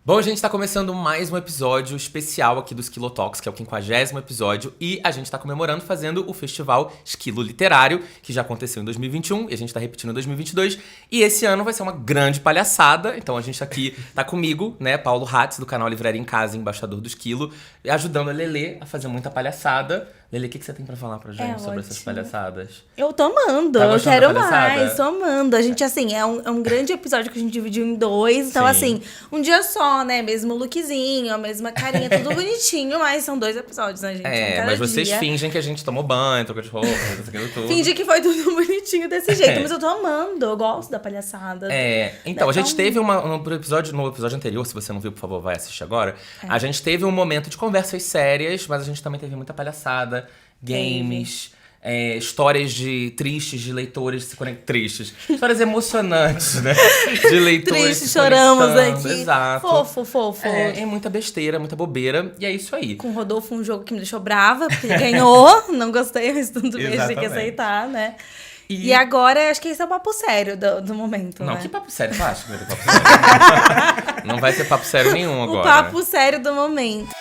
Bom, a gente tá começando mais um episódio especial aqui do Esquilo Talks, que é o 50º episódio, e a gente tá comemorando fazendo o festival Esquilo Literário, que já aconteceu em 2021 e a gente tá repetindo em 2022, e esse ano vai ser uma grande palhaçada. Então a gente aqui tá comigo, né, Paulo Hatz, do canal Livraria em Casa, embaixador do Esquilo, ajudando a Lelê a fazer muita palhaçada. Lelê, o que você tem pra falar pra gente sobre essas palhaçadas? Eu tô amando, eu quero mais, tô amando. A gente, assim, é um grande episódio que a gente dividiu em dois. Então, assim, um dia só, né? Mesmo lookzinho, a mesma carinha, tudo bonitinho, mas são 2 episódios, né, gente? Mas vocês fingem que a gente tomou banho, trocou de roupa, aquilo tudo. Finge que foi tudo bonitinho desse jeito, mas eu tô amando, eu gosto da palhaçada. Então, a gente teve no episódio anterior, se você não viu, por favor, vai assistir agora. A gente teve um momento de conversas sérias, mas a gente também teve muita palhaçada. Games, histórias tristes de leitores tristes. Histórias emocionantes, né? De leitores Tristes, choramos aqui. Exato. Fofo. É muita besteira, muita bobeira. E é isso aí. Com o Rodolfo, um jogo que me deixou brava, porque ele ganhou. Não gostei, mas tudo bem, a gente tem que aceitar, né? E agora, acho que esse é o papo sério do momento, Não, né? que papo sério? Tu acha que vai ter papo sério? Não vai ter papo sério nenhum agora. O papo sério do momento.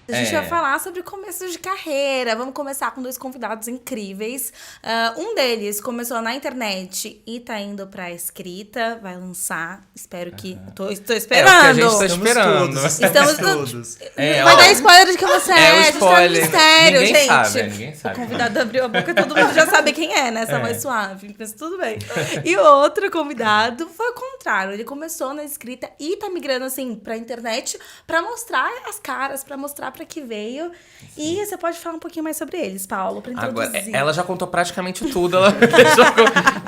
A gente vai falar sobre começo de carreira. Vamos começar com 2 convidados incríveis. Um deles começou na internet e tá indo pra escrita. Vai lançar. Espero que... Estou esperando. É o que a gente tá esperando. Estamos todos. Vai dar spoiler de que você é. Spoiler. Mistério, Ninguém gente. sabe, ninguém sabe. O convidado abriu a boca, todo mundo já sabe quem é, né? Essa mais suave. Mas tudo bem. E o outro convidado foi o contrário. Ele começou na escrita e tá migrando, assim, pra internet pra mostrar as caras, pra mostrar pra que veio. Sim. E você pode falar um pouquinho mais sobre eles, Paulo, pra introduzir. Agora, ela já contou praticamente tudo, ela deixou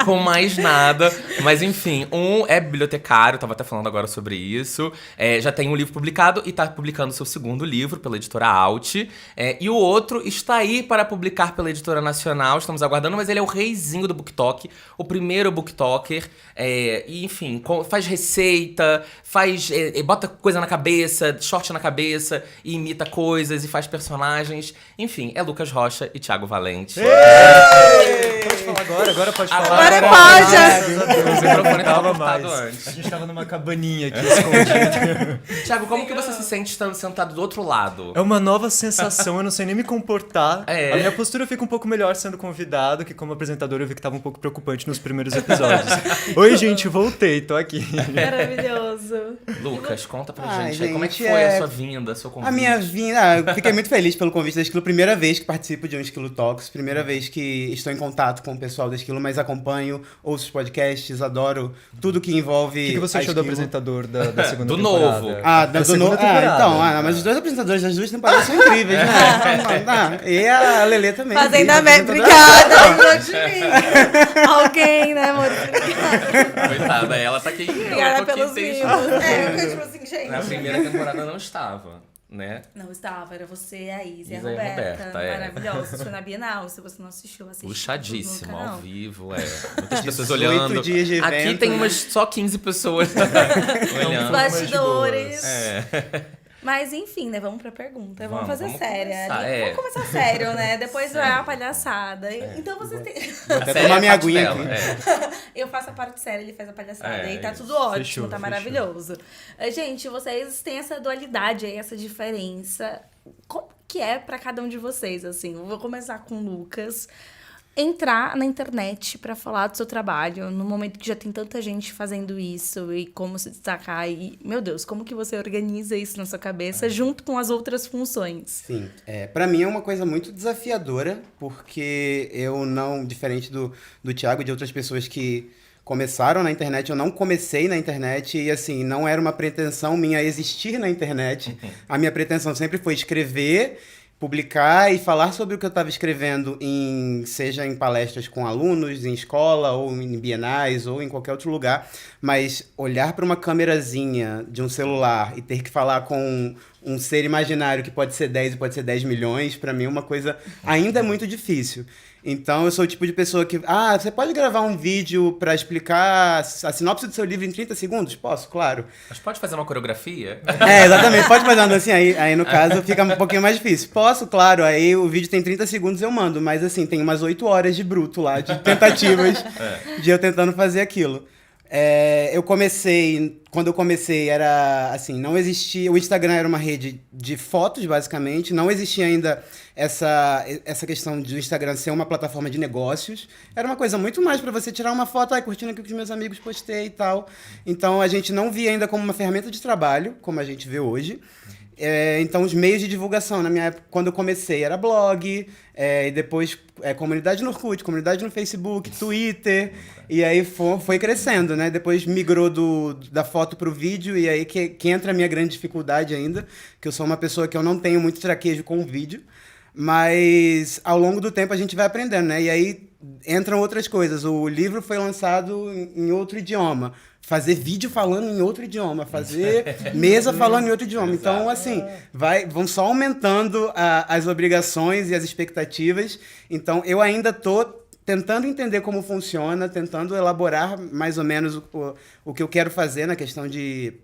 com mais nada. Mas enfim, um é bibliotecário, tava até falando agora sobre isso. Já tem um livro publicado e tá publicando seu segundo livro pela editora Alt. E o outro está aí para publicar pela editora nacional, estamos aguardando, mas ele é o reizinho do BookTok, o primeiro BookToker. E enfim, faz receita, bota coisa na cabeça, short na cabeça, e imita coisas e faz personagens. Enfim, é Lucas Rocha e Thiago Valente. Pode falar agora pode falar. Agora pode! O microfone tava cortado antes. A gente tava numa cabaninha aqui escondida. Thiago, como que você se sente estando sentado do outro lado? É uma nova sensação, eu não sei nem me comportar. A minha postura fica um pouco melhor sendo convidado, que como apresentador eu vi que tava um pouco preocupante nos primeiros episódios. Oi, gente, voltei, tô aqui. Maravilhoso. Lucas, conta pra gente, como é que foi a sua vinda, a sua convite? A minha vinda, eu fiquei muito feliz pelo convite da Esquilo. Primeira vez que participo de um Esquilo Talks, primeira vez que estou em contato com o pessoal da Esquilo, mas acompanho, ouço os podcasts, adoro tudo que envolve. O que você achou do apresentador da segunda do temporada? novo. Do novo. Mas os 2 apresentadores das 2 temporadas são incríveis, né? E a Lelê também. Fazendo a média. Obrigada, lembrou de mim. Alguém, né, amor? Coitada, ela tá aqui. Obrigada pelos mimos. Eu tipo assim, gente. Na primeira temporada não estava, né? Não estava, era você, a Isa e a Isa e a Roberta. Roberta, Maravilhoso. Isso foi na Bienal, se você não assistiu, assiste. Puxadíssimo, ao vivo, muitas pessoas 18 olhando. dias de evento, aqui tem né? só 15 pessoas olhando. Os bastidores. É. Mas enfim, né? Vamos pra pergunta. Vamos fazer séria. Começar, Vamos começar sério, né? Depois vai a palhaçada. Então você tem. Vou até tomar minha aguinha aqui. Eu faço a parte séria, ele faz a palhaçada. E tá isso. tudo ótimo, Fechou. maravilhoso. Gente, vocês têm essa dualidade aí, essa diferença. Como que é pra cada um de vocês, assim? Eu vou começar com o Lucas. Entrar na internet pra falar do seu trabalho, no momento que já tem tanta gente fazendo isso e como se destacar. E, meu Deus, como que você organiza isso na sua cabeça junto com as outras funções? Sim, pra mim é uma coisa muito desafiadora, porque eu não, diferente do Thiago e de outras pessoas que começaram na internet, eu não comecei na internet e, assim, não era uma pretensão minha existir na internet. A minha pretensão sempre foi escrever, publicar e falar sobre o que eu estava escrevendo, seja em palestras com alunos, em escola, ou em bienais, ou em qualquer outro lugar. Mas olhar para uma câmerazinha de um celular e ter que falar com um ser imaginário que pode ser 10 e pode ser 10 milhões, pra mim é uma coisa ainda muito difícil. Então eu sou o tipo de pessoa que, você pode gravar um vídeo pra explicar a sinopse do seu livro em 30 segundos? Posso, claro. Mas pode fazer uma coreografia? Exatamente, pode fazer uma dancinha aí no caso fica um pouquinho mais difícil. Posso, claro, aí o vídeo tem 30 segundos eu mando, mas assim, tem umas 8 horas de bruto lá, de tentativas de eu tentando fazer aquilo. Quando eu comecei era assim, não existia, o Instagram era uma rede de fotos basicamente, não existia ainda essa questão de o Instagram ser uma plataforma de negócios, era uma coisa muito mais para você tirar uma foto, curtindo aqui com os meus amigos, postei e tal. Então a gente não via ainda como uma ferramenta de trabalho, como a gente vê hoje. Então os meios de divulgação, na minha época, quando eu comecei, era blog, e depois comunidade no Orkut, comunidade no Facebook, Twitter, e aí foi crescendo, né? Depois migrou da foto pro vídeo, e aí que entra a minha grande dificuldade ainda, que eu sou uma pessoa que eu não tenho muito traquejo com o vídeo, mas ao longo do tempo a gente vai aprendendo, né? E aí entram outras coisas, o livro foi lançado em outro idioma, fazer vídeo falando em outro idioma, fazer mesa falando em outro idioma. Então, assim, vão só aumentando as obrigações e as expectativas. Então, eu ainda estou tentando entender como funciona, tentando elaborar mais ou menos o que eu quero fazer na questão de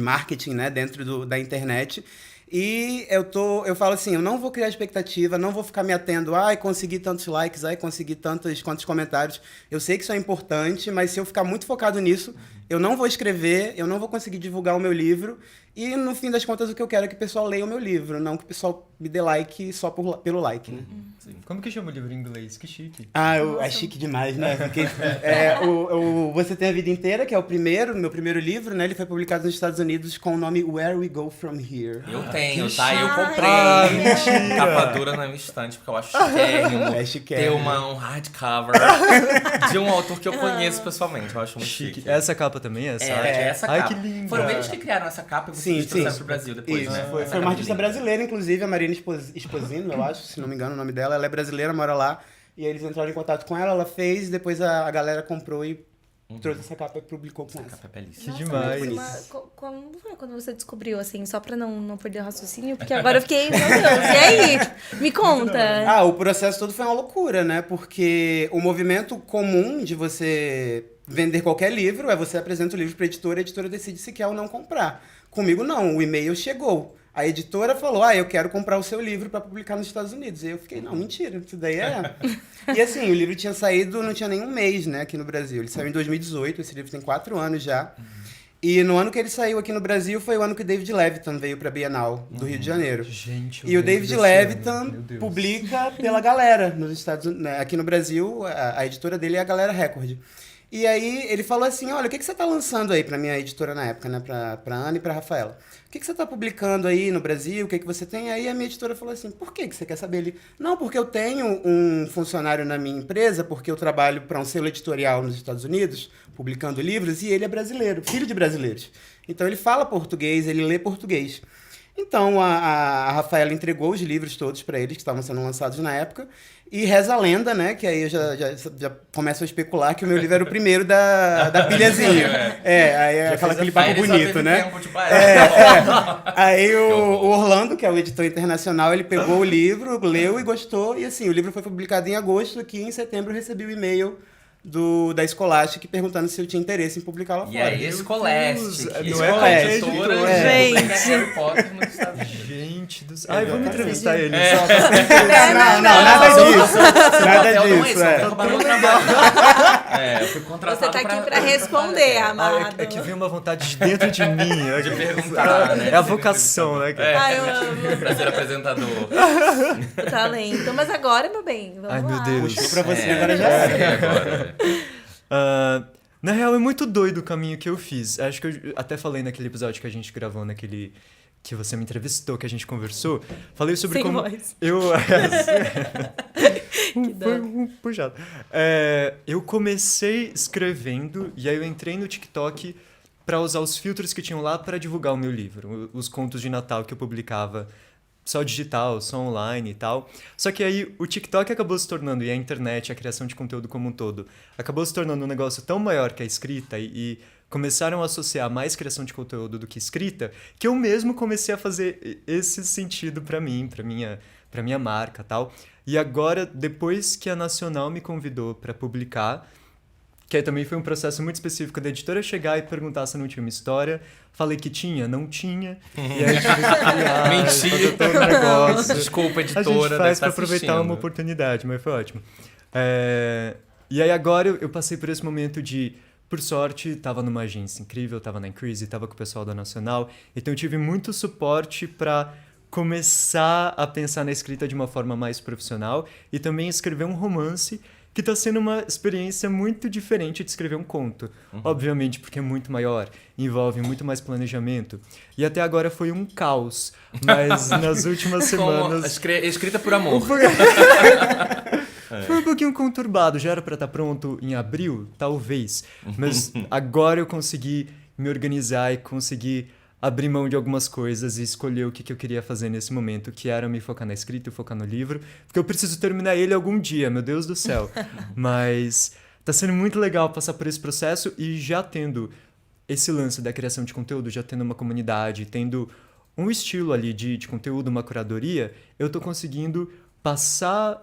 marketing, né, dentro da internet. E eu falo assim, eu não vou criar expectativa, não vou ficar me atendo, consegui tantos likes, consegui quantos comentários. Eu sei que isso é importante, mas se eu ficar muito focado nisso, eu não vou escrever, eu não vou conseguir divulgar o meu livro. E, no fim das contas, o que eu quero é que o pessoal leia o meu livro, não que o pessoal me dê like só pelo like, né? Sim. Como que chama o livro em inglês? Que chique. É chique demais, né? Você Tem a Vida Inteira, que é meu primeiro livro, né? Ele foi publicado nos Estados Unidos com o nome Where We Go From Here. Eu tenho, tá? Eu comprei capa dura na minha estante, porque eu acho chiquérrimo ter um hardcover de um autor que eu conheço pessoalmente. Eu acho muito chique. Essa capa também? Essa capa. Ai, que linda. Foram eles que criaram essa capa e vocês trouxeram pro Brasil depois, isso, né? Foi uma artista brasileira, inclusive, a Marina Esposino, eu acho, se não me engano o nome dela. Ela é brasileira, mora lá. E aí eles entraram em contato com ela fez, depois a galera comprou e trouxe essa capa e publicou com essa. Essa capa é belíssima. Que demais. Como foi quando você descobriu, assim, só pra não perder o raciocínio? Porque agora eu fiquei, meu Deus, e aí? Me conta. O processo todo foi uma loucura, né? Porque o movimento comum de você vender qualquer livro é você apresenta o livro pra editora e a editora decide se quer ou não comprar. Comigo não, o e-mail chegou. A editora falou, eu quero comprar o seu livro para publicar nos Estados Unidos. E eu fiquei, não, mentira, isso daí é... E assim, o livro tinha saído, não tinha nenhum mês, né, aqui no Brasil. Ele saiu em 2018, esse livro tem 4 anos já. E no ano que ele saiu aqui no Brasil foi o ano que o David Levitan veio para a Bienal do Rio de Janeiro. Gente, e o David Levitan publica pela Galera nos Estados Unidos, né? Aqui no Brasil, a editora dele é a Galera Record. E aí ele falou assim, olha, o que você está lançando aí para minha editora na época, né, para Ana e para Rafaela? O que você está publicando aí no Brasil? O que você tem? Aí a minha editora falou assim, por que você quer saber? Ele, não, porque eu tenho um funcionário na minha empresa, porque eu trabalho para um selo editorial nos Estados Unidos, publicando livros, e ele é brasileiro, filho de brasileiros. Então ele fala português, ele lê português. Então a Rafaela entregou os livros todos para eles, que estavam sendo lançados na época, e reza a lenda, né, que aí eu já começo a especular que o meu livro era o primeiro da pilhazinha. Aí aquele papo bonito, né? Aí o Orlando, que é o editor internacional, ele pegou o livro, leu e gostou, e assim, o livro foi publicado em agosto, que em setembro eu recebi o e-mail da Scholastic perguntando se eu tinha interesse em publicar lá fora. E aí, Scholastic. Não é editora Harry Potter nos Estados Unidos. Gente do céu. Vamos entrevistar ele. Não, nada disso. Nada disso. Eu fui contratado. Você tá aqui pra responder, amado. É que vem uma vontade de dentro de mim. De perguntar, né? É a vocação, né? Eu amo. Pra ser apresentador. Talento. Mas agora, meu bem, vamos lá. Meu Deus. Puxou pra você, agora já Agora. Na real, é muito doido o caminho que eu fiz. Acho que eu até falei naquele episódio que a gente gravou, naquele que você me entrevistou, que a gente conversou. Falei sobre sem como... voz. Foi puxado. Eu comecei escrevendo e aí eu entrei no TikTok para usar os filtros que tinham lá para divulgar o meu livro. Os contos de Natal que eu publicava só digital, só online e tal. Só que aí o TikTok acabou se tornando, e a internet, a criação de conteúdo como um todo, acabou se tornando um negócio tão maior que a escrita e começaram a associar mais criação de conteúdo do que escrita, que eu mesmo comecei a fazer esse sentido pra mim, pra minha marca e tal. E agora, depois que a Nacional me convidou pra publicar, que aí também foi um processo muito específico da editora chegar e perguntar se não tinha uma história. Falei que tinha, não tinha. E aí a gente teve que criar, Mentira. fazer todo o negócio. Desculpa, A editora. gente faz tá pra aproveitar uma assistindo. oportunidade, mas foi ótimo. E aí agora eu passei por esse momento de, por sorte, tava numa agência incrível, tava na Increase, tava com o pessoal da Nacional. Então eu tive muito suporte pra começar a pensar na escrita de uma forma mais profissional e também escrever um romance que tá sendo uma experiência muito diferente de escrever um conto. Obviamente, porque é muito maior, envolve muito mais planejamento. E até agora foi um caos, mas nas últimas semanas... Escrita por amor. Foi um pouquinho conturbado, já era pra estar pronto em abril? Talvez. Mas agora eu consegui me organizar e consegui abrir mão de algumas coisas e escolher o que eu queria fazer nesse momento, que era me focar na escrita e focar no livro, porque eu preciso terminar ele algum dia, meu Deus do céu. Mas tá sendo muito legal passar por esse processo e já tendo esse lance da criação de conteúdo, já tendo uma comunidade, tendo um estilo ali de conteúdo, uma curadoria, eu tô conseguindo passar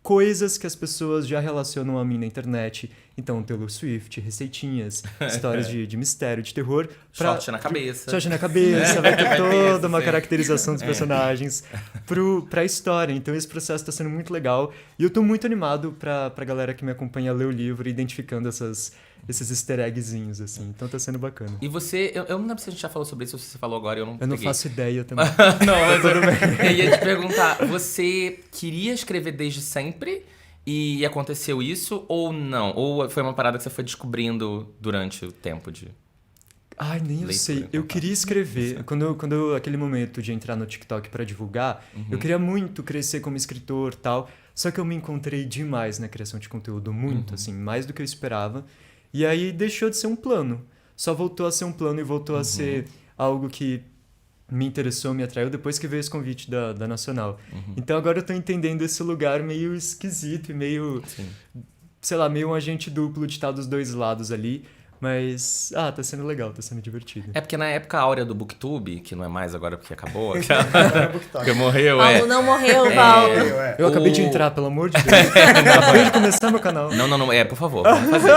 coisas que as pessoas já relacionam a mim na internet. Então, Taylor Swift, receitinhas, histórias de mistério, de terror. Short na cabeça. Short na cabeça, vai ter Vai ter toda isso, uma sim. caracterização dos personagens pra história. Então, esse processo tá sendo muito legal. E eu tô muito animado pra galera que me acompanha ler o livro, identificando esses easter eggzinhos, assim. Então, tá sendo bacana. E você, eu não lembro se a gente já falou sobre isso ou se você falou agora, eu não Eu não peguei. faço ideia também. Não, mas eu ia te perguntar, você queria escrever desde sempre e aconteceu isso ou não? Ou foi uma parada que você foi descobrindo durante o tempo de... Ai, nem eu Leitura, sei. então Eu tá. queria escrever. Quando aquele momento de entrar no TikTok pra divulgar, eu queria muito crescer como escritor e tal. Só que eu me encontrei demais na criação de conteúdo, muito, assim, mais do que eu esperava. E aí deixou de ser um plano. Só voltou a ser um plano e voltou a ser algo que me interessou, me atraiu depois que veio esse convite da Nacional. Então agora eu tô entendendo esse lugar meio esquisito e meio, Sim. sei lá, meio um agente duplo de estar dos dois lados ali. Mas, tá sendo legal, tá sendo divertido. É porque na época áurea do BookTube, que não é mais agora porque acabou, Agora BookTok. porque morreu, Paulo não morreu, Paulo. Eu acabei de O- entrar, pelo amor de Deus. Acabei de começar meu canal. Não, por favor, vamos fazer.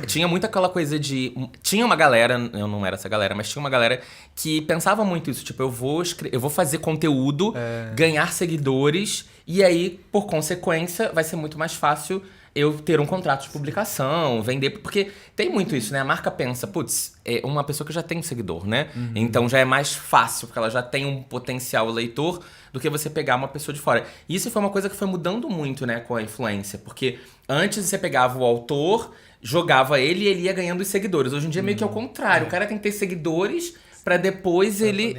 Tinha muito aquela coisa de... Tinha uma galera, eu não era essa galera, mas tinha uma galera que pensava muito isso. Tipo, eu vou fazer conteúdo, ganhar seguidores, e aí, por consequência, vai ser muito mais fácil eu ter um contrato de publicação, vender... Porque tem muito isso, né? A marca pensa, putz, é uma pessoa que já tem um seguidor, né? Então já é mais fácil, porque ela já tem um potencial leitor, do que você pegar uma pessoa de fora. E isso foi uma coisa que foi mudando muito, né, com a influência. Porque antes você pegava o autor, jogava ele e ele ia ganhando os seguidores. Hoje em dia meio que é o contrário. O cara tem que ter seguidores pra depois ele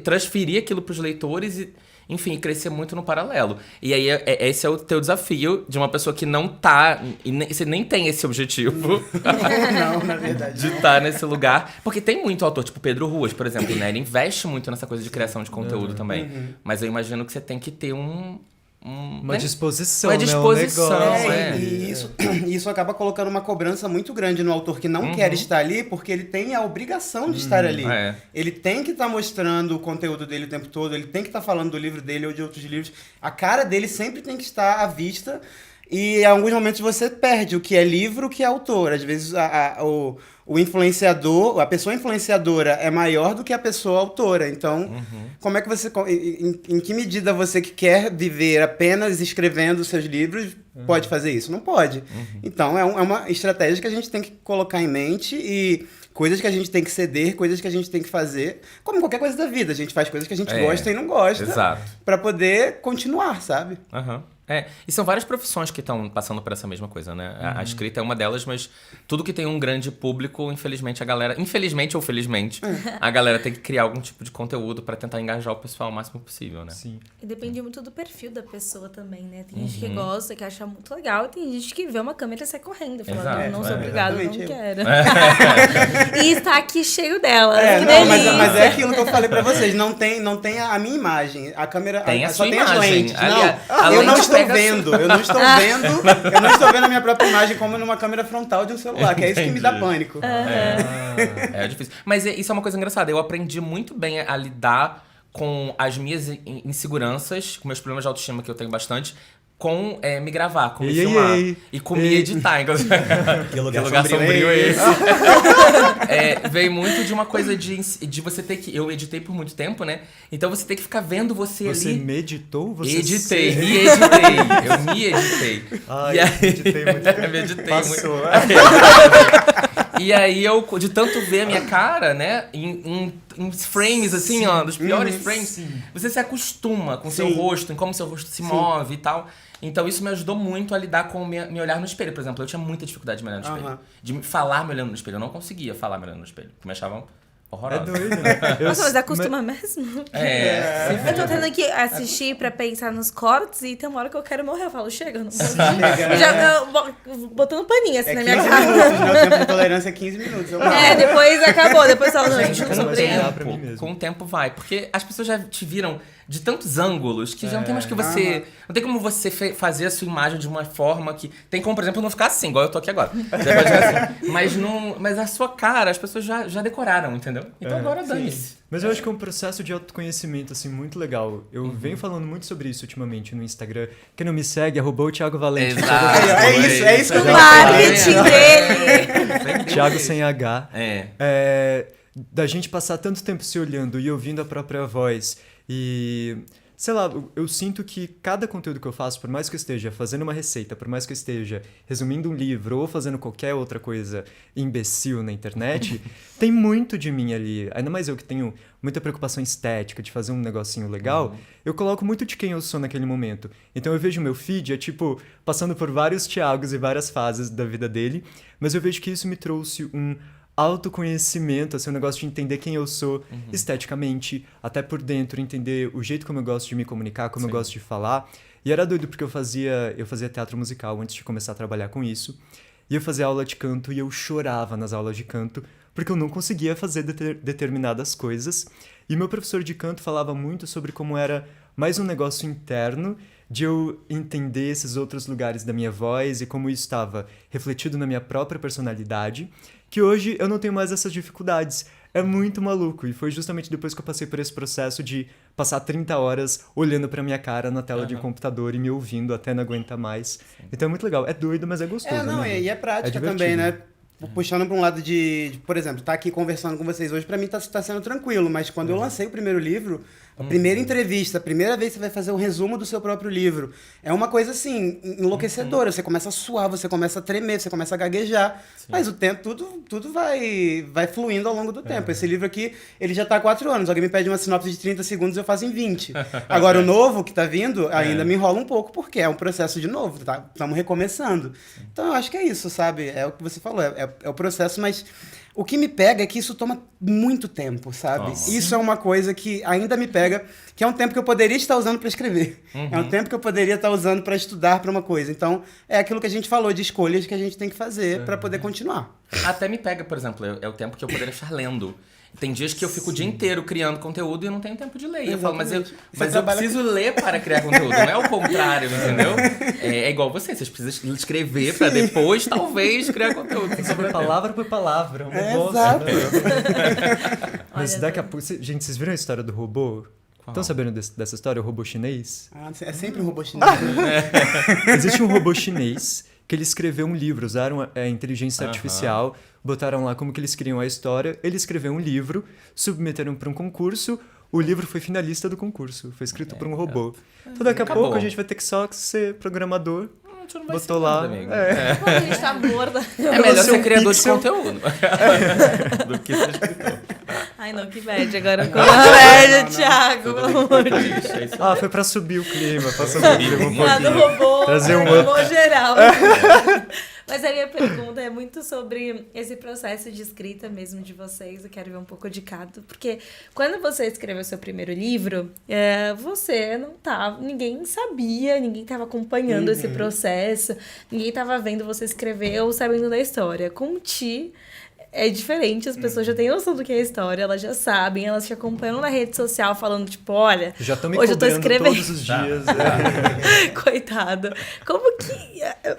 transferir aquilo pros leitores e... Enfim, crescer muito no paralelo. E aí, esse é o teu desafio de uma pessoa que não tá... Você nem tem esse objetivo Não, na verdade. de estar nesse lugar. Porque tem muito autor, tipo Pedro Ruas, por exemplo, né? Ele investe muito nessa coisa de criação de conteúdo também. Mas eu imagino que você tem que ter Uma disposição, Uma né? disposição, Um negócio. E isso acaba colocando uma cobrança muito grande no autor que não quer estar ali, porque ele tem a obrigação de estar ali. É. Ele tem que estar mostrando o conteúdo dele o tempo todo, ele tem que estar falando do livro dele ou de outros livros. A cara dele sempre tem que estar à vista. E em alguns momentos você perde o que é livro, o que é autor. Às vezes o influenciador, a pessoa influenciadora é maior do que a pessoa autora. Então, como é que você... Em que medida você que quer viver apenas escrevendo seus livros pode fazer isso? Não pode. Então, é uma estratégia que a gente tem que colocar em mente e... Coisas que a gente tem que ceder, coisas que a gente tem que fazer. Como qualquer coisa da vida. A gente faz coisas que a gente gosta e não gosta. Exato. Pra poder continuar, sabe? Aham. E são várias profissões que estão passando por essa mesma coisa, né? A escrita é uma delas, mas tudo que tem um grande público, infelizmente a galera... Infelizmente ou felizmente, a galera tem que criar algum tipo de conteúdo pra tentar engajar o pessoal o máximo possível, né? Sim. E depende muito do perfil da pessoa também, né? Tem gente que gosta, que acha muito legal, e tem gente que vê uma câmera e sai correndo, falando, Exato, não sou obrigado, não exatamente. quero. E está aqui cheio delas, que Não, delícia. mas é aquilo que eu falei pra vocês. Não tem a minha imagem. A câmera Tem a só sua tem as imagem. lentes. Ali, Não, a eu lente não estou pega vendo. Eu não estou vendo. Eu não estou vendo a minha própria imagem como numa câmera frontal de um celular, que é isso que me dá pânico. É difícil. Mas isso é uma coisa engraçada. Eu aprendi muito bem a lidar com as minhas inseguranças, com meus problemas de autoestima, que eu tenho bastante, com me gravar, com me filmar. E com me editar. Inclusive. Que lugar sombrio é esse? Veio muito de uma coisa de você ter que... Eu editei por muito tempo, né? Então você tem que ficar vendo você ali... Você meditou? Me editei. Eu me editei. Ai, E aí... meditei muito. Meditei Passou. E aí eu, de tanto ver a minha cara, né, em frames, assim, ó, dos piores frames, você se acostuma com o seu rosto, em como seu rosto se move e tal. Então isso me ajudou muito a lidar com me olhar no espelho. Por exemplo, eu tinha muita dificuldade de me olhar no espelho. De me falar me olhando no espelho. Eu não conseguia falar me olhando no espelho, porque me achavam horrorosa. É doido, né? Nossa, mas acostuma mesmo? Eu tô tendo que assistir pra pensar nos cortes e tem uma hora que eu quero morrer. Eu falo, chega, eu não vou. Botando paninho assim na minha 15 cara. minutos, né? O tempo de tolerância é 15 minutos. Depois acabou. Depois fala, não, Gente, não com sobre olhar pra mim o mesmo. com o tempo vai. Porque as pessoas já te viram de tantos ângulos que já não tem mais que você... Não tem como você fazer a sua imagem de uma forma que... Tem como, por exemplo, não ficar assim, igual eu tô aqui agora. Você pode ficar assim. Mas a sua cara, as pessoas já decoraram, entendeu? Então agora dane-se. Mas eu acho que é um processo de autoconhecimento, assim, muito legal. Eu venho falando muito sobre isso ultimamente no Instagram. Quem não me segue, @o Thiago Valente. Exato. É isso que eu O tenho marketing dele. Thiago sem H. Da gente passar tanto tempo se olhando e ouvindo a própria voz. E, sei lá, eu sinto que cada conteúdo que eu faço, por mais que eu esteja fazendo uma receita, por mais que eu esteja resumindo um livro ou fazendo qualquer outra coisa imbecil na internet, tem muito de mim ali. Ainda mais eu que tenho muita preocupação estética, de fazer um negocinho legal, eu coloco muito de quem eu sou naquele momento. Então eu vejo meu feed, tipo, passando por vários Thiagos e várias fases da vida dele, mas eu vejo que isso me trouxe um autoconhecimento, assim, um negócio de entender quem eu sou esteticamente, até por dentro, entender o jeito como eu gosto de me comunicar, como eu gosto de falar. E era doido porque eu fazia teatro musical antes de começar a trabalhar com isso. E eu fazia aula de canto e eu chorava nas aulas de canto porque eu não conseguia fazer determinadas coisas. E meu professor de canto falava muito sobre como era mais um negócio interno de eu entender esses outros lugares da minha voz e como isso estava refletido na minha própria personalidade, que hoje eu não tenho mais essas dificuldades. É muito maluco. E foi justamente depois que eu passei por esse processo de passar 30 horas olhando pra minha cara na tela de um computador e me ouvindo até não aguentar mais. Então é muito legal. É doido, mas é gostoso. E é prática divertido. também, né? Puxando pra um lado de, por exemplo, estar aqui conversando com vocês hoje, pra mim tá sendo tranquilo, mas quando eu lancei o primeiro livro, a primeira entrevista, a primeira vez que você vai fazer um resumo do seu próprio livro, é uma coisa assim, enlouquecedora. Você começa a suar, você começa a tremer, você começa a gaguejar, mas o tempo, tudo vai fluindo ao longo do tempo. Esse livro aqui, ele já tá há 4 anos, alguém me pede uma sinopse de 30 segundos, eu faço em 20. Agora, o novo que tá vindo, ainda me enrola um pouco, porque é um processo de novo, tá? Estamos recomeçando. Então, eu acho que é isso, sabe? É o que você falou, é o processo, mas o que me pega é que isso toma muito tempo, sabe? Isso é uma coisa que ainda me pega, que é um tempo que eu poderia estar usando para escrever. É um tempo que eu poderia estar usando para estudar para uma coisa. Então, é aquilo que a gente falou, de escolhas que a gente tem que fazer para poder continuar. Até me pega, por exemplo, é o tempo que eu poderia estar lendo. Tem dias que eu fico o dia inteiro criando conteúdo e eu não tenho tempo de ler. Eu falo, mas eu preciso ler para criar conteúdo, não é o contrário, entendeu? É igual vocês precisam escrever para depois, talvez, criar conteúdo. Sobre palavra por palavra. Exato. Mas daqui a pouco... Gente, vocês viram a história do robô? Estão sabendo dessa história, o robô chinês? É sempre um robô chinês. Existe um robô chinês que ele escreveu um livro, usaram a inteligência artificial, botaram lá como que eles criam a história, ele escreveu um livro, submeteram para um concurso, o livro foi finalista do concurso, foi escrito por um robô. Então daqui a pouco a gente vai ter que só ser programador. Botou lá. A gente tá morda. É melhor ser um criador pixel. de conteúdo do que ser escritor. Ai, não, que bad. Agora ficou uma média, Thiago, pelo amor de Deus. Foi pra subir o clima, pra subir o clima um Ah, do pouquinho. robô, Trazer um robô geral. Mas a minha pergunta é muito sobre esse processo de escrita mesmo de vocês. Eu quero ver um pouco de cada. Porque quando você escreveu seu primeiro livro, você não tava... Ninguém sabia, ninguém estava acompanhando esse processo. Ninguém estava vendo você escrever ou sabendo da história. Com o Ti... é diferente, as pessoas já têm noção do que é a história, elas já sabem, elas te acompanham na rede social falando, tipo, olha, Já estão me hoje eu tô cobrando escrevendo. todos os dias. Coitado.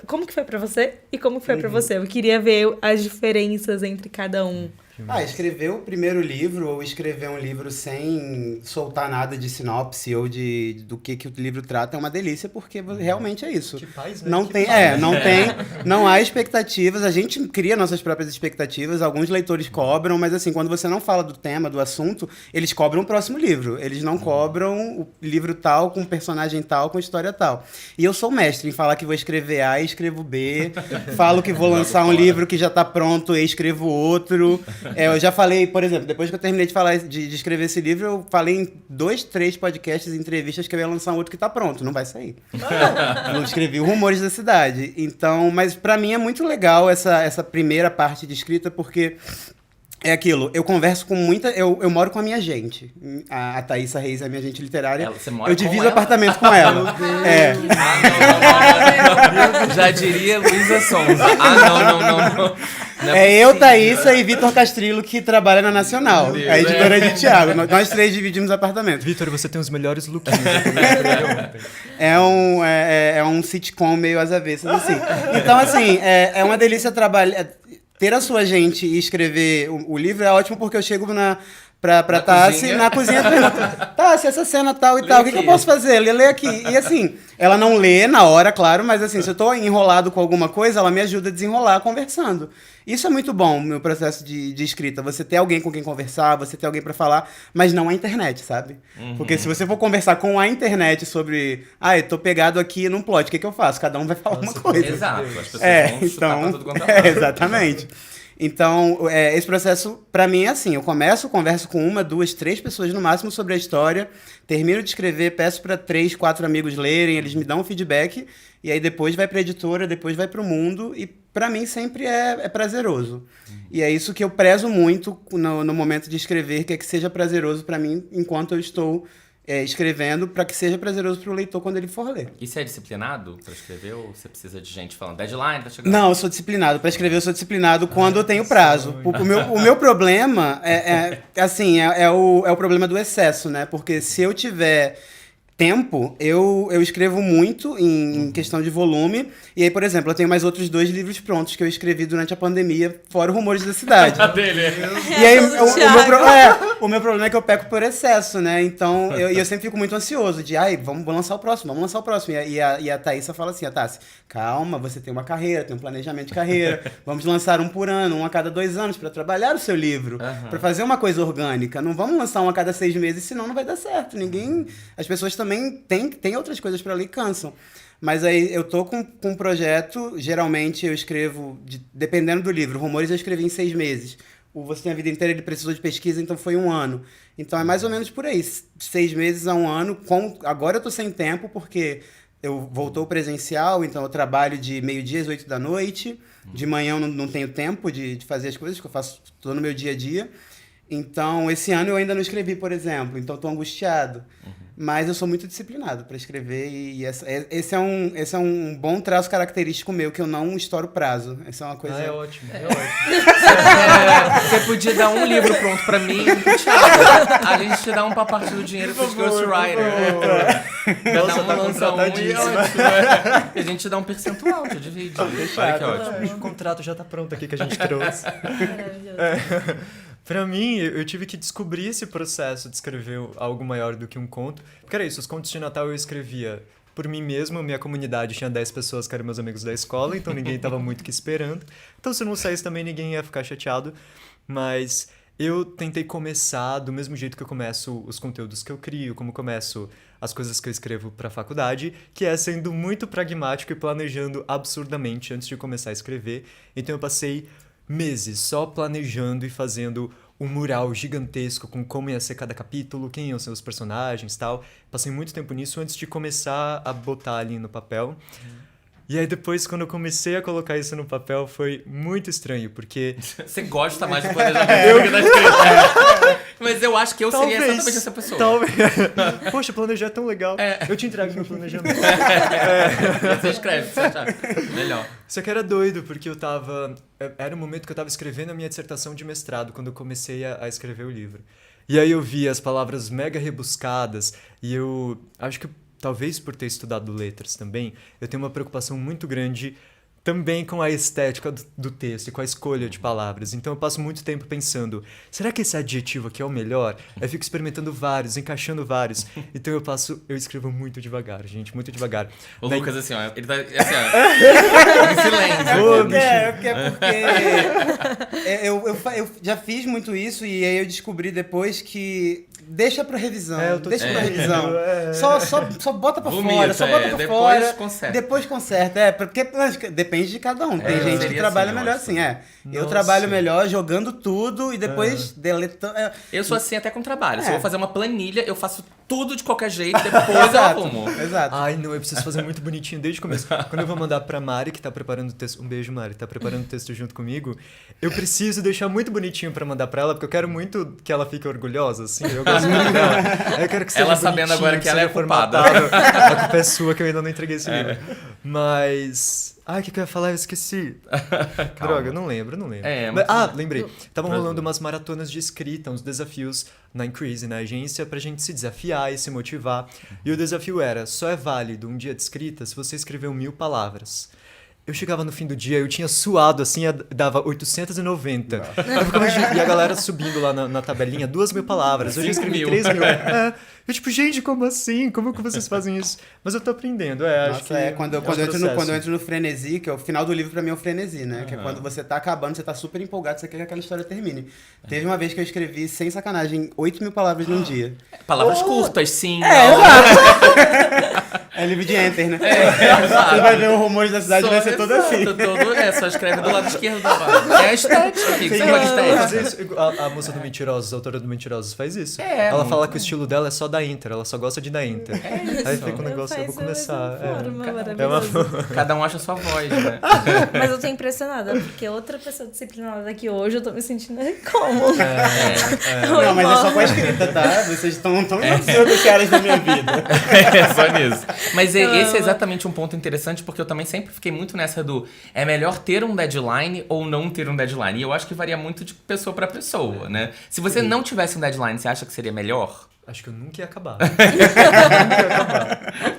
Como que foi pra você? E como que foi pra você? Eu queria ver as diferenças entre cada um. Escrever o primeiro livro ou escrever um livro sem soltar nada de sinopse ou do que o livro trata é uma delícia, porque realmente é isso. Que paz, né? Não Que tem, paz. não há expectativas, a gente cria nossas próprias expectativas, alguns leitores cobram, mas assim, quando você não fala do tema, do assunto, eles cobram o próximo livro, eles não cobram o livro tal, com personagem tal, com história tal. E eu sou mestre em falar que vou escrever A e escrevo B, falo que vou lançar um livro que já tá pronto e escrevo outro. Eu já falei, por exemplo, depois que eu terminei de escrever esse livro, eu falei em 2, 3 podcasts e entrevistas que eu ia lançar um outro que tá pronto, não vai sair. Eu escrevi o Rumores da Cidade. Então, mas pra mim é muito legal essa primeira parte de escrita, porque é aquilo, eu converso com muita... Eu moro com a minha gente. A Thaísa Reis é a minha agente literária. Você mora eu com divido ela? apartamento com ela. É. Não. Já diria Luísa Sonza. Não. Não É eu, possível. Thaísa e Vitor Castrillo, que trabalha na Nacional. Meu Deus, A editora de Thiago. Nós 3 dividimos apartamento. Vitor, você tem os melhores lookinhos. Eu também escrevi ontem. É um sitcom meio às avessas, assim. Então, assim, é uma delícia trabalhar... Ter a sua gente e escrever o livro é ótimo, porque eu chego pra Tassi, cozinha. na cozinha e pergunto, Tassi, essa cena tal e Lê tal, o que eu aqui. posso fazer? Lê aqui. E assim, ela não lê na hora, claro, mas assim, se eu tô enrolado com alguma coisa, ela me ajuda a desenrolar conversando. Isso é muito bom, no meu processo de escrita. Você ter alguém com quem conversar, você ter alguém pra falar, mas não a internet, sabe? Porque se você for conversar com a internet sobre, eu tô pegado aqui num plot, o que eu faço? Cada um vai falar uma coisa. Exato, as pessoas vão chutar pra tudo quanto é lado. Exatamente. Então, esse processo, pra mim, é assim. Eu converso com 1, 2, 3 pessoas no máximo sobre a história, termino de escrever, peço pra 3, 4 amigos lerem, eles me dão um feedback, e aí depois vai pra editora, depois vai pro mundo, e pra mim sempre é prazeroso. E é isso que eu prezo muito no momento de escrever, que é que seja prazeroso pra mim enquanto eu estou escrevendo, pra que seja prazeroso pro leitor quando ele for ler. E você é disciplinado pra escrever ou você precisa de gente falando deadline, tá chegando? Não, eu sou disciplinado. Para escrever, eu sou disciplinado quando eu tenho prazo. O meu problema é o problema do excesso, né? Porque se eu tiver tempo, eu escrevo muito em questão de volume. E aí, por exemplo, eu tenho mais outros 2 livros prontos que eu escrevi durante a pandemia, fora o Rumores da Cidade. E aí, o meu problema é que eu peco por excesso, né? Então, eu sempre fico muito ansioso de, vamos lançar o próximo. E a Thaísa fala assim, Tassi, calma, você tem uma carreira, tem um planejamento de carreira, vamos lançar um por ano, um a cada 2 anos, para trabalhar o seu livro, para fazer uma coisa orgânica. Não vamos lançar um a cada 6 meses, senão não vai dar certo. As pessoas também têm outras coisas para ler e cansam. Mas aí eu tô com um projeto, geralmente eu escrevo, dependendo do livro, Rumores eu escrevi em 6 meses. O Você Tem a Vida Inteira, ele precisou de pesquisa, então foi 1 ano. Então é mais ou menos por aí, 6 meses a 1 ano. Agora eu tô sem tempo, porque eu voltou presencial, então eu trabalho de meio-dia às 8 da noite. De manhã eu não tenho tempo de fazer as coisas que eu faço, tô no meu dia a dia. Então, esse ano eu ainda não escrevi, por exemplo, então estou angustiado. Mas eu sou muito disciplinado para escrever e esse é um bom traço característico meu, que eu não estouro prazo. Essa é uma coisa... É ótimo. Você podia dar um livro pronto pra mim e pro Thiago. A gente te dá um pra parte do dinheiro pros ghostwriter. Cada um tá lança um e contratadíssimo. ótimo. E a gente te dá um percentual, te divide. Olha que ótimo. O contrato já tá pronto aqui que a gente trouxe. Pra mim, eu tive que descobrir esse processo de escrever algo maior do que um conto. Porque era isso, os contos de Natal eu escrevia por mim mesmo, minha comunidade tinha 10 pessoas que eram meus amigos da escola, então ninguém tava muito que esperando. Então se não saísse também ninguém ia ficar chateado. Mas eu tentei começar do mesmo jeito que eu começo os conteúdos que eu crio, como começo as coisas que eu escrevo pra faculdade, que é sendo muito pragmático e planejando absurdamente antes de começar a escrever. Então eu passei meses só planejando e fazendo um mural gigantesco com como ia ser cada capítulo, quem iam ser os personagens e tal. Passei muito tempo nisso antes de começar a botar ali no papel. E aí depois, quando eu comecei a colocar isso no papel, foi muito estranho, porque... Você gosta mais de planejamento do que da escrita. Mas eu acho que eu seria exatamente essa pessoa. Talvez. Poxa, planejar é tão legal. Eu te entrego meu planejamento. Você escreve, você acha melhor. Só que era doido, porque eu tava... Era o momento que eu tava escrevendo a minha dissertação de mestrado, quando eu comecei a escrever o livro. E aí eu vi as palavras mega rebuscadas, e eu acho que talvez por ter estudado letras também, eu tenho uma preocupação muito grande também com a estética do texto e com a escolha de palavras. Então eu passo muito tempo pensando, será que esse adjetivo aqui é o melhor? Eu fico experimentando vários, encaixando vários. Então eu escrevo muito devagar, gente, muito devagar. O Lucas, assim, ó, ele tá assim, ó, em silêncio. Porque eu já fiz muito isso e aí eu descobri depois que deixa pra revisão, deixa pra revisão. Só bota pra Vomita, fora, só bota pra depois fora. conserta. Depois conserta. Porque depende de cada um. Tem gente que trabalha assim, melhor assim, Eu trabalho melhor jogando tudo e depois deletando. Eu sou assim até com trabalho. Se eu vou fazer uma planilha, eu faço tudo de qualquer jeito, depois eu arrumo. Exato. Ai, não, eu preciso fazer muito bonitinho desde o começo. Quando eu vou mandar pra Mari, que tá preparando o texto... Um beijo, Mari. Tá preparando o texto junto comigo. Eu preciso deixar muito bonitinho pra mandar pra ela, porque eu quero muito que ela fique orgulhosa, assim. Eu gosto muito dela. Eu quero que seja Ela sabendo bonitinho, agora que ela é seja culpada. formatado. A culpa é sua, que eu ainda não entreguei esse livro. Mas... Ai, o que eu ia falar? Eu esqueci. Droga, eu não lembro. Lembrei. Estavam rolando umas maratonas de escrita, uns desafios na Increase, na agência, pra gente se desafiar e se motivar. E o desafio era, só é válido um dia de escrita se você escreveu 1000 palavras. Eu chegava no fim do dia, eu tinha suado, assim, dava 890. Eu ficava, e a galera subindo lá na tabelinha, 2.000 palavras. Eu já escrevi 3.000. Eu tipo, gente, como assim? Como que vocês fazem isso? Mas eu tô aprendendo, acho que... Quando eu entro no frenesi, que é o final do livro pra mim é o frenesi, né? Que é quando você tá acabando, você tá super empolgado, você quer que aquela história termine. Teve uma vez que eu escrevi, sem sacanagem, 8.000 palavras num dia. Palavras curtas, sim. É livro de enter, né? Você vai ver o Rumores da Cidade, vai ser todo assim. Só escreve do lado esquerdo da barra. É a estética, Fih. Você gosta de estética. A moça do Mentirosos, a autora do Mentirosos, faz isso. Ela fala que o estilo dela é só da Inter, ela só gosta de dar Inter. Aí fica um negócio, eu vou começar. Cada um acha a sua voz, né? Mas eu tô impressionada, porque outra pessoa disciplinada aqui hoje, eu tô me sentindo como? Não, mas é só com a escrita, tá? Vocês estão tão outros caras da minha vida. É só nisso. Mas esse é exatamente um ponto interessante, porque eu também sempre fiquei muito nessa do é melhor ter um deadline ou não ter um deadline. E eu acho que varia muito de pessoa pra pessoa, né? Se você não tivesse um deadline, você acha que seria melhor? Acho que eu nunca ia acabar.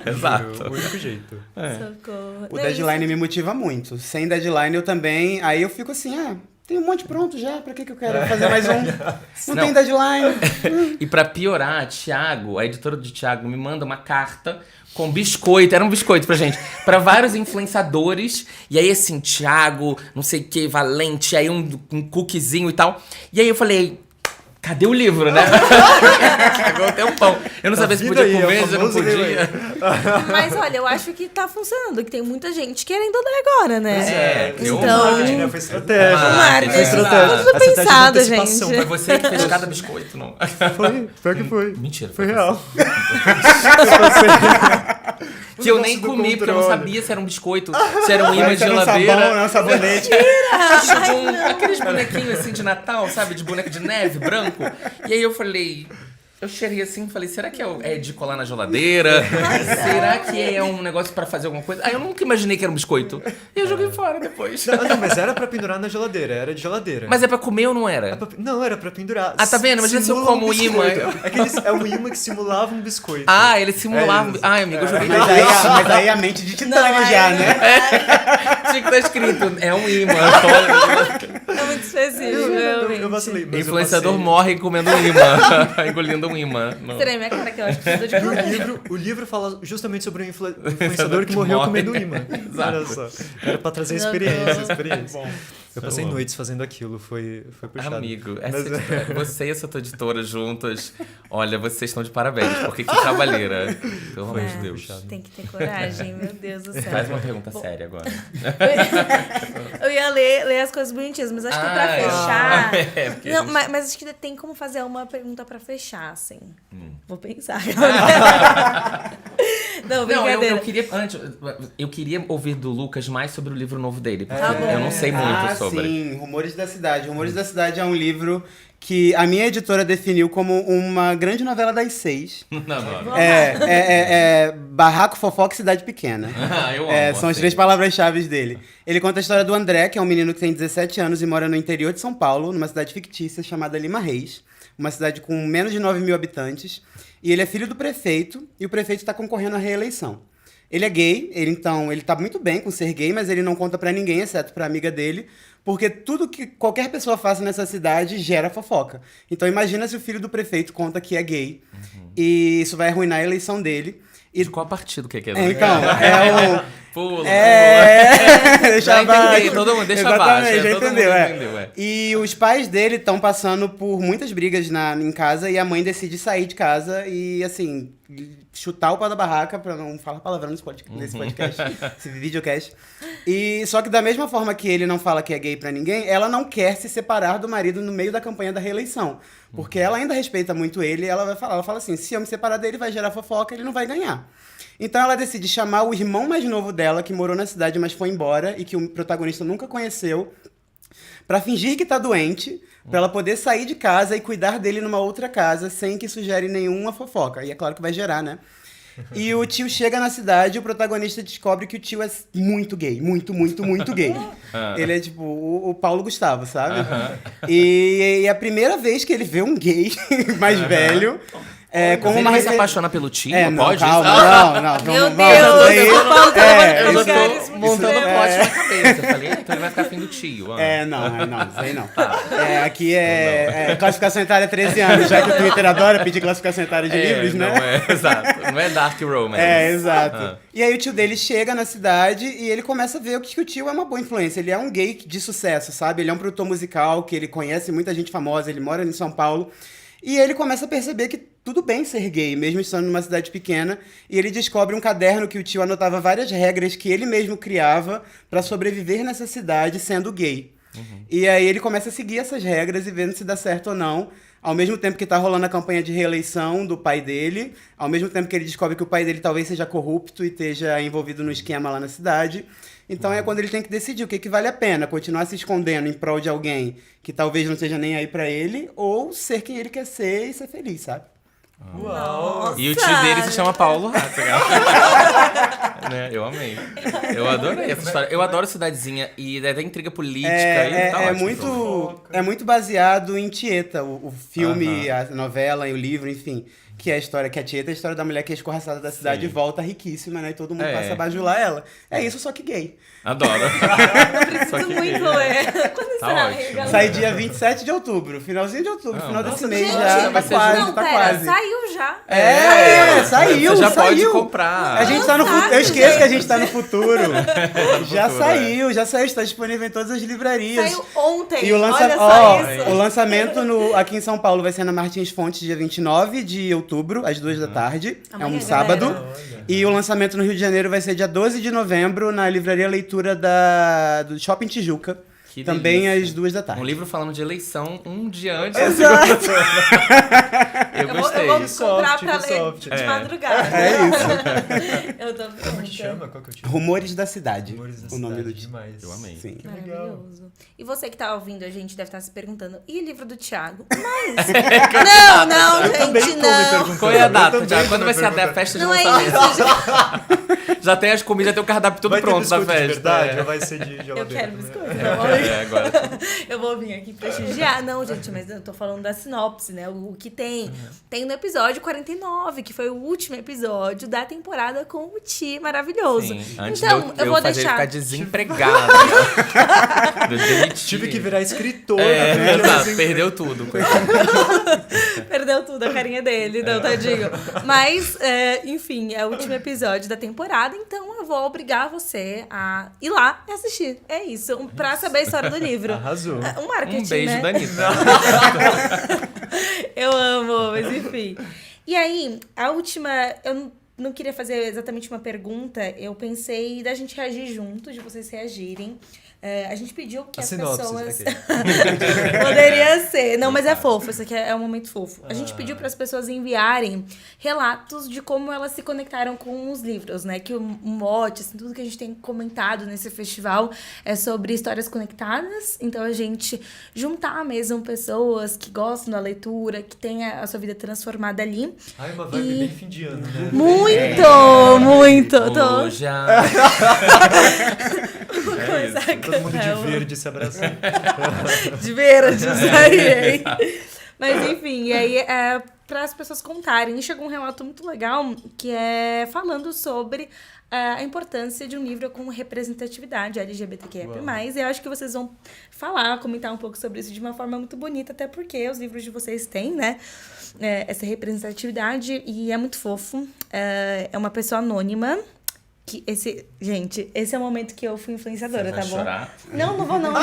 Exato. O único jeito. Socorro. O deadline me motiva muito. Sem deadline eu também... Aí eu fico assim, tem um monte pronto já, pra que eu quero fazer mais um? Não tem deadline. E pra piorar, a editora do Thiago me manda uma carta com biscoito, era um biscoito pra gente, pra vários influenciadores, e aí assim, Thiago, não sei o que, Valente, aí um cookiezinho e tal. E aí eu falei... Cadê o livro, né? Chegou o tempão. Eu não sabia se podia comer, se eu não podia. Mas olha, eu acho que tá funcionando, que tem muita gente querendo ler agora, né? Eu Marketing, né? Foi estratégia. Marketing, estratégia. tudo pensado, gente. Foi você que fez cada biscoito, não? Foi, pior que foi. Mentira. Foi real. Que eu nem comi, porque eu não sabia se era um biscoito, se era um imã de Vai ser um geladeira. sabão, né? Um sabonete. Aqueles bonequinhos assim de Natal, sabe? De boneco de neve, branco. E aí eu falei... Eu cheirei assim e falei, será que é de colar na geladeira? Será que é um negócio pra fazer alguma coisa? Aí eu nunca imaginei que era um biscoito. E eu joguei fora depois. Não, mas era pra pendurar na geladeira, era de geladeira. Mas é pra comer ou não era? Não, era pra pendurar. Ah, tá vendo? Imagina se eu como imã. É um imã que simulava um biscoito. Ah, ele simulava... Ai, amigo, eu joguei fora. Mas aí a mente de titânio já, né? Tinha que estar escrito, é um imã. É muito específico, realmente. Eu vacilei. Mas Influenciador morre comendo um imã. Engolindo um imã. Serei minha cara, que eu acho que tudo de O livro fala justamente sobre o influenciador que morreu comendo um imã. Olha só. Era pra trazer experiência. Eu passei noites fazendo aquilo, foi puxado. Amigo, você e essa tua editora juntas, olha, vocês estão de parabéns, porque que trabalheira. Pelo amor de Deus. Tem que ter coragem, meu Deus do céu. Faz uma pergunta séria agora. Eu ia ler as coisas bonitinhas, mas acho que pra fechar... Não, gente... mas acho que tem como fazer uma pergunta pra fechar, assim. Vou pensar. Não, Não, brincadeira. eu queria ouvir do Lucas mais sobre o livro novo dele, porque Tá bom. eu não sei muito sobre. Sim, Rumores da Cidade. Rumores da Cidade é um livro que a minha editora definiu como uma grande novela das 6. Não. É Barraco, Fofoca e Cidade Pequena. Eu amo. São as 3 palavras-chave dele. Ele conta a história do André, que é um menino que tem 17 anos e mora no interior de São Paulo, numa cidade fictícia chamada Lima Reis, uma cidade com menos de 9 mil habitantes. E ele é filho do prefeito, e o prefeito está concorrendo à reeleição. Ele é gay, ele tá muito bem com ser gay, mas ele não conta pra ninguém, exceto pra amiga dele, porque tudo que qualquer pessoa faça nessa cidade gera fofoca. Então imagina se o filho do prefeito conta que é gay, e isso vai arruinar a eleição dele. E De qual partido que é? então, é o... Pula. deixa Já abaixo. entendi, todo mundo deixa Exatamente, abaixo. já Todo entendeu, mundo é. entendeu, é. E os pais dele estão passando por muitas brigas em casa e a mãe decide sair de casa e, assim, chutar o pau da barraca, pra não falar palavrão nesse podcast, esse videocast. E só que da mesma forma que ele não fala que é gay pra ninguém, ela não quer se separar do marido no meio da campanha da reeleição. Porque ela ainda respeita muito ele e ela fala assim, se eu me separar dele vai gerar fofoca, ele não vai ganhar. Então ela decide chamar o irmão mais novo dela, que morou na cidade, mas foi embora e que o protagonista nunca conheceu, pra fingir que tá doente, pra ela poder sair de casa e cuidar dele numa outra casa, sem que isso gere nenhuma fofoca. E é claro que vai gerar, né? E o tio chega na cidade e o protagonista descobre que o tio é muito gay. Muito, muito, muito gay. Ele é tipo o Paulo Gustavo, sabe? E é a primeira vez que ele vê um gay mais velho. Como Ele uma vai se apaixonar pelo tio? não, Pode? calma, não. Meu vamos- Deus, aí- eu tô faltando Eu já lugares tô muito montando extremos. plot na cabeça. Eu falei, então ele vai ficar afim do tio. Não, isso aí não. Aqui é classificação etária 13 anos, já que o Twitter adora pedir classificação etária de livros, né? Não é, exato. Não é Dark Romance. Exato. E aí o tio dele chega na cidade e ele começa a ver que o tio é uma boa influência. Ele é um gay de sucesso, sabe? Ele é um produtor musical, que ele conhece muita gente famosa, ele mora em São Paulo. E ele começa a perceber que tudo bem ser gay, mesmo estando numa cidade pequena. E ele descobre um caderno que o tio anotava várias regras que ele mesmo criava pra sobreviver nessa cidade sendo gay. E aí ele começa a seguir essas regras e vendo se dá certo ou não. Ao mesmo tempo que tá rolando a campanha de reeleição do pai dele, ao mesmo tempo que ele descobre que o pai dele talvez seja corrupto e esteja envolvido no esquema lá na cidade. Então é quando ele tem que decidir o que vale a pena, continuar se escondendo em prol de alguém que talvez não seja nem aí pra ele, ou ser quem ele quer ser e ser feliz, sabe? Uau! E o tio dele se chama Paulo Rato. Né? Eu amei. Eu adorei essa história. Eu adoro cidadezinha e da intriga política. E tá ótimo. É muito baseado em Tieta, o filme, a novela e o livro, enfim. Que é a história que a Tieta é a história da mulher que é escorraçada da cidade e volta riquíssima, né? E todo mundo passa a bajular ela. É isso, só que gay. Adoro. Só Preciso que muito gay. ler. Quando Tá será? ótimo. galera? Sai dia 27 de outubro, finalzinho de outubro, final desse nossa, mês Gente, já. Tá vai ser quase, não, tá pera, quase. saiu já. Saiu, Você já saiu. pode comprar. A gente tá no futuro. Eu esqueço que a gente tá no futuro. Já futuro, saiu, está disponível em todas as livrarias. Saiu ontem. E o, Olha só isso. o lançamento aqui em São Paulo vai ser na Martins Fontes, dia 29 de outubro, às 2 da tarde. É Amanhã, um sábado. galera. E o lançamento no Rio de Janeiro vai ser dia 12 de novembro, na Livraria Leitura do Shopping Tijuca. Que Também delícia. às 2 da tarde. Um livro falando de eleição um dia antes. Exato. Eu Eu gostei. vou comprar Soft, pra ler soft. de madrugada. É isso. Eu tô Como que pronta. chama? Qual que é o título? Rumores da Cidade. Rumores da o nome Cidade, do título. demais. Eu amei. Sim. Maravilhoso. E você que tá ouvindo a gente deve estar se perguntando, e o livro do Thiago? Mas... não, Também gente, tô me não. perguntando. Qual é a Eu data, também Thiago? tô Quando me vai ser a perguntando. festa de Não é lançamento? isso, gente. Já tem as comidas, tem o cardápio tudo Vai ter pronto da biscoito de festa. verdade ou vai ser de Eu geladeira? quero também? biscoito. Tá bom? Agora. Eu vou vir aqui prestigiar. Não, gente, mas eu tô falando da sinopse, né? O que tem. Tem no episódio 49, que foi o último episódio da temporada com o Ti maravilhoso. Sim, antes Então, de eu vou fazer ele deixar. ficar desempregado. Eu demiti. Tive que virar escritor. É, né? exato, perdeu tudo. Perdeu tudo, a carinha dele, não, tadinho. Mas, enfim, é o último episódio da temporada, então eu vou obrigar você a ir lá e assistir. É isso, pra saber a história do livro. Arrasou. Um marketing, Um beijo né? da Anitta. Eu amo, mas enfim. E aí, a última... Eu não queria fazer exatamente uma pergunta. Eu pensei da gente reagir junto, de vocês reagirem. A gente pediu que A as sinopse, pessoas... aqui. Poderia ser. Não, mas é fofo. Isso aqui é um momento fofo. A gente pediu para as pessoas enviarem relatos de como elas se conectaram com os livros, né? Que o mote, assim, tudo que a gente tem comentado nesse festival é sobre histórias conectadas. Então, a gente juntar mesmo pessoas que gostam da leitura, que têm a sua vida transformada ali. Ai, uma vibe bem fim de ano, né? Muito! Tô... Hoje começar a Todo mundo cantar de verde se abraçando. de verde, isso aí, hein? Mas enfim, e aí para as pessoas contarem. E chegou um relato muito legal que é falando sobre a importância de um livro com representatividade LGBTQIA+. E eu acho que vocês vão comentar um pouco sobre isso de uma forma muito bonita, até porque os livros de vocês têm, né? Essa representatividade e é muito fofo. É uma pessoa anônima. Gente, esse é o momento que eu fui influenciadora, Você vai tá bom? chorar? Não vou não.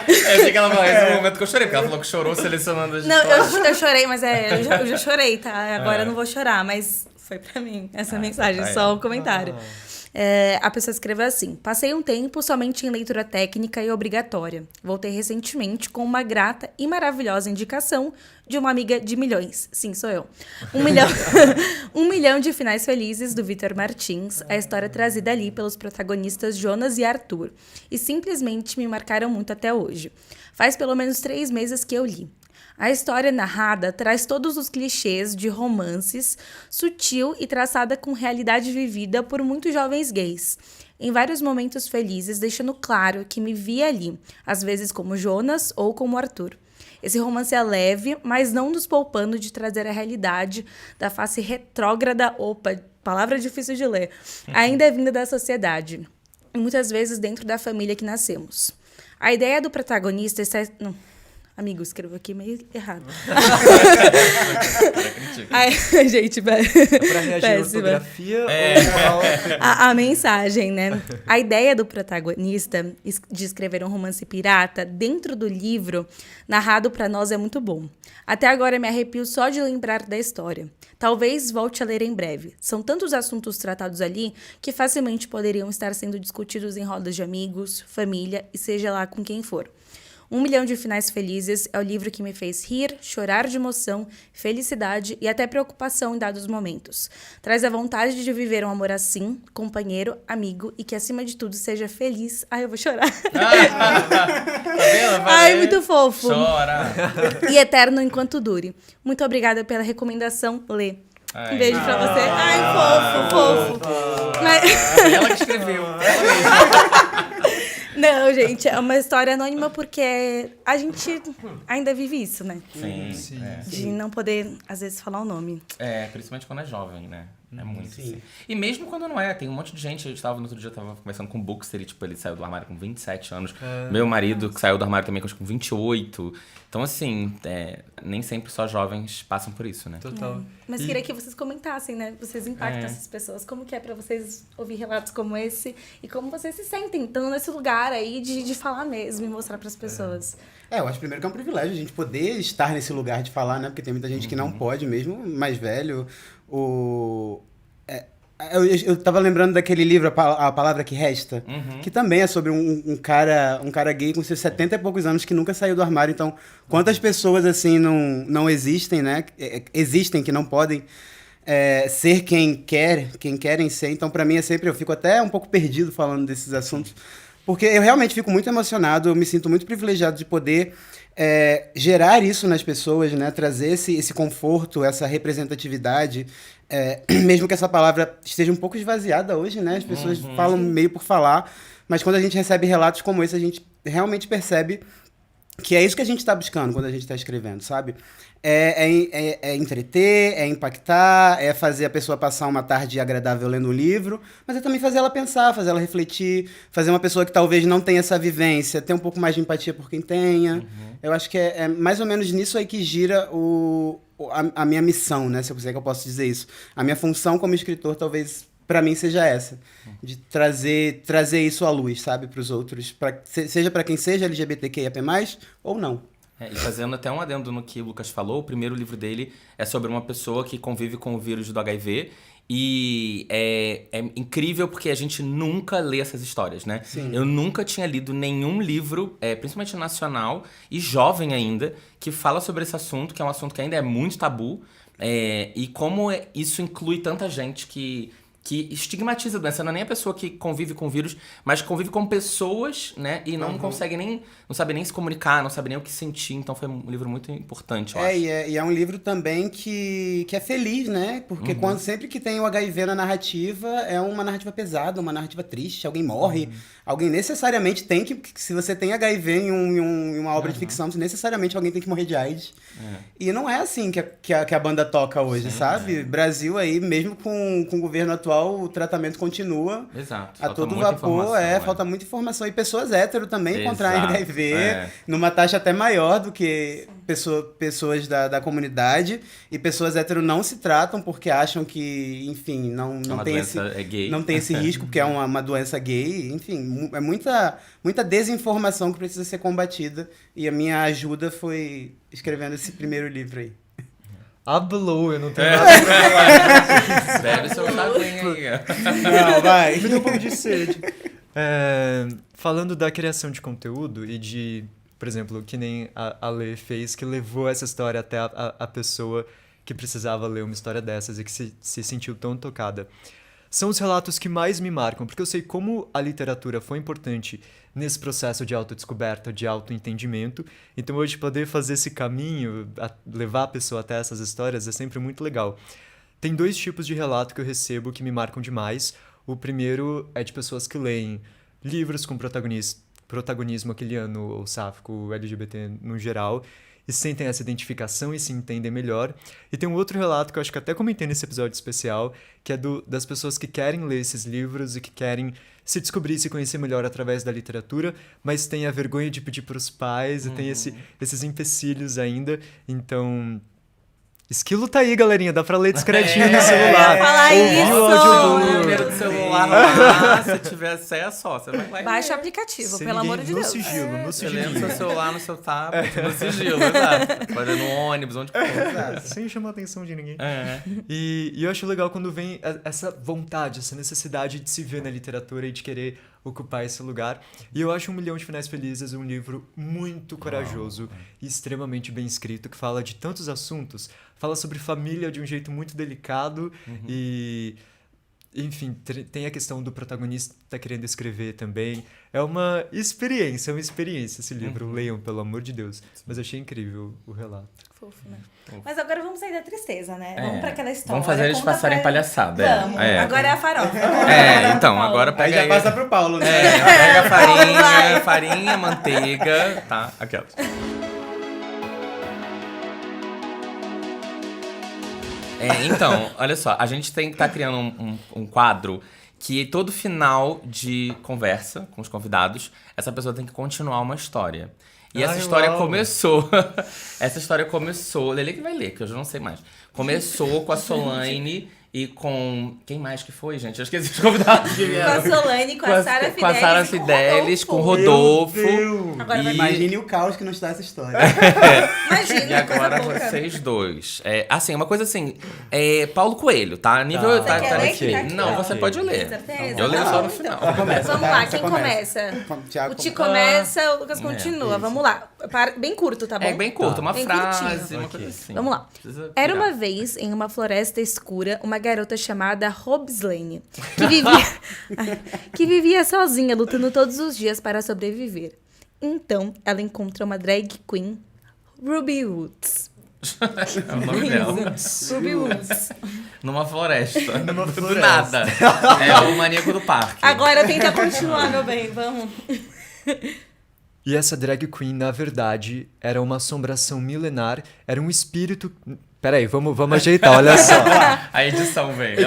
Eu sei que ela falou, esse é o momento que eu chorei, porque ela falou que chorou selecionando as Não, histórias. eu chorei, mas eu já chorei, tá? Agora eu não vou chorar, mas foi pra mim essa mensagem, tá só um comentário. A pessoa escreveu assim: passei um tempo somente em leitura técnica e obrigatória. Voltei recentemente com uma grata e maravilhosa indicação de uma amiga de milhões. Sim, sou eu. 1 milhão, 1 milhão de finais felizes, do Vitor Martins. A história trazida ali pelos protagonistas Jonas e Arthur. E simplesmente me marcaram muito até hoje. Faz pelo menos 3 meses que eu li. A história narrada traz todos os clichês de romances, sutil e traçada com realidade vivida por muitos jovens gays. Em vários momentos felizes, deixando claro que me via ali, às vezes como Jonas ou como Arthur. Esse romance é leve, mas não nos poupando de trazer a realidade da face retrógrada, palavra difícil de ler, ainda é vinda da sociedade, e muitas vezes dentro da família que nascemos. A ideia do protagonista está... Amigo, escreveu aqui meio errado. Ai, gente, Pra reagir à péssima. ortografia ou A mensagem, né? A ideia do protagonista de escrever um romance pirata dentro do livro narrado pra nós é muito bom. Até agora me arrepio só de lembrar da história. Talvez volte a ler em breve. São tantos assuntos tratados ali que facilmente poderiam estar sendo discutidos em rodas de amigos, família e seja lá com quem for. 1 milhão de finais felizes é o livro que me fez rir, chorar de emoção, felicidade e até preocupação em dados momentos. Traz a vontade de viver um amor assim, companheiro, amigo e que acima de tudo seja feliz. Ai, eu vou chorar. Tá vendo? Ai, muito fofo. Chora. E eterno enquanto dure. Muito obrigada pela recomendação, Lê. Ai. Um beijo pra você. Ai, fofo. Mas... Ela que escreveu. Ela mesma. Não, gente, é uma história anônima porque a gente ainda vive isso, né? Sim. De não poder, às vezes, falar o nome. Principalmente quando é jovem, né? É muito assim. E mesmo quando não é, tem um monte de gente. No outro dia eu tava conversando com o Bookster e, tipo, ele saiu do armário com 27 anos. Meu marido que saiu do armário também com 28. Então, assim, nem sempre só jovens passam por isso, né? Total. Mas queria que vocês comentassem, né? Vocês impactam essas pessoas. Como que é pra vocês ouvir relatos como esse? E como vocês se sentem estando nesse lugar aí de falar mesmo e mostrar pras pessoas? Eu acho primeiro que é um privilégio a gente poder estar nesse lugar de falar, né? Porque tem muita gente que não pode mesmo, mais velho. Eu tava lembrando daquele livro, A Palavra Que Resta, que também é sobre um cara gay com seus 70 e poucos anos que nunca saiu do armário. Então, quantas pessoas assim não existem, né? Existem que não podem ser quem querem ser. Então, pra mim é sempre, eu fico até um pouco perdido falando desses assuntos, porque eu realmente fico muito emocionado, eu me sinto muito privilegiado de poder gerar isso nas pessoas, né? Trazer esse conforto, essa representatividade, mesmo que essa palavra esteja um pouco esvaziada hoje, né? As pessoas falam meio por falar, mas quando a gente recebe relatos como esse, a gente realmente percebe que é isso que a gente está buscando quando a gente está escrevendo, sabe? É entreter, é impactar, é fazer a pessoa passar uma tarde agradável lendo um livro, mas é também fazer ela pensar, fazer ela refletir, fazer uma pessoa que talvez não tenha essa vivência, ter um pouco mais de empatia por quem tenha. Eu acho que é mais ou menos nisso aí que gira a minha missão, né? Se eu que eu posso dizer isso. A minha função como escritor, talvez, pra mim, seja essa. De trazer isso à luz, sabe? Pros outros. Seja pra quem seja LGBTQIA+, ou não. E fazendo até um adendo no que o Lucas falou, o primeiro livro dele é sobre uma pessoa que convive com o vírus do HIV E é incrível porque a gente nunca lê essas histórias, né? Sim. Eu nunca tinha lido nenhum livro, principalmente nacional e jovem ainda, que fala sobre esse assunto, que é um assunto que ainda é muito tabu. E como isso inclui tanta gente que estigmatiza a doença. Não é nem a pessoa que convive com o vírus, mas convive com pessoas, né? E não consegue nem... Não sabe nem se comunicar, não sabe nem o que sentir. Então foi um livro muito importante, eu acho. E é um livro também que é feliz, né? Porque sempre que tem o HIV na narrativa, é uma narrativa pesada, uma narrativa triste, alguém morre. Alguém necessariamente tem que... Se você tem HIV em uma obra de ficção, necessariamente alguém tem que morrer de AIDS. E não é assim que a banda toca hoje, sabe? Brasil aí, mesmo com o governo atual, o tratamento continua. Exato. A todo vapor, falta muita informação. E pessoas hétero também contraem HIV, numa taxa até maior do que pessoas da comunidade. E pessoas hétero não se tratam porque acham que, enfim, não tem esse risco, porque é uma doença gay. Enfim, é muita desinformação que precisa ser combatida. E a minha ajuda foi escrevendo esse primeiro livro aí. Hablou, eu não tenho nada pra falar. Bebe seu chazinho aí. Não, vai. Me deu um pouco de sede. Falando da criação de conteúdo e de, por exemplo, que nem a Lê fez, que levou essa história até a pessoa que precisava ler uma história dessas e que se sentiu tão tocada. São os relatos que mais me marcam, porque eu sei como a literatura foi importante nesse processo de autodescoberta, de autoentendimento. Então hoje poder fazer esse caminho, levar a pessoa até essas histórias é sempre muito legal. Tem 2 tipos de relato que eu recebo que me marcam demais. O primeiro é de pessoas que leem livros com protagonismo aquiliano ou sáfico, LGBT no geral, e sentem essa identificação e se entendem melhor. E tem um outro relato que eu acho que até comentei nesse episódio especial, que é das pessoas que querem ler esses livros e que querem se descobrir e se conhecer melhor através da literatura, mas tem a vergonha de pedir para os pais e tem esses empecilhos ainda. Então... Esquilo tá aí, galerinha. Dá pra ler discretinho no celular. Falar isso! O número do celular lá, se tiver acesso, você vai Baixa o aplicativo, Sem pelo amor de ninguém, Deus. No Você sigilo. lê no seu celular, no seu tablet, no sigilo, exato. Pode ler no ônibus, onde for. Sem chamar a atenção de ninguém. E eu acho legal quando vem essa vontade, essa necessidade de se ver na literatura e de querer ocupar esse lugar. E eu acho 1 Milhão de Finais Felizes um livro muito corajoso e extremamente bem escrito, que fala de tantos assuntos. Fala sobre família de um jeito muito delicado e... Enfim, tem a questão do protagonista querendo escrever também. É uma experiência esse livro. Leiam, pelo amor de Deus. Mas achei incrível o relato. Fofo, né? Mas agora vamos sair da tristeza, né? Vamos pra aquela história. Vamos fazer eles passarem palhaçada. Vamos. Agora é a farofa. Então, agora Aí pega já passa pro Paulo, né? pega farinha, manteiga, tá? Aquelas. Então, olha só, a gente tá criando um quadro que todo final de conversa com os convidados, essa pessoa tem que continuar uma história. E essa história começou... Lele que vai ler, que eu já não sei mais. Começou com a Solange e com... Quem mais que foi, gente? Eu esqueci os convidados que vieram. Com a Solange, com a Sara Fidelis. Com a Sara Fidelis, com o Rodolfo. Agora vai Imagine o caos que não está essa história. Imagina, E agora coisa boa. vocês dois. Assim, uma coisa assim. Paulo Coelho, tá? Nível. Você quer ler? aqui. Tá aqui, Não, ó. você pode ler. Certeza? Eu leio Não, só no então. final. Vamos lá, quem começa? Tiago O Ti começa, o Lucas continua. isso. Vamos lá. Bem curto, tá bom? É bem curto, uma Bem frase, curtinho. uma coisa assim. Vamos lá. Precisa Era pegar. uma vez, em uma floresta escura, uma garota chamada Robslane, que vivia sozinha, lutando todos os dias para sobreviver. Então, ela encontra uma drag queen, Ruby Woods. É o nome dela. Ruby Woods. Numa floresta. Do floresta. nada. É o maníaco do parque. Agora tenta continuar, meu bem, vamos. E essa drag queen, na verdade, era uma assombração milenar, era um espírito... Peraí, vamos ajeitar, olha só. A edição, velho.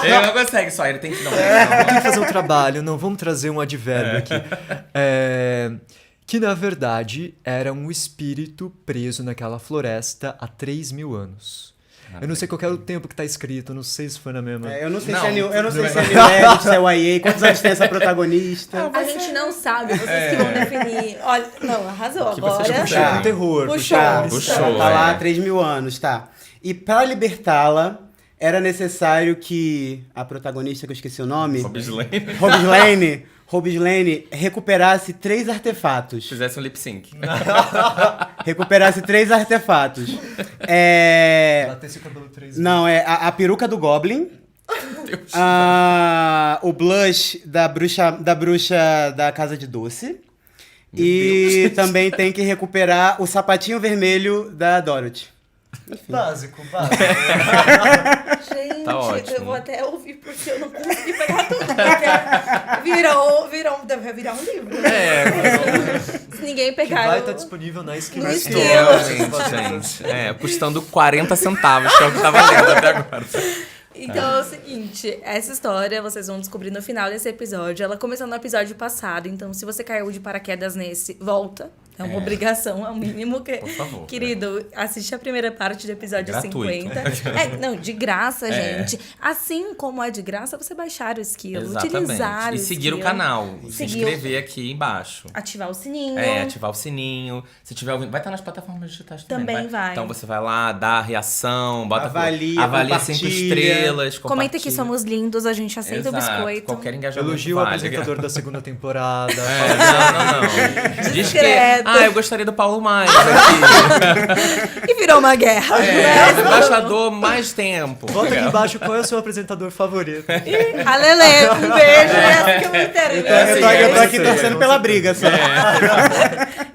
Ele não consegue só, ele tem que dar Tem que fazer um trabalho, não, vamos trazer um advérbio aqui. Que, na verdade, era um espírito preso naquela floresta há 3.000 anos. Eu não sei qual é o tempo que tá escrito, não sei se foi na mesma... Eu não sei Não. se é New Edit, se é YA, quantos anos tem essa protagonista. A gente não sabe, vocês que vão definir. Olha, não, arrasou Que você agora. puxou. Puxou um terror. Puxou. Tá, Puxou, tá lá há é. 3.000 anos, tá. E pra libertá-la, era necessário que a protagonista, que eu esqueci o nome, Rob Lane recuperasse 3 artefatos. Fizesse um lip sync. Recuperasse 3 artefatos. Batesse o cabelo 3 Não, é a peruca do Goblin. O blush da bruxa da Casa de Doce. E também tem que recuperar o sapatinho vermelho da Dorothy. Básico. Gente, Tá ótimo. eu vou até ouvir porque eu não consegui pegar tudo. Deve virar um livro. Se ninguém Que pegar. vai eu- estar disponível na Esquina No Store. Realmente, gente. Custando 40 centavos, que é o que tá valendo até agora. Então é o seguinte, essa história vocês vão descobrir no final desse episódio. Ela começou no episódio passado, então se você caiu de paraquedas nesse, volta. É uma obrigação, é o mínimo que... Por favor. Querido, assiste a primeira parte do episódio Gratuito. 50. Não, de graça, gente. Assim como é de graça, você baixar o esquilo, utilizar E o seguir o esquilo, canal. Se seguir inscrever aqui embaixo. ativar o sininho. Ativar o sininho. Se tiver ouvindo, vai estar nas plataformas digitais também. Também vai. Então você vai lá, dá a reação, bota Avalia, 5 compartilha. estrelas, Comenta que compartilha. somos lindos, a gente aceita o Exato, biscoito. Qualquer engajamento Elogio o vale. apresentador da segunda temporada. Não. Diz que... Discreto. eu gostaria do Paulo mais aqui. E virou uma guerra. O embaixador mais tempo. Bota aqui embaixo qual é o seu apresentador favorito. A Lelê, um beijo. Essa que eu me interessa. Eu tô aqui torcendo pela briga, só.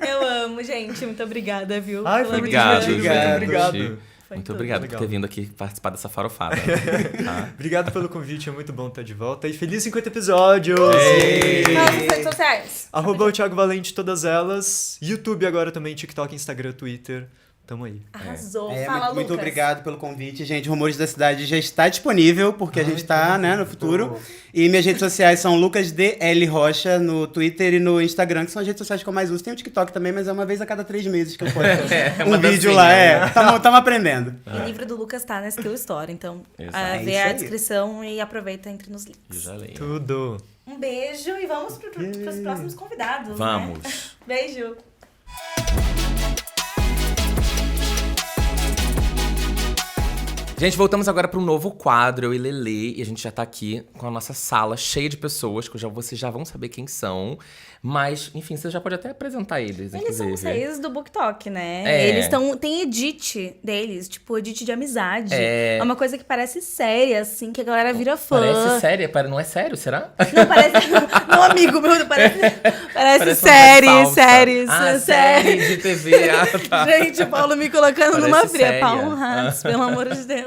Eu amo, gente. Muito obrigada, viu? Ai, foi pela muito Obrigado, divertido. gente. Obrigado. Foi Muito tudo. obrigado Legal. por ter vindo aqui participar dessa farofada. Tá? Obrigado pelo convite, é muito bom estar de volta. E feliz 50 episódios! Fala nas redes sociais. Arroba o Thiago Valente, todas elas. YouTube agora também, TikTok, Instagram, Twitter. Tamo aí. Arrasou. Fala, Muito, muito Lucas. obrigado pelo convite, gente. Rumores da Cidade já está disponível, porque a gente tá, né, no futuro. E minhas redes sociais são Lucas DL Rocha no Twitter e no Instagram, que são as redes sociais que eu mais uso. Tem o TikTok também, mas é uma vez a cada 3 meses que eu posto uma um vídeo dancinha, lá. Tamo aprendendo. E o livro do Lucas tá na Skill Store, então Exato. É vê isso a aí. descrição e aproveita entre nos Eu links. já leio. Tudo. Um beijo e vamos pros próximos convidados. Né? Vamos. Beijo. Gente, voltamos agora para um novo quadro, eu e Lelê, e a gente já tá aqui com a nossa sala cheia de pessoas, que vocês já vão saber quem são. Mas, enfim, você já pode até apresentar eles, Eles são inclusive. vocês do BookTok, né? É. Eles tem edit deles, tipo, edit de amizade. É. É uma coisa que parece séria, assim, que a galera vira fã. Parece séria, não é sério, será? Não parece. Não, amigo meu, não parece. Parece Parece uma série, falsa. séries. Série de TV, tá. Gente, o Paulo me colocando Parece numa fria. séria. Paulo Hatz, pelo amor de Deus.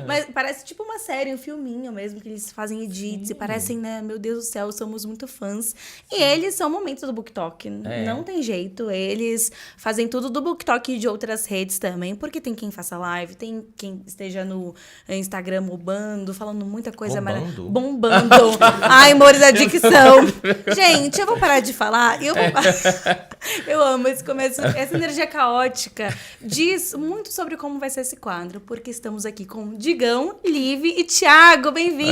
Mas parece tipo uma série, um filminho mesmo, que eles fazem edits e parecem, né? Meu Deus do céu, somos muito fãs. E eles são momentos do BookTok. Não tem jeito. Eles fazem tudo do BookTok e de outras redes também, porque tem quem faça live, tem quem esteja no Instagram bombando, falando muita coisa Bombando? bombando. Ai, amores da dicção. Gente, eu vou parar de falar. Eu amo esse começo, essa energia caótica. Diz muito sobre como vai ser esse quadro, porque estamos aqui com Digão, Liv e Thiago. Bem-vindos!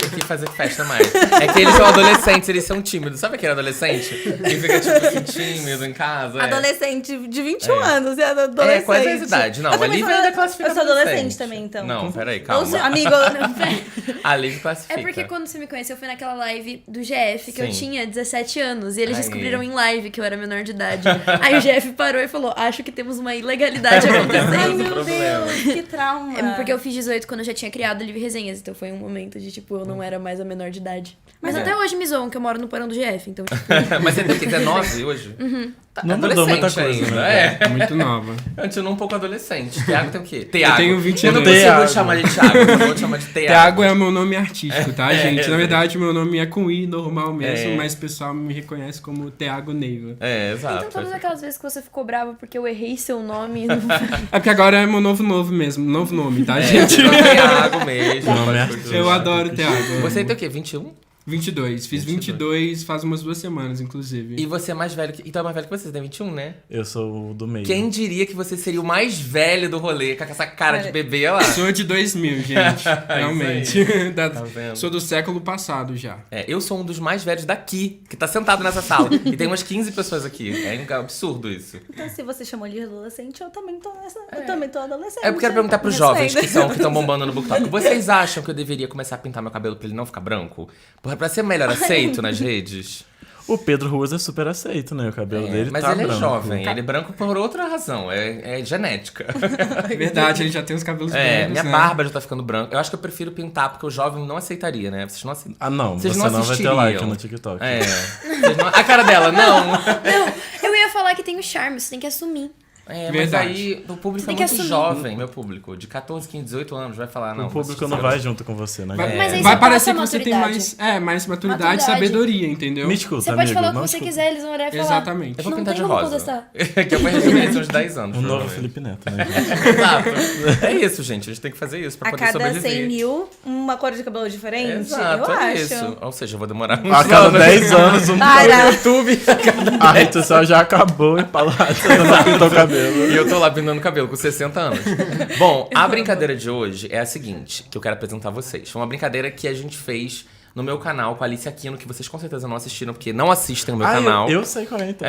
Tem que fazer festa mais. É que eles são adolescentes, eles são tímidos. Sabe aquele adolescente que fica, tipo assim, tímido em casa? Adolescente de 21 anos, é adolescente. É, quase essa idade. Não, Eu a também Liv sou- ainda classifica Eu sou adolescente adolescente. também, então. Não, peraí, Ou calma. se- amigo... A Liv classifica. É porque quando você me conheceu foi naquela live do GF, que eu Sim. tinha 17 anos. E eles Aí. descobriram em live que eu era menor de idade. Aí o GF parou e falou, acho que temos uma ilegalidade Ai, acontecendo. meu problema. Deus, que trauma. É porque eu fiz 18 quando eu já tinha criado o Livre Resenhas. Então foi um momento de, tipo, eu não era mais a menor de idade. Mas É. até hoje me zoam, que eu moro no porão do GF. Então, tipo, Mas você tem o quê? 19 hoje? Tá Não mudou muita coisa, ainda. né? É. Muito nova. Continua um pouco adolescente. Thiago tem o quê? Thiago. tenho 20 Eu não anos. consigo Thiago. chamar de Thiago, eu vou te chamar de Thiago. Thiago é o meu nome artístico, tá, gente? é. Na verdade, meu nome é com I, normal mesmo, É. mas o pessoal me reconhece como Thiago Neiva. É, exato. então todas aquelas vezes que você ficou bravo porque eu errei seu nome... É porque agora é meu novo mesmo, novo nome, tá, gente? É Thiago mesmo. Eu adoro Thiago. Você tem o quê? 21? 22. Fiz 22 faz umas 2 semanas, inclusive. E você é mais velho que... Então é mais velho que você tem 21, né? Eu sou o do meio. Quem diria que você seria o mais velho do rolê, com essa cara de bebê lá? Sou de 2000, gente. Realmente. Tá vendo? Sou do século passado já. Eu sou um dos mais velhos daqui, que tá sentado nessa sala. E tem umas 15 pessoas aqui. É um absurdo isso. Então, se você chamou de adolescente, eu também tô eu também tô adolescente. Eu quero perguntar pros Respeita. jovens que estão bombando no BookTok. Vocês acham que eu deveria começar a pintar meu cabelo pra ele não ficar branco? Pra ser melhor aceito nas redes? O Pedro Ruas é super aceito, né? O cabelo dele Mas tá ele branco. é jovem, ele é branco por outra razão. É genética. Verdade, ele já tem os cabelos brancos, Minha né? barba já tá ficando branca. Eu acho que eu prefiro pintar, porque o jovem não aceitaria, né? Vocês não aceitam. Ah, não. Vocês Você não não vai ter assistiriam. like no TikTok. Vocês não- A cara dela, não. Não, eu ia falar que tem o charme, você tem que assumir. Mas Verdade. aí o público Você é tem que muito assumir. jovem, meu público. De 14, 15, 18 anos, vai falar, não. O público mas não você- vai junto com você, né? Vai, gente? Mas aí vai você parecer passa que você tem maturidade. mais maturidade e Maturidade. sabedoria, entendeu? Me escuta, Você pode amigo, falar o que não você escuta. quiser, eles vão olhar e falar. Exatamente. Eu vou Não pintar tem de como rosa. contestar. Que eu conheço isso uns 10 anos. Um novo provavelmente. Felipe Neto, né? gente? Exato. É isso, gente. A gente tem que fazer isso pra A poder cada sobreviver. 100 mil, uma cor de cabelo diferente? Exato, eu é acho. isso. Ou seja, eu vou demorar uns A cada anos. 10 anos, um Para. YouTube. a rede social já acabou e palhaço, você não pintou o cabelo. E eu tô lá pintando cabelo com 60 anos. Bom, a brincadeira de hoje é a seguinte, que eu quero apresentar a vocês. Foi uma brincadeira que a gente fez no meu canal com a Alice Aquino, que vocês com certeza não assistiram, porque não assistem o meu canal. Eu sei qual é, então.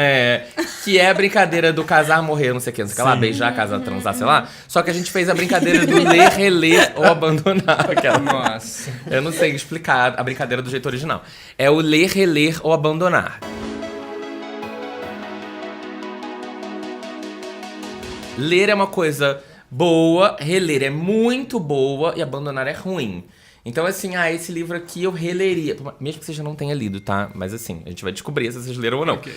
Que é a brincadeira do casar, morrer, não sei o que, não sei o que lá, Sim. beijar, casar, transar, sei lá. Só que a gente fez a brincadeira do ler, reler ou abandonar. Aquela. Nossa. Eu não sei explicar a brincadeira do jeito original. É o ler, reler ou abandonar. Ler é uma coisa boa, reler é muito boa e abandonar é ruim. Então, assim, esse livro aqui eu releria. Mesmo que você já não tenha lido, tá? Mas assim, a gente vai descobrir se vocês leram ou não. Ok.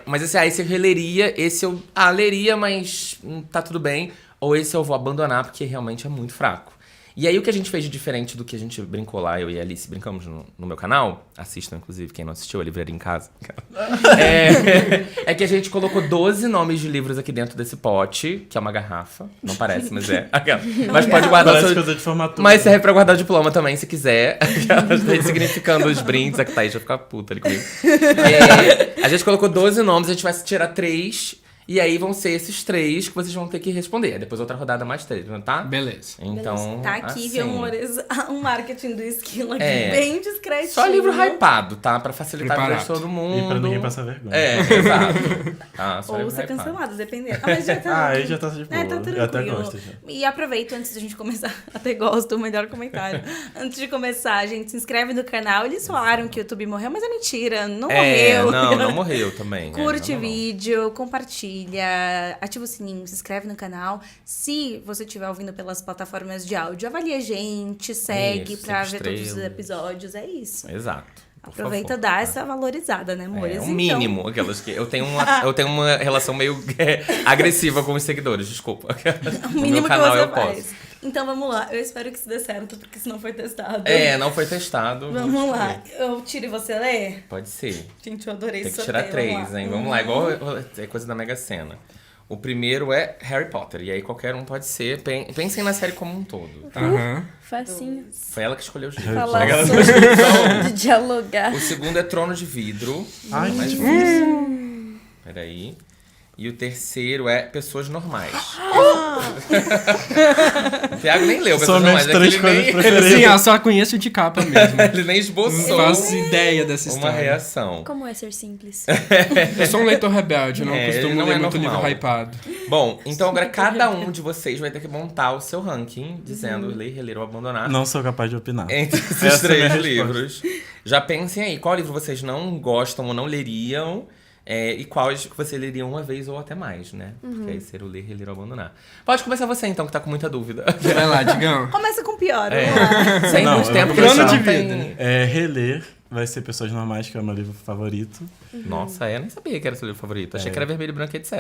Mas assim, esse eu releria, esse eu leria, mas tá tudo bem. Ou esse eu vou abandonar, porque realmente é muito fraco. E aí o que a gente fez de diferente do que a gente brincou lá, eu e a Alice brincamos no meu canal, assistam inclusive, quem não assistiu, a livraria em casa. É que a gente colocou 12 nomes de livros aqui dentro desse pote, que é uma garrafa, não parece, mas é. Mas pode guardar Parece seu... coisa de formatura. Mas serve pra guardar o diploma também, se quiser. Significando os brindes, a Thaís vai ficar puta ali comigo. A gente colocou 12 nomes, a gente vai tirar 3... E aí vão ser esses 3 que vocês vão ter que responder. Depois outra rodada mais 3, tá? Beleza. Então, Tá aqui, assim, viu, amores? Um marketing do Esquilo aqui, É. bem discretinho. Só livro hypado, tá? Pra facilitar a vida de Preparado. todo mundo. E pra ninguém passar vergonha. Exato. Tá, só Ou livro ser hypado. cancelado, dependendo. Ah, mas já tá... Ah, aí já tá de boa. Tá tranquilo. Eu até gosto já. E aproveito, antes da gente começar, até gosto, o melhor comentário. Antes de começar, gente, se inscreve no canal. Eles falaram que o YouTube morreu, mas é mentira, não morreu. Não morreu também. Curte não, o vídeo, compartilha, ativa o sininho, se inscreve no canal. Se você estiver ouvindo pelas plataformas de áudio, avalie a gente, segue Isso, pra 5 ver todos os estrelas. episódios, é isso. Exato. por Aproveita e favor. dá essa valorizada, né, amores? É Então, um mínimo, aquelas que... Eu tenho uma relação meio agressiva com os seguidores, desculpa. O No mínimo meu canal que você eu faz. posso. Então vamos lá, eu espero que isso dê certo, porque se não foi testado. Não foi testado. vou Vamos lá, descobrir. eu tiro e você lê? Pode ser. Gente, eu adorei Tem esse que tirar sorteio, 3, hein? Vamos lá, igual é coisa da Mega Sena. O primeiro é Harry Potter, e aí qualquer um pode ser. Pensem na série como um todo. Aham. Facinho. Foi ela que escolheu os livros. Falar Aquela- sobre de dialogar. O segundo é Trono de Vidro. Ai, mais que difícil. Peraí. E o terceiro é Pessoas Normais. O Thiago nem leu Pessoas São minhas Normais. 3 coisas Nem, preferidas. Sim, eu só conheço de capa mesmo. ele nem Não esboçou faço ideia dessa uma história. reação. Como é ser simples? Eu sou um leitor rebelde, eu não Ele costumo não ler é muito normal. livro hypado. Bom, então agora cada um de vocês vai ter que montar o seu ranking, dizendo ler, reler ou abandonar. Não sou capaz de opinar. Entre esses Essa é a minha 3 livros. Já pensem aí, qual livro vocês não gostam ou não leriam, e quais que você leria uma vez ou até mais, né? Porque aí ser o ler, reler ou abandonar. Pode começar você então, que tá com muita dúvida. Vai lá, Digão. Começa com o pior, vamos lá. Sem Não, muito eu tempo vou que você começar. não tem... Reler vai ser Pessoas Normais, que é o meu livro favorito. Nossa, eu nem sabia que era seu livro favorito. Achei que era vermelho, branco, etc.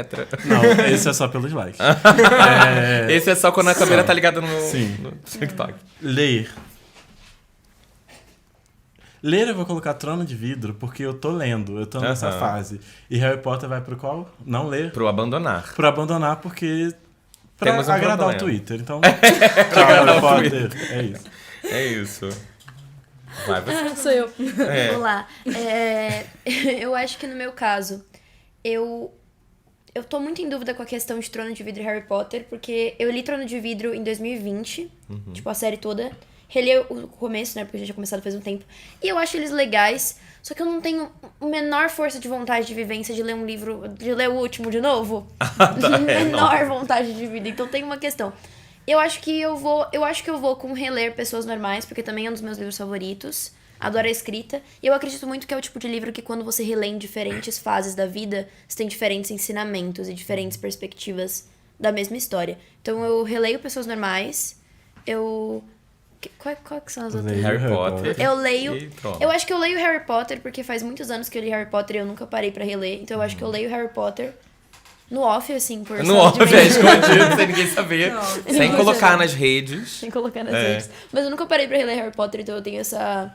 Não, esse é só pelos likes. Esse é só quando a câmera tá ligada Sim. no TikTok. Ler. Ler eu vou colocar Trono de Vidro, porque eu tô lendo, eu tô nessa Aham. fase. E Harry Potter vai pro qual? Não ler. Pro abandonar. Pro abandonar, porque... Pra Temos um agradar problema. o Twitter. Então, tchau, Harry Potter. É isso. É isso. Vai você. Sou eu. É. Vamos lá. Eu acho que no meu caso, eu tô muito em dúvida com a questão de Trono de Vidro e Harry Potter, porque eu li Trono de Vidro em 2020, tipo, a série toda. Reli o começo, né, porque eu já tinha começado faz um tempo. E eu acho eles legais, só que eu não tenho a menor força de vontade de vivência de ler um livro, de ler o último de novo. Menor vontade de vida. Então tem uma questão. Eu acho que eu vou com reler Pessoas Normais, porque também é um dos meus livros favoritos. Adoro a escrita. E eu acredito muito que é o tipo de livro que quando você relê em diferentes fases da vida, você tem diferentes ensinamentos e diferentes perspectivas da mesma história. Então eu releio Pessoas Normais. Qual que são as outras? Harry Potter. Eu leio. E Trono. Eu acho que eu leio Harry Potter porque faz muitos anos que eu li Harry Potter e eu nunca parei pra reler. Então eu acho que eu leio Harry Potter no off, assim, por No saúde off, é mental. escondido, sem ninguém saber. Sem Não, colocar não. nas redes. Sem colocar nas É. redes. Mas eu nunca parei pra reler Harry Potter, então eu tenho essa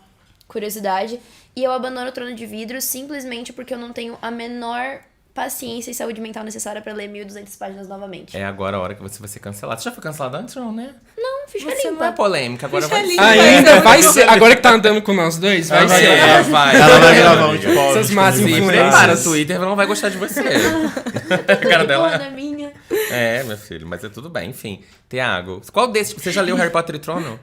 curiosidade. E eu abandono o Trono de Vidro simplesmente porque eu não tenho a menor paciência e saúde mental necessária pra ler 1.200 páginas novamente. É agora a hora que você vai ser cancelado. Você já foi cancelado antes, não, né? Não, ficha Você não é limpa. polêmica, agora Ficha vai limpa. ser. Ainda vai ser. Agora que tá andando com nós dois, vai ser. É, vai. Ela vai gravar um amiga. tipo Essas más Se influências. prepara, o Twitter não vai gostar de você. A cara dela Boa, minha. é, meu filho, mas é tudo bem, enfim. Tiago, qual desses? Você já leu Harry Potter e Trono?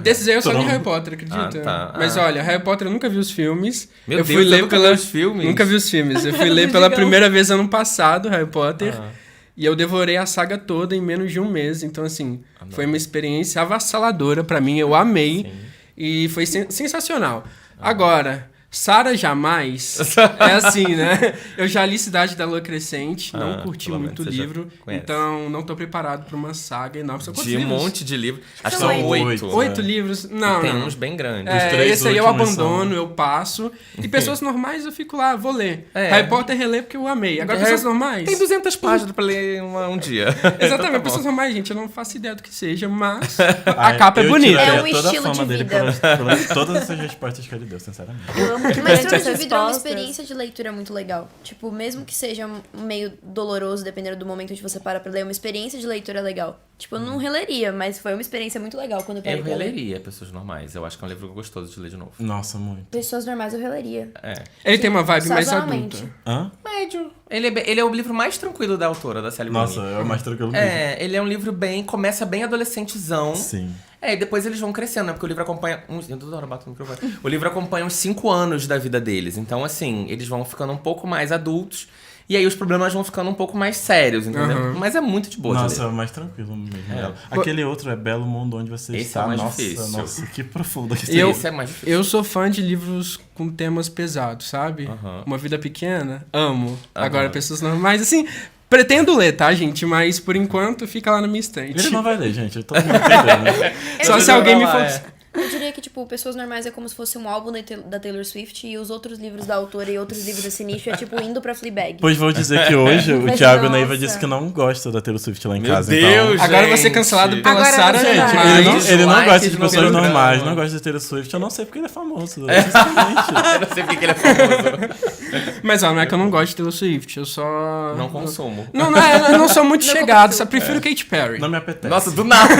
Desses aí eu só li Trono. Harry Potter, acredita? Ah, tá. Mas Ah. olha, Harry Potter eu nunca vi os filmes. Meu eu Deus, fui você ler nunca viu os filmes? Nunca vi os filmes. Eu fui ler pela primeira vez ano passado, Harry Potter. Ah. E eu devorei a saga toda em menos de um mês. Então, assim, foi uma experiência avassaladora pra mim. Eu amei. E foi sensacional. Agora, Sarah Jamais é assim, né? Eu já li Cidade da Lua Crescente, não curti pelo muito o menos você já livro. conhece. Então, não tô preparado pra uma saga enorme. São quantos De um livros? monte de livros. Acho que São são 8. 8 livros? Não, Tem não. uns bem grandes. É, três esse aí eu últimos abandono, são- eu passo. E pessoas normais eu fico lá, vou ler. É. Harry Potter reler porque eu amei. Agora, pessoas normais. Tem 200 páginas pra ler um dia. Exatamente, Então tá bom. pessoas normais, gente, eu não faço ideia do que seja, mas a capa é eu bonita. tiraria É um toda a estilo fama de dele vida. pelas todas essas respostas que ele deu, sinceramente. Eu amo que Mas durante Trono de as Vidro é uma respostas- experiência de leitura muito legal. Tipo, mesmo que seja meio doloroso, dependendo do momento que você para pra ler, uma experiência de leitura legal. Tipo, eu não releria, mas foi uma experiência muito legal quando eu parei Eu pra ler. releria Pessoas Normais. Eu acho que é um livro gostoso de ler de novo. Nossa, muito. Pessoas normais eu releria. É. Ele tem uma vibe mais Sazonalmente. adulta. Hã? Médio. Ele é o livro mais tranquilo da autora, da Sally Nossa, Rooney. é o mais tranquilo mesmo. É, ele é um livro começa bem adolescentezão. Sim. É, e depois eles vão crescendo, né? Porque o livro acompanha eu toda hora bato no microfone. O livro acompanha uns 5 anos da vida deles. Então, assim, eles vão ficando um pouco mais adultos. E aí os problemas vão ficando um pouco mais sérios, entendeu? Uhum. Mas é muito de boa de Nossa, é ler. o mais tranquilo mesmo. dela. Aquele outro é Belo Mundo Onde Você Esse Está. é o mais nossa, difícil. nossa, que profundo que E eu- Esse é mais difícil. Eu sou fã de livros com temas pesados, sabe? Aham. Uma Vida Pequena, amo. Agora, pessoas normais, assim, pretendo ler, tá, gente? Mas, por enquanto, fica lá na minha estante. Ele não vai ler, gente. Todo mundo entendeu, né? Só se alguém me Vai lá, for... Eu diria que, tipo, Pessoas Normais é como se fosse um álbum da Taylor Swift e os outros livros da autora e outros livros desse nicho é, tipo, indo pra Fleabag. Pois vou dizer que hoje o Mas, Thiago nossa. Neiva disse que não gosta da Taylor Swift lá em Meu casa. Deus, Então... Agora eu vou ser gente. cancelado pela Agora Sarah você vai. Gente, Jamais. ele não gosta de Dislikes no pessoas programa. normais, não gosta de Taylor Swift. Eu não sei porque ele é famoso. Simplesmente. Eu não sei porque que ele é famoso. Mas, ó, não é que eu não gosto de Taylor Swift, eu só... Não consumo. Eu não sou muito chegado, só prefiro Katy Perry. Não me apetece. Nossa, do nada.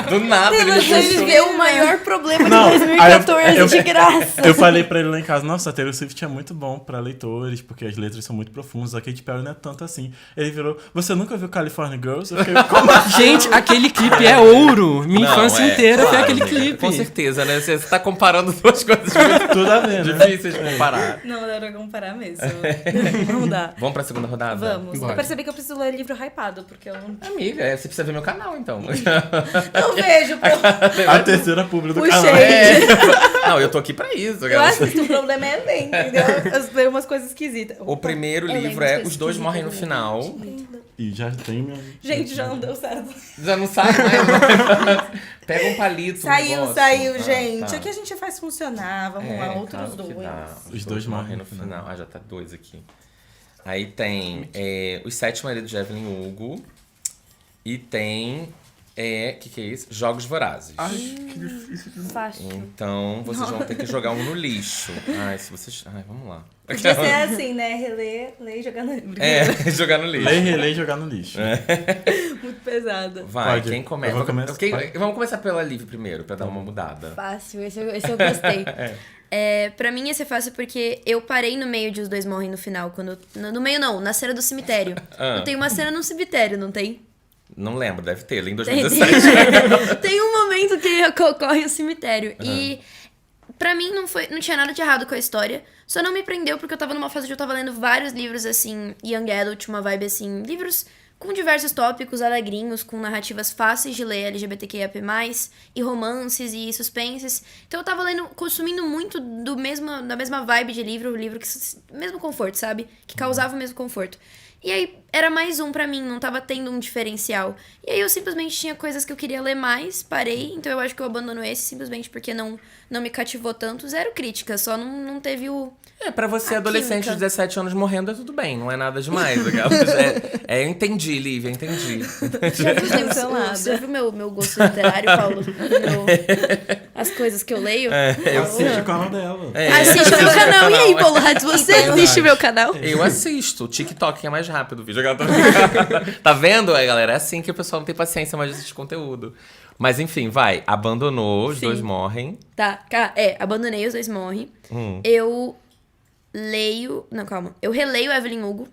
Do nada ele me Taylor Swift puxou. Vê o maior problema Não, de 2014 de graça. Eu falei pra ele lá em casa, nossa, a Taylor Swift é muito bom pra leitores, porque as letras são muito profundas, a Katy Perry não é tanto assim. Ele virou, você nunca viu California Girls? Eu fiquei, como assim? Gente, aquele clipe é ouro. Minha Não, infância é, inteira foi claro, aquele amiga. clipe. Com certeza, né? Você tá comparando duas coisas muito Tudo a ver, né? difíceis de comparar. Não dá pra comparar mesmo. Não dá. Vamos pra segunda rodada? Vamos. Bora. Eu percebi que eu preciso ler livro hypado, porque eu não, Amiga, você precisa ver meu canal, então. não vejo. A terceira publi do Puxei. canal. Não, eu tô aqui pra isso. Eu acho que o problema é ler, entendeu? Eu leio umas coisas esquisitas. O primeiro Eu livro lembro é das Os Dois coisas Morrem no que eu Final. E já tem meu... Gente, já não deu certo. Já não sabe mais. Pega um palito. Saiu, gente. Tá. Aqui a gente faz funcionar. Vamos lá, outros calma que dois. dá. Os dois morrem no final. Ah, já tá 2 aqui. Aí tem Os Sete Maridos de Evelyn Hugo. E tem é... O que é isso? Jogos Vorazes. Ai, que difícil. Fácil. Então, vocês vão ter que jogar um no lixo. Ai, se vocês... Ai, vamos lá. Podia ser assim, né? Reler, ler e jogar no livro. É, jogar no lixo. Ler, reler e jogar no lixo. Muito pesado. Vai, Pode. quem começa? Eu vou começar. Pode. Vamos começar pela Liv primeiro, pra dar uma mudada. Fácil, esse eu gostei. Pra mim ia ser fácil porque eu parei no meio de Os Dois Morrem no final. No meio não, na cena do cemitério. Não tem uma cena no cemitério, não tem? Não lembro, deve ter, li em Tem, 2017. tem um momento que ocorre o cemitério. E pra mim não tinha nada de errado com a história. Só não me prendeu porque eu tava numa fase onde eu tava lendo vários livros assim, young adult, uma vibe assim, livros com diversos tópicos alegrinhos, com narrativas fáceis de ler, LGBTQIAP+, e romances e suspenses. Então eu tava lendo, consumindo muito da mesma vibe de livro que mesmo conforto, sabe? Que causava o mesmo conforto. E aí, era mais um pra mim, não tava tendo um diferencial. E aí, eu simplesmente tinha coisas que eu queria ler mais, parei. Então, eu acho que eu abandono esse simplesmente porque não me cativou tanto. Zero crítica, só não teve o... Pra você, A adolescente de química. 17 anos morrendo, é tudo bem, não é nada demais. Eu entendi, Lívia, entendi. Já viu, Cancelada. já viu meu gosto literário, Paulo? As coisas que eu leio? Eu Assiste o canal dela. Assiste o meu canal. E aí, Paulo Hades, você assiste o meu canal? Eu assisto. O TikTok é mais rápido o vídeo. Tá vendo, galera? É assim que o pessoal não tem paciência mais de assistir conteúdo. Mas enfim, vai. Abandonou, os Sim. dois morrem. Tá, abandonei Os Dois Morrem. Eu leio... Não, calma. Eu releio Evelyn Hugo.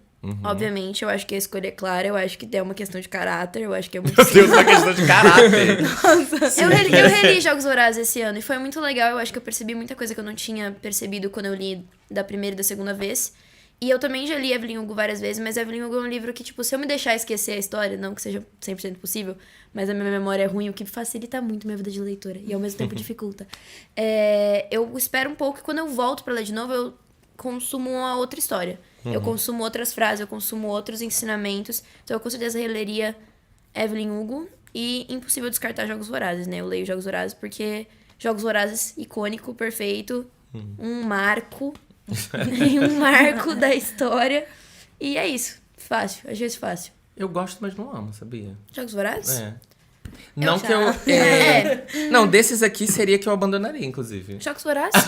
Obviamente, eu acho que a escolha é clara. Eu acho que é uma questão de caráter. Eu acho que é muito Meu Deus, uma questão de caráter. Eu reli Jogos Vorazes esse ano e foi muito legal. Eu acho que eu percebi muita coisa que eu não tinha percebido quando eu li da primeira e da segunda vez. E eu também já li Evelyn Hugo várias vezes, mas Evelyn Hugo é um livro que, tipo, se eu me deixar esquecer a história, não que seja 100% possível, mas a minha memória é ruim, o que facilita muito minha vida de leitora e ao mesmo tempo dificulta. Eu espero um pouco e quando eu volto pra ler de novo, eu consumo uma outra história. Eu consumo outras frases, eu consumo outros ensinamentos. Então eu com certeza releria Evelyn Hugo e impossível descartar Jogos Vorazes, né? Eu leio Jogos Vorazes porque Jogos Vorazes, icônico, perfeito, um marco da história. E é isso. Fácil. Achei isso fácil. Eu gosto, mas não amo, sabia? Jogos Vorazes? É. Não já. que eu... Não, desses aqui seria que eu abandonaria, inclusive. Jogos Vorazes?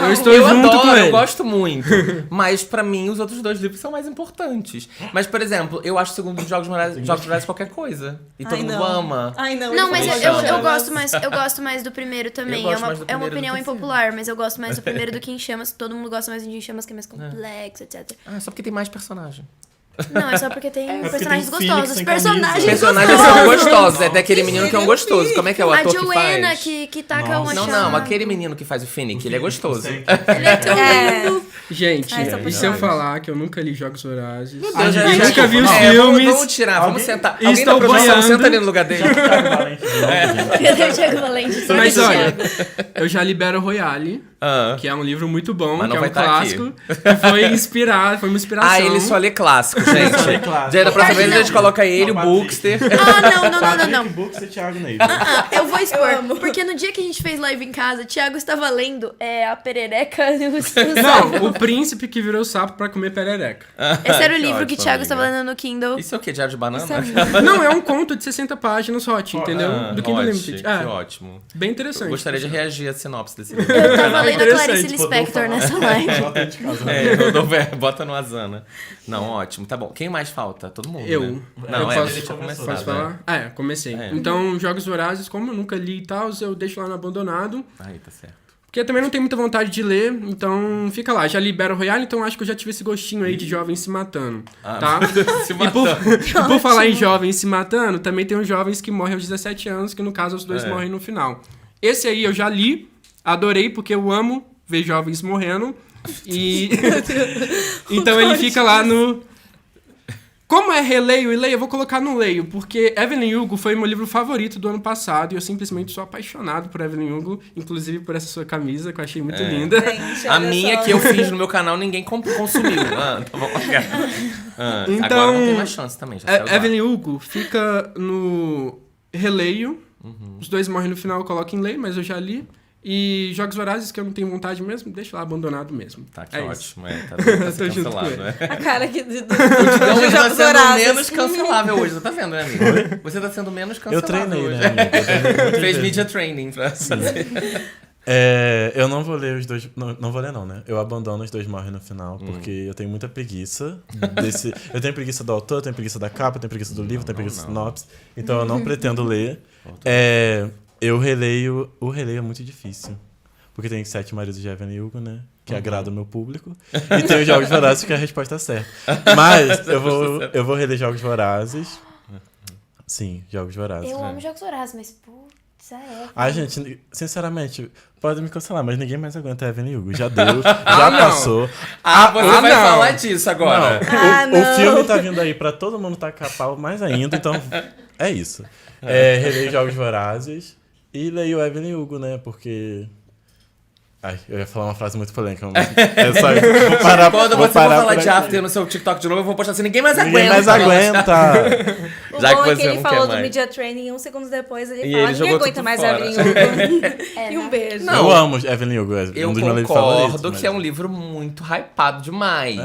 Eu estou Eu junto adoro, com ele. eu gosto muito. Mas pra mim, os outros dois livros são mais importantes. Mas, por exemplo, eu acho o segundo Jogos Vorazes qualquer coisa. E todo mundo ama. Ai, não. Não, mas Ele eu chama. gosto mais do primeiro também. Eu É gosto mais uma, do é uma primeiro opinião do que o impopular, mas eu gosto mais do primeiro do que Em Chamas. Todo mundo gosta mais de Em Chamas, que é mais complexo, etc. Ah, só porque tem mais personagem. Não, é só porque tem porque personagens tem Phoenix gostosos. sem Personagens camisa. Personagens são gostosos. É daquele menino que é um gostoso. Como é que é o A ator que Joanna, faz? que taca Nossa. uma Não, chama. não. Aquele menino que faz o Finnick, ele é gostoso. Ele é tão lindo. Gente, Ai, só e por se eu nada. falar que eu nunca li Jogos Vorazes, Eu eu já- nunca vi os É, filmes, Vamos tirar, vamos sentar. E Alguém da estou produção, boiando. senta ali no lugar dele. Thiago Valente de novo, gente. Cadê o Thiago Valente? Só mas que olha, Thiago. eu já li Battle Royale, Ah. que é um livro muito bom, Mas não que é vai um tá clássico, que foi inspirado, foi uma inspiração. Ah, ele só lê clássico, Só lê gente. clássico. Já da próxima vez a gente coloca ele, o Não, Bookster. Ah, não. Patrick Books e Thiago Neiva. Eu vou expor. Porque no dia que a gente fez live em casa, o Thiago estava lendo a perereca e o sapo. Não, o príncipe que virou sapo pra comer perereca. Esse era o Que livro que o ótimo, Thiago amiga. estava lendo no Kindle. Isso é o quê? Diário de banana? Não, é um conto de 60 páginas hot, entendeu? Do Kindle Limited. Que ótimo. Bem Eu interessante. gostaria de reagir à sinopse desse livro. Eu tava lendo a Interessante. Clarice Lispector nessa live. Bota de casa. É, Rodolfo, bota no Asana. Não, ótimo. Tá bom. Quem mais falta? Todo mundo, Eu. né? Não, Eu é, posso- ele tinha começado. Posso falar? Ah, comecei. É. Então, Jogos Vorazes, como eu nunca li e tal, eu deixo lá no abandonado. Aí, tá certo. Porque eu também não tenho muita vontade de ler, então fica lá. Já li Battle Royale, então acho que eu já tive esse gostinho aí de jovens se matando, tá? Se E matando. por falar em jovens se matando, também tem os jovens que morrem aos 17 anos, que no caso os dois É. morrem no final. Esse aí eu já li, adorei, porque eu amo ver jovens morrendo. E então ele fica lá no... Como é releio e leio, eu vou colocar no leio, porque Evelyn Hugo foi meu livro favorito do ano passado e eu simplesmente sou apaixonado por Evelyn Hugo, inclusive por essa sua camisa, que eu achei muito linda. Gente, A olha minha só. que eu fiz no meu canal, ninguém consumiu. Tá bom. Então, Agora não tem mais chance também. Já saiu lá. Evelyn Hugo fica no releio. Os dois morrem no final, eu coloco em leio, mas eu já li. E Jogos Vorazes, que eu não tenho vontade mesmo, deixa lá abandonado mesmo. Tá, que É isso. ótimo. Tá Tô junto cancelado, com né? A cara aqui do O Digão hoje tá Jogos sendo Vorazes. menos cancelável hoje, você tá vendo, né, amigo? Você tá sendo menos Eu cancelável treinei, hoje. né, amigo? Eu treinei muitas Fez vezes. media training pra fazer. Eu não vou ler os dois. Não vou ler, não, né? Eu abandono os dois morrem no final, porque eu tenho muita preguiça desse. Eu tenho preguiça do autor, tenho preguiça da capa, tenho preguiça do livro, tenho preguiça do sinopse. Então eu não pretendo ler. Eu releio. O releio é muito difícil. Porque tem 7 Maridos de Evelyn Hugo, né? Que agrada o meu público. E tem os Jogos Vorazes, que é a resposta certa. Mas eu vou reler Jogos Vorazes. Sim, Jogos Vorazes. Eu amo Jogos Vorazes, mas putz, Ai, gente, sinceramente, pode me cancelar, mas ninguém mais aguenta a Evelyn Hugo. Já deu, já não. passou. Você vai não. falar disso agora. O filme tá vindo aí pra todo mundo tacar pau mais ainda, então é isso. Releio Jogos Vorazes e leio Evelyn Hugo, né? Porque. Ai, eu ia falar uma frase muito polêmica, mas vou parar. Quando vou você for parar falar por de aqui. After no seu TikTok de novo, eu vou postar assim, ninguém mais Ninguém aguenta. mais aguenta. O Já bom que é você que ele não falou quer do mais. Media Training e 1 segundo depois ele E fala, ele ninguém jogou aguenta tudo mais fora. Evelyn Hugo. E um beijo. Não. Eu amo Evelyn Hugo, é Eu um dos meus livros favoritos. concordo que é um livro muito hypado demais.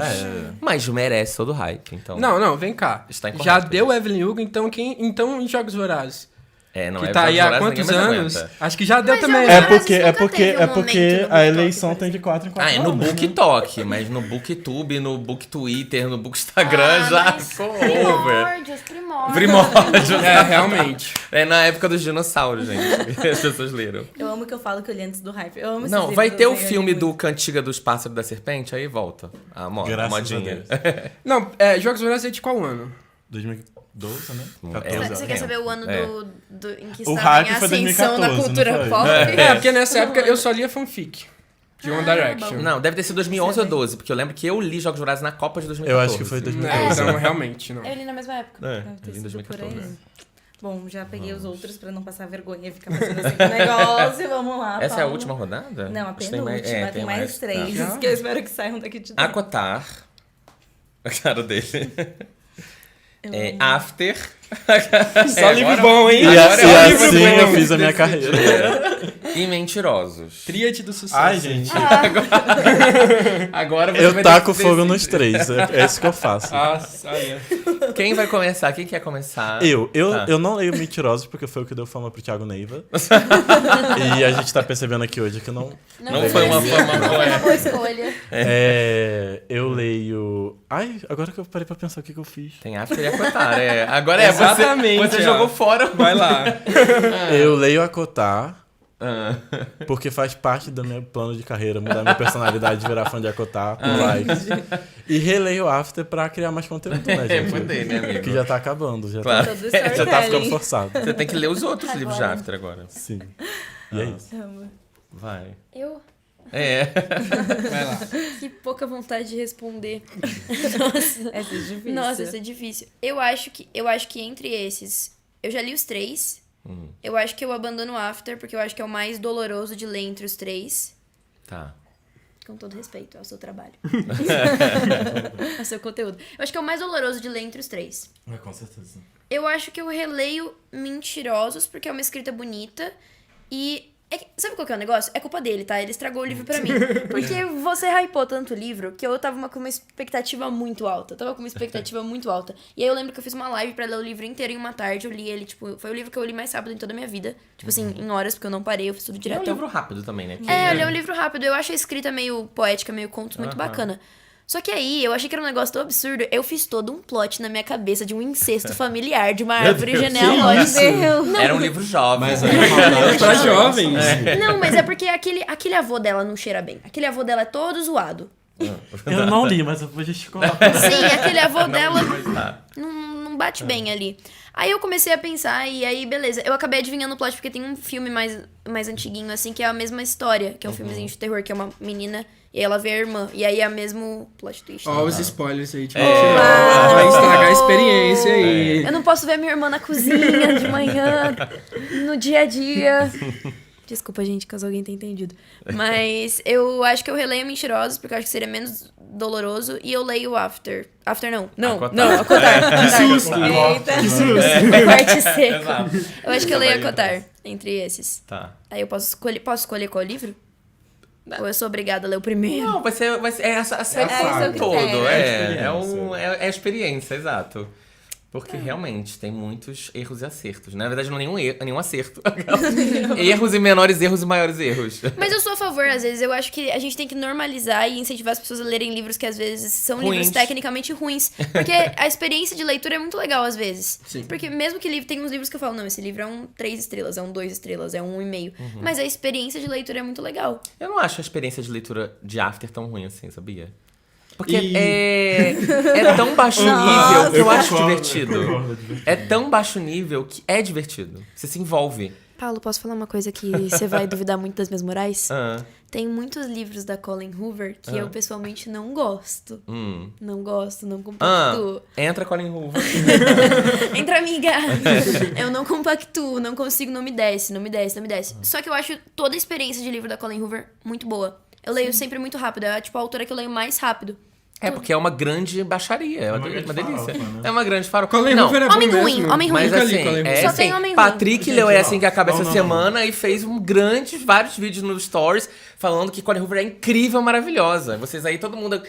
Mas merece todo o hype, então... Não, vem cá. Está incorreto, Já deu gente. Evelyn Hugo, então então em Jogos Vorazes? Não, Que é tá aí há Jogos quantos Vorazes, ninguém anos? mais aguenta. Acho que já deu Mas também. eu- né? Vorazes nunca teve um É momento porque no a BookTok, eleição por tem de 4 em 4 É no anos, né? BookTok, mas no BookTube, no BookTwitter, no Book Instagram já ficou over. Primórdios. Primórdio. Realmente. É na época dos dinossauros, gente. que As pessoas leram. Eu amo que eu falo que eu li antes do hype. Eu amo esses Não, livros, vai ter o assim, eu li filme muito. do Cantiga dos Pássaros da Serpente, aí volta. A Graças modinha. a Deus. Não, Jogos Vorazes é de qual ano? 2012, né? Você quer saber o ano em que O estava em hype foi ascensão na 2014, cultura não foi? pop? Porque nessa época eu só lia fanfic de One Direction. Não, deve ter sido 2011 ou 12, porque eu lembro que eu li Jogos Vorazes na Copa de 2014. Eu acho que foi 2012. Então, realmente, não. Eu li na mesma época. Deve ter eu li em sido por 2014. aí. Bom, já peguei os outros pra não passar vergonha e ficar fazendo assim com o negócio. Vamos lá, Essa é a Paulo. última rodada? Não, a Acho que penúltima. Tem mais 3. Tá. Que eu espero que saiam daqui de dentro. Acotar. A cara dele. Eu- After. Só livro bom, hein? E Agora é o livro assim bom eu fiz a minha carreira. E Mentirosos. Tríade do sucesso. Ai, gente. Agora você vai Eu ter taco que fogo decidir. nos 3. É isso que eu faço. Nossa, olha. Quem vai começar? Quem quer começar? Tá. Eu não leio Mentirosos porque foi o que deu fama pro Thiago Neiva. E a gente tá percebendo aqui hoje que não. Não foi uma fama Não foi boa. uma boa escolha. Eu leio. Ai, agora que eu parei pra pensar o que eu fiz. Tem After e Acotar. Agora Exatamente, você ó. jogou fora. Vai lá. Eu leio Acotar. Ah. Porque faz parte do meu plano de carreira, mudar minha personalidade de virar fã de Acotar por likes. E releio After pra criar mais conteúdo, né, gente? Poder, né, amigo? Que já tá acabando, já, Claro. Todo já tá storytelling. ficando forçado. Você tem que ler os outros Agora. livros de After agora. Sim. E é isso. Amo. Vai. Eu? Vai lá. Que pouca vontade de responder. Essa é difícil. Nossa, isso é difícil. Eu acho que entre esses, eu já li os 3. Eu acho que eu abandono o After, porque eu acho que é o mais doloroso de ler entre os 3. Tá. Com todo respeito ao seu trabalho. Ao seu conteúdo. Eu acho que é o mais doloroso de ler entre os 3. Com certeza. Eu acho que eu releio Mentirosos, porque é uma escrita bonita. E. Sabe qual que é o negócio? É culpa dele, tá? Ele estragou o livro pra mim. Porque você hypou tanto o livro que eu tava com uma expectativa muito alta. E aí eu lembro que eu fiz uma live pra ler o livro inteiro em uma tarde. Eu li ele, tipo, foi o livro que eu li mais rápido em toda a minha vida. Tipo assim, em horas, porque eu não parei, eu fiz tudo É um direto. livro rápido também, né? Ele é um livro rápido. Eu acho a escrita meio poética, meio conto, muito bacana. Só que aí, eu achei que era um negócio tão absurdo. Eu fiz todo um plot na minha cabeça de um incesto familiar, de uma árvore Deus, genealógica. Não, Era um livro jovem. Pra jovens. não, mas é porque aquele avô dela não cheira bem. Aquele avô dela é todo zoado. Eu não li, mas eu vou gesticular. Sim, aquele avô dela Tá. não bate bem ali. Aí eu comecei a pensar, e aí, beleza. Eu acabei adivinhando o plot, porque tem um filme mais antiguinho, assim, que é a mesma história. Que é um filmezinho de terror, que é uma menina, e ela vê a irmã. E aí é o mesmo plot twist. Ó, os spoilers aí. Tipo, vai estragar a experiência aí. Eu não posso ver minha irmã na cozinha de manhã, no dia a dia. Desculpa, gente, caso alguém tenha entendido. Mas eu acho que eu releio Mentirosos, porque eu acho que seria menos doloroso. E eu leio After. After não. Acotar. Que susto. Eita. Que susto. Parte seco. Exato. Eu acho que eu leio Acotar. entre esses. Tá. Aí eu posso escolher qual livro? Ou eu sou obrigada a ler o primeiro? Não, vai ser a série É, esse é o como um todo. critério. É a experiência, exato. Porque realmente tem muitos erros e acertos. Na verdade, não é nenhum acerto. Erros e menores erros e maiores erros. Mas eu sou a favor, às vezes. Eu acho que a gente tem que normalizar e incentivar as pessoas a lerem livros que às vezes são Ruins. livros tecnicamente ruins. Porque a experiência de leitura é muito legal, às vezes. Sim. Porque mesmo que tem uns livros que eu falo, não, esse livro é um 3 estrelas, é um 2 estrelas, é um 1,5. Mas a experiência de leitura é muito legal. Eu não acho a experiência de leitura de After tão ruim assim, sabia? Porque E- é tão baixo nível que eu acho divertido. É tão baixo nível que é divertido. Você se envolve. Paulo, posso falar uma coisa que você vai duvidar muito das minhas morais? Ah, Tem muitos livros da Colleen Hoover que eu pessoalmente não gosto. Não gosto, não compactuo. entra Colin Hoover. Entra, amiga! Eu não compactuo, não consigo, não me desce. Só que eu acho toda a experiência de livro da Colleen Hoover muito boa. Eu leio sempre muito rápido, é tipo a autora que eu leio mais rápido. É, porque é uma grande baixaria. É uma delícia. É uma grande farofa. Colin Não, Hoover é Homem bom ruim, mesmo. homem ruim. mas Nunca li assim, Colin Hoover. Só assim, tem homem ruim. Patrick leu É Assim que Acaba não, essa não, semana e fez vários vídeos nos stories falando que Colin Hoover é incrível, maravilhosa. Vocês aí, todo mundo...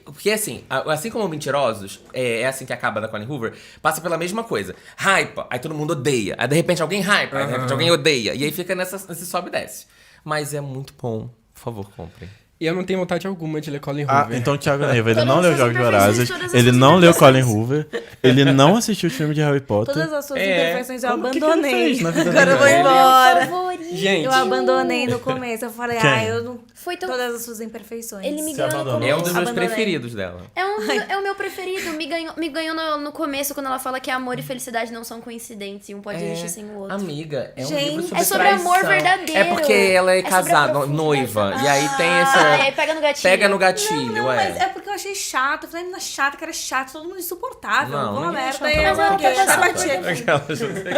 porque assim, assim como Mentirosos, É Assim que Acaba da Colin Hoover, passa pela mesma coisa. Hypa, aí todo mundo odeia. Aí de repente alguém hypa, aí de repente alguém odeia. E aí fica nesse sobe e desce. Mas é muito bom. Por favor, comprem. E eu não tenho vontade alguma de ler Colin Hoover. Então o Thiago Neiva, ele Todas não as leu suas Jogos imperfeições, Vorazes, todas as ele suas não leu Colin imperfeições. Hoover, ele não assistiu o filme de Harry Potter. Todas as suas É. imperfeições eu Como que ele abandonei. fez na vida Agora eu vou dele? embora. Gente, Eu abandonei no começo. Eu falei, Quem? eu não. Foi tão... Todas as suas imperfeições. Ele me Você ganhou no abandonou? É um começo. dos meus Abandonei. preferidos dela. É o meu preferido. Me ganhou no começo quando ela fala que amor e felicidade não são coincidentes e um pode existir sem o outro. Amiga, é um Gente, livro sobre é sobre amor traição. verdadeiro. É porque ela é É sobre a casada, profundidade. noiva. E aí tem Ah, e aí essa... pega no gatilho. Pega no gatilho, Não, mas é. é porque eu achei chato. Eu falei, menina chata, cara chato, todo mundo insuportável. Não, Vou uma ninguém é merda. chato, E não. eu Mas larguei, ela tá bati passando aqui.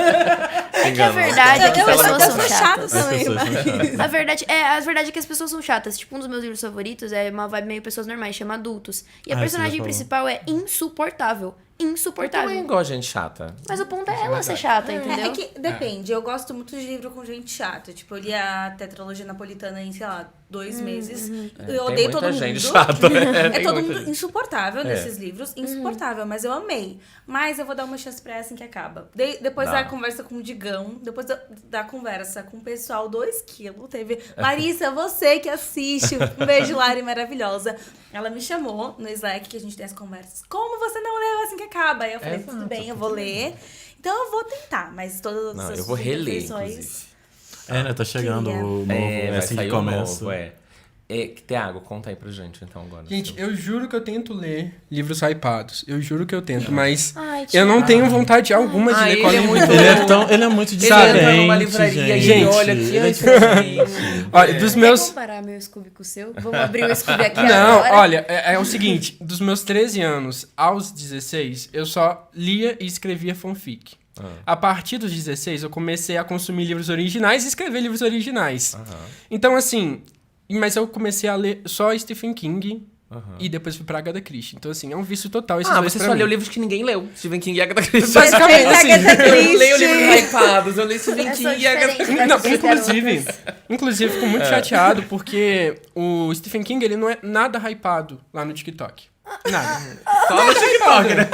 É que a verdade é que as Eu pessoas sou são chata chatas. também, mas... A verdade é que as pessoas são chatas. Tipo, um dos meus livros favoritos é uma vibe meio pessoas normais, chama Adultos. E a Ah, personagem você já falou. principal é insuportável. Eu Insuportável. também gosto de gente chata. Mas o ponto é ela ser chata, É entendeu? que depende, eu gosto muito de livro com gente chata. Tipo, eu li a tetralogia napolitana em, sei lá, 2 meses. Eu Tem odeio todo muita mundo. gente chata. É Tem todo muita mundo gente. insuportável nesses livros. Insuportável, mas eu amei. Mas eu vou dar uma chance pra Assim que Acaba. Depois Dá. da conversa com o Digão, depois da conversa com o pessoal do Esquilo, teve... Larissa, você que assiste. Um beijo, Lari, maravilhosa. Ela me chamou no Slack, que a gente tem as conversas. Como você não leu Assim que Acaba? Aí eu falei, tudo bem, eu vou ler. Então eu vou tentar, mas todas Não, as eu vou reler, imperfeições- inclusive. né? Tá chegando Queria. o novo, é Vai assim que sair o começa. novo, Thiago, conta aí pra gente, então, agora. Gente, Seu. eu juro que eu tento ler livros hypados. Eu juro que eu tento, mas Ai, eu não Thiago. tenho vontade alguma de ler ele Colin é muito... Hoover. Ele é muito Ele diferente, entra numa livraria e gente. ele olha aqui, Ele é ai, diferente. Olha, dos Quer meus... comparar meu Scooby com o seu? Vamos abrir o Scooby aqui Não, agora? olha, é o seguinte, dos meus 13 anos aos 16, eu só lia e escrevia fanfic. A partir dos 16, eu comecei a consumir livros originais e escrever livros originais. Então, assim, mas eu comecei a ler só Stephen King e depois fui pra Agatha Christie. Então, assim, é um vício total esses dois você pra só mim. leu livros que ninguém leu. Stephen King e Agatha Christie. Basicamente, assim, Agatha Eu não leio Christie. livros hypados, eu leio Stephen É só King e Agatha diferente Christie. Não, dessas inclusive, fico muito chateado porque o Stephen King, ele não é nada hypado lá no TikTok. Nada. Só no TikTok, né?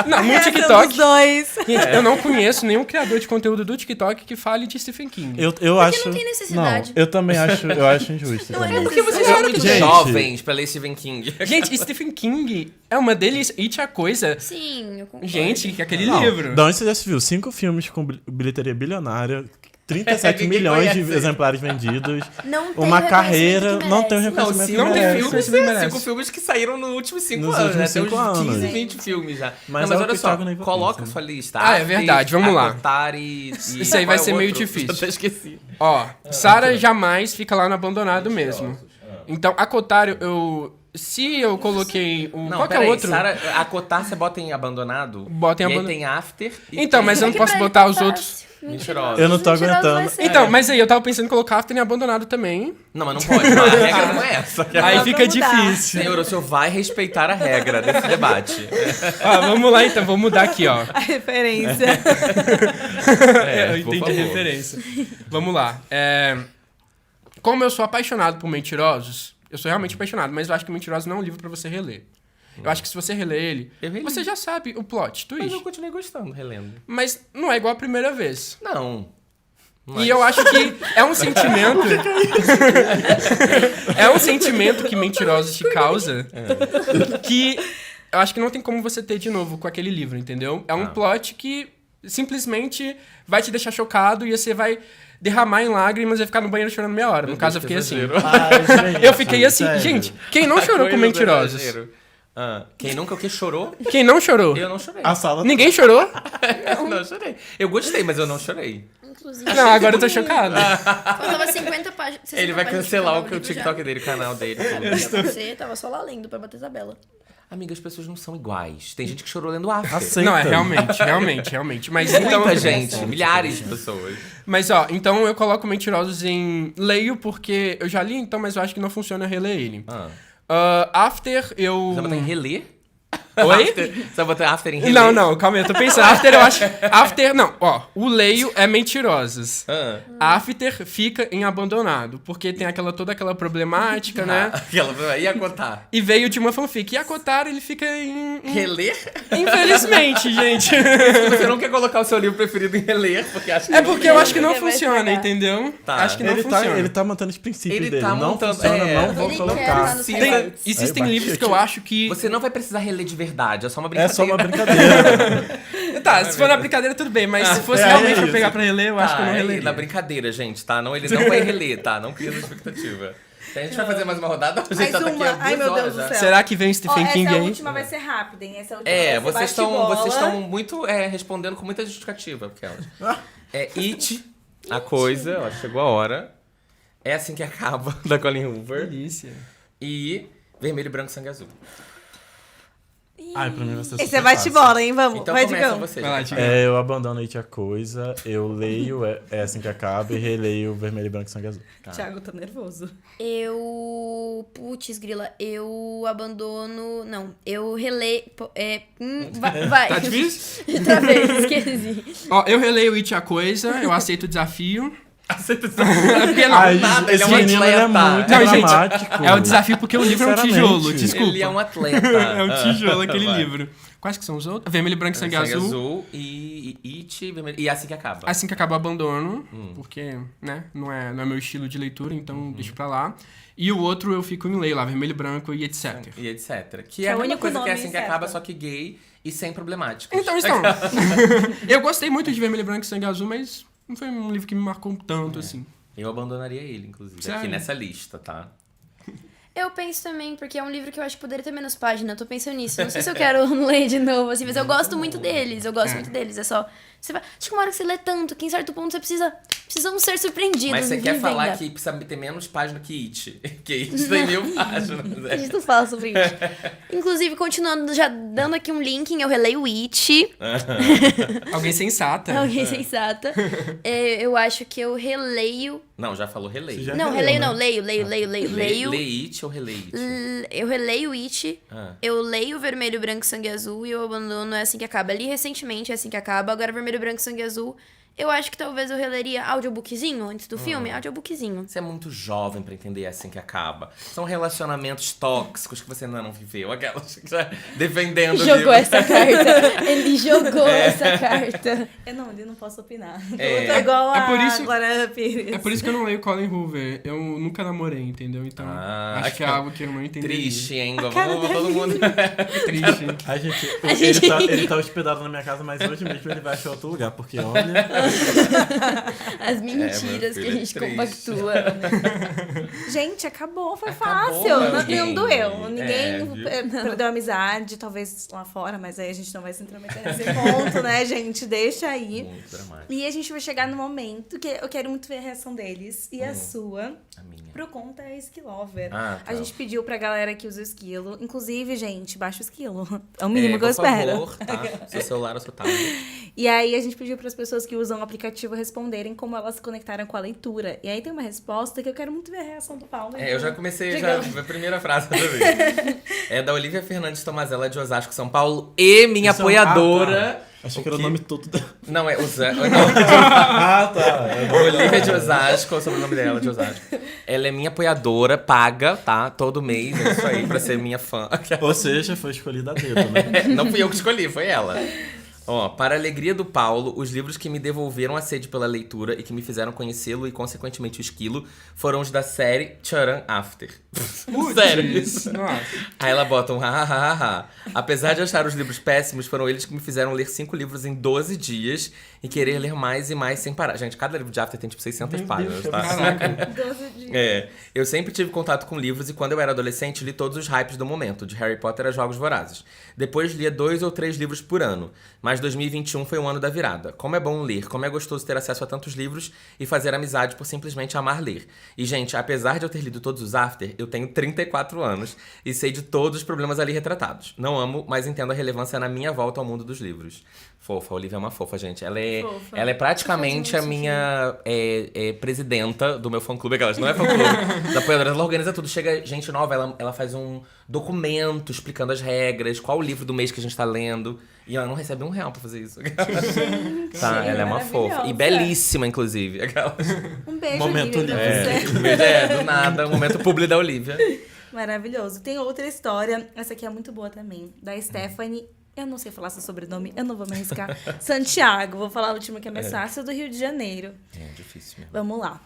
Não, no Somos TikTok... dois. Gente, eu não conheço nenhum criador de conteúdo do TikTok que fale de Stephen King. Eu acho. não tem necessidade. Não, eu também acho, eu acho injusto. Não é também. Porque vocês Gente. são muito Gente. jovens pra ler Stephen King. Gente, Stephen King é uma delícia. It a coisa. Sim, eu concordo. Gente, que aquele Não, livro. da onde você já se viu? 5 filmes com bilheteria bilionária, 37 milhões de exemplares vendidos, Não tem uma o carreira, reconhecimento que não tem o merece. Não, reconhecimento cinco Não tem merece. filmes, filmes, merece. 5 filmes que saíram nos últimos 5 Nos anos, últimos né? Tem 5 uns 15, anos. 20 filmes já. Mas Não, é o olha que o só, Thiago Neiva coloca pensa. a sua lista. Ah, é verdade, vamos lá. Esse aí vai ser meio difícil. Eu até esqueci. Ó, Sarah jamais fica lá no abandonado mesmo. Então, a Cotário, se eu coloquei o... Não, qual que é peraí, o outro? Sara, acotar você bota em abandonado? Bota em e aí abandonado. tem after e Então, tem... mas eu não É que posso pra ele botar tá os fácil. outros. Mentirosa. Eu não tô Mentirosa aguentando. vai ser. Então, mas aí eu tava pensando em colocar after em abandonado também. Não, mas não pode. Não, a regra não é essa. Aí Dá fica pra mudar. difícil. Senhor, o senhor vai respeitar a regra desse debate. Ó, vamos lá então, vou mudar aqui, ó. A referência. Eu por entendi a favor. referência. Vamos lá. Como eu sou apaixonado por Mentirosos, eu sou realmente apaixonado, mas eu acho que Mentirosos não é um livro pra você reler. Eu acho que se você reler ele, Eu reli. você já sabe o plot, Mas twist. eu continuei gostando, relendo. Mas não é igual a primeira vez. Não. E eu acho que é um sentimento. É um sentimento que Mentirosos te causa que eu acho que não tem como você ter de novo com aquele livro, entendeu? É um plot que simplesmente vai te deixar chocado e você vai derramar em lágrimas e vai ficar no banheiro chorando meia hora. No caso, eu fiquei assim. Ai, gente, Eu fiquei assim. sério. Gente, quem não chorou com Coisa do Mentirosos? exagero. Quem nunca o que chorou? Quem não chorou? Eu não chorei. A sala Ninguém chorou? Eu não chorei. Eu gostei, mas eu não chorei. Inclusive, Não, agora eu tô chocado. faltava 50 páginas. 60 Ele vai páginas cancelar pra o acabar livro TikTok já. dele, o canal dele. Você tava só lá lendo pra bater tabela. Amiga, as pessoas não são iguais. Tem gente que chorou lendo After. Aceita. Não, é realmente. Mas então. Muita gente, milhares de pessoas. Mas ó, então eu coloco Mentirosos em leio porque eu já li, então, mas eu acho que não funciona reler ele. After, eu. Você vai botar em reler? Oi? After, você vai botar After em reler? Não, calma aí, eu tô pensando. After, eu acho. After, não, ó. O leio é Mentirosos. After fica em abandonado, porque tem toda aquela problemática, né? Aquela ia contar. E veio de uma fanfic. E a Kotar, ele fica em. Reler? Infelizmente, gente. Você não quer colocar o seu livro preferido em reler, porque acha que É porque eu acho que não Porque vai funciona, estragar. entendeu? Tá. Acho que não Ele funciona. tá mantendo os princípios Ele dele. tá Não montando- funciona, é. não vou Ele quer colocar. tá nos Tem- highlights. existem Aí bate livros que aqui. eu acho que. Você não vai precisar reler de verdade, é só uma É brincadeira. só uma brincadeira. Tá, se for na brincadeira, tudo bem, mas se fosse é realmente pra isso. pegar pra reler, eu acho que eu não é releria. na brincadeira, gente, tá? Não, ele não vai reler, tá? Não cria essa expectativa. A gente vai fazer mais uma rodada? A gente Mais já tá aqui uma. há 2 Ai, meu horas Deus do já. céu. Será que vem Stephen King essa aí? última vai ser rápida, hein? Essa última É, vai ser vocês bate-bola. estão muito respondendo com muita justificativa, aquelas. It, a coisa, ó, chegou a hora. É assim que acaba, da Colin Hoover. Delícia. E Vermelho, Branco, Sangue Azul. Ai, pra mim vai ser Esse super é bate-bola, hein? Vamos, Então vai, começa Digão. você. Vai lá, gente. Digão. Eu abandono It a Coisa, eu leio É Assim Que Acaba e releio Vermelho, Branco e Sangue Azul. Thiago tá nervoso. Putz, grila, eu abandono. Não, eu releio. Vai. Tá difícil? Outra vez, esqueci. Ó, eu releio It a Coisa, eu aceito o desafio. Aceita essa É porque não. Ai, nada, ele esse é um menino ele é atleta. muito Não, gente, dramático. é o desafio porque o livro é um Sinceramente. tijolo, desculpa. Ele é um atleta. É um tijolo aquele Vai. livro. Quais que são os outros? Vermelho, Branco e Sangue Azul. e It, Vermelho. E Assim que Acaba. Assim que acaba o abandono, porque, né, não é meu estilo de leitura, então deixo pra lá. E o outro eu fico em leio lá, Vermelho, Branco e etc. E etc. Que Que é é a o mesma único coisa que é nome Assim que certo. Acaba, só que gay e sem problemáticas. Então, eu gostei muito de Vermelho, Branco e Sangue Azul, mas não foi um livro que me marcou tanto, assim. Eu abandonaria ele, inclusive, Sério? aqui nessa lista, tá? Eu penso também, porque é um livro que eu acho que poderia ter menos página. Eu tô pensando nisso. Não sei se eu quero ler de novo, assim, mas eu gosto muito deles. Eu gosto muito deles. É só. Você vai, acho que uma hora que você lê tanto, que em certo ponto você precisamos ser surpreendidos. Mas você quer Vivenda. falar que precisa ter menos página que It. Que It tem 1000 páginas. A gente não fala sobre isso. Inclusive, continuando, já dando aqui um link, eu releio It. Alguém sensata. Alguém sensata. Eu acho que eu releio. Não, já falou releio. Você já Não, releu, releio né? não, leio. Lê It ou relê It? Eu releio It, Ah. eu leio Vermelho, Branco, Sangue Azul e eu abandono É Assim Que Acaba. Li recentemente É Assim Que Acaba, agora Vermelho, Branco, Sangue Azul. Eu acho que talvez eu releria audiobookzinho antes do filme, audiobookzinho. Você é muito jovem pra entender assim que acaba. São relacionamentos tóxicos que você ainda não viveu. Aquelas que já defendendo o Jogou livro. essa carta. Ele jogou essa carta. Eu não posso opinar. É. Eu tô igual É a por isso- Glória Pires. É por isso que eu não leio Colin Hoover. Eu nunca namorei, entendeu? Então, acho que é algo que eu não entendi. Triste, hein? Vamos todo mundo. Triste. A gente, A gente- ele tá hospedado na minha casa, mas hoje mesmo ele vai achar outro lugar, porque olha... As meu mentiras que filho, a gente é triste. compactua. Gente, acabou, foi Acabou, fácil. ninguém- Não doeu. Ninguém viu? perdeu a amizade, talvez lá fora, mas aí a gente não vai se intrometer nesse ponto, né, gente? Deixa aí. Muito dramático. E a gente vai chegar no momento que eu quero muito ver a reação deles e a sua. A minha. Pro Conta é Esquilover. Ah, tá. A gente pediu pra galera que usa o esquilo. Inclusive, gente, baixa o esquilo. É o mínimo que eu por espero. favor, tá? Seu celular ou seu tablet. E aí a gente pediu para as pessoas que usam o aplicativo responderem como elas se conectaram com a leitura. E aí tem uma resposta que eu quero muito ver a reação do Paulo. Eu já comecei, Digamos. a primeira frase da vez. É da Olivia Fernandes Tomazella, de Osasco, São Paulo, e minha apoiadora. Achei que era o nome todo dela. Não, é Osasco. Ah, tá. Olivia de Osasco, é o sobrenome dela, de Osasco. Ela é minha apoiadora, paga, tá? Todo mês, é isso aí, pra ser minha fã. Ou seja, foi escolhida a dedo, né? Não fui eu que escolhi, foi ela. Ó, para a alegria do Paulo, os livros que me devolveram a sede pela leitura e que me fizeram conhecê-lo e, consequentemente, o esquilo, foram os da série Charan After. Sério isso. Nossa. Aí ela bota um ha. Apesar de achar os livros péssimos, foram eles que me fizeram ler 5 livros em 12 dias e querer ler mais e mais sem parar. Gente, cada livro de After tem tipo 600 páginas, tá? Caraca. 12 dias. É, eu sempre tive contato com livros e quando eu era adolescente li todos os hypes do momento, de Harry Potter a Jogos Vorazes. Depois lia 2 ou 3 livros por ano, mas 2021 foi o ano da virada. Como é bom ler, como é gostoso ter acesso a tantos livros e fazer amizade por simplesmente amar ler. E, gente, apesar de eu ter lido todos os After, eu tenho 34 anos e sei de todos os problemas ali retratados. Não amo, mas entendo a relevância na minha volta ao mundo dos livros. Fofa, a Olivia é uma fofa, gente. Ela Fofa. é praticamente a Faz muito minha presidenta do meu fã-clube. Aquelas, não é fã-clube da apoiadora, ela organiza tudo. Chega gente nova, ela faz um documento explicando as regras, qual o livro do mês que a gente tá lendo. E ela não recebe R$1 pra fazer isso. Tá, ela é uma fofa. E maravilhosa. belíssima, inclusive. Aquelas. Um beijo, Momento Olivia, pra livre. você. Do nada, um momento publi da Olivia. Maravilhoso. Tem outra história, essa aqui é muito boa também, da Stephanie. Eu não sei falar seu sobrenome, eu não vou me arriscar. Santiago, vou falar a última que é mais fácil, do Rio de Janeiro. É difícil mesmo. Vamos lá.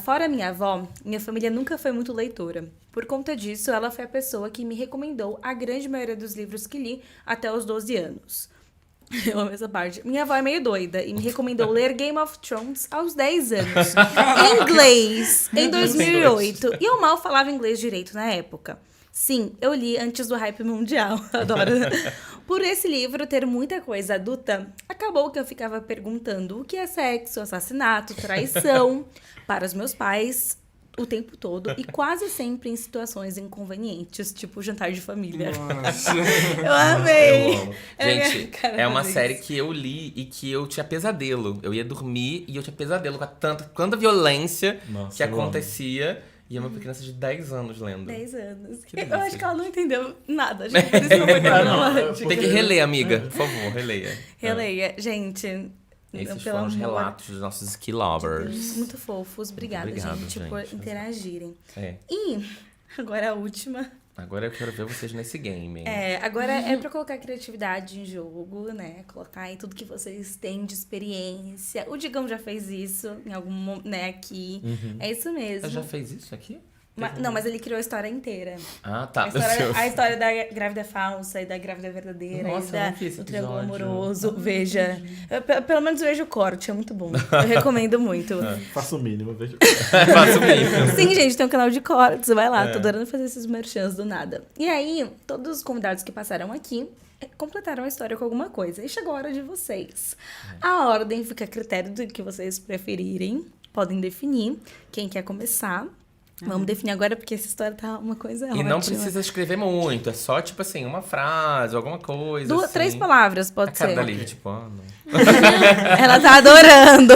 Fora minha avó, minha família nunca foi muito leitora. Por conta disso, ela foi a pessoa que me recomendou a grande maioria dos livros que li até os 12 anos. Eu amo essa parte. Minha avó é meio doida e me recomendou ler Game of Thrones aos 10 anos. Em inglês, em 2008. E eu mal falava inglês direito na época. Sim, eu li antes do hype mundial. Adoro. Por esse livro ter muita coisa adulta, acabou que eu ficava perguntando o que é sexo, assassinato, traição para os meus pais o tempo todo e quase sempre em situações inconvenientes, tipo jantar de família. Nossa. Eu amei. Eu amo. É a minha Gente, cara é uma fazer série isso. que eu li e que eu tinha pesadelo. Eu ia dormir e eu tinha pesadelo com tanta violência Nossa, que eu amo. acontecia. E é uma criança de 10 anos lendo. 10 anos. Que Eu delícia. acho que ela não entendeu nada, gente. Por isso não foi problemático. Tem que reler, amiga. Por favor, releia. Releia. Gente, Esses pelo foram os amor relatos dos nossos de ski lovers. Deus, muito fofos. Obrigada, Obrigado, gente, por gente. interagirem. É. E agora a última. Agora eu quero ver vocês nesse game. Agora é pra colocar criatividade em jogo, né? Colocar aí tudo que vocês têm de experiência. O Digão já fez isso em algum momento, né, aqui. É isso mesmo. Você já fez isso aqui? Não, mas ele criou a história inteira. Ah, tá. A história da grávida falsa e da grávida verdadeira. Nossa, e eu não vi esse do triângulo episódio. amoroso. Veja. Pelo menos veja o corte, é muito bom. Eu recomendo muito. Faço o mínimo, vejo. Faço mesmo. Sim, gente, tem um canal de cortes, vai lá, tô adorando fazer esses merchans do nada. E aí, todos os convidados que passaram aqui completaram a história com alguma coisa. E chegou a hora de vocês. A ordem fica a critério do que vocês preferirem. Podem definir quem quer começar. Vamos definir agora, porque essa história tá uma coisa E ótima. não precisa escrever muito, é só, tipo assim, uma frase, alguma coisa. assim. 3 palavras, A pode cara ser. da Lívia, tipo, não. Ela tá adorando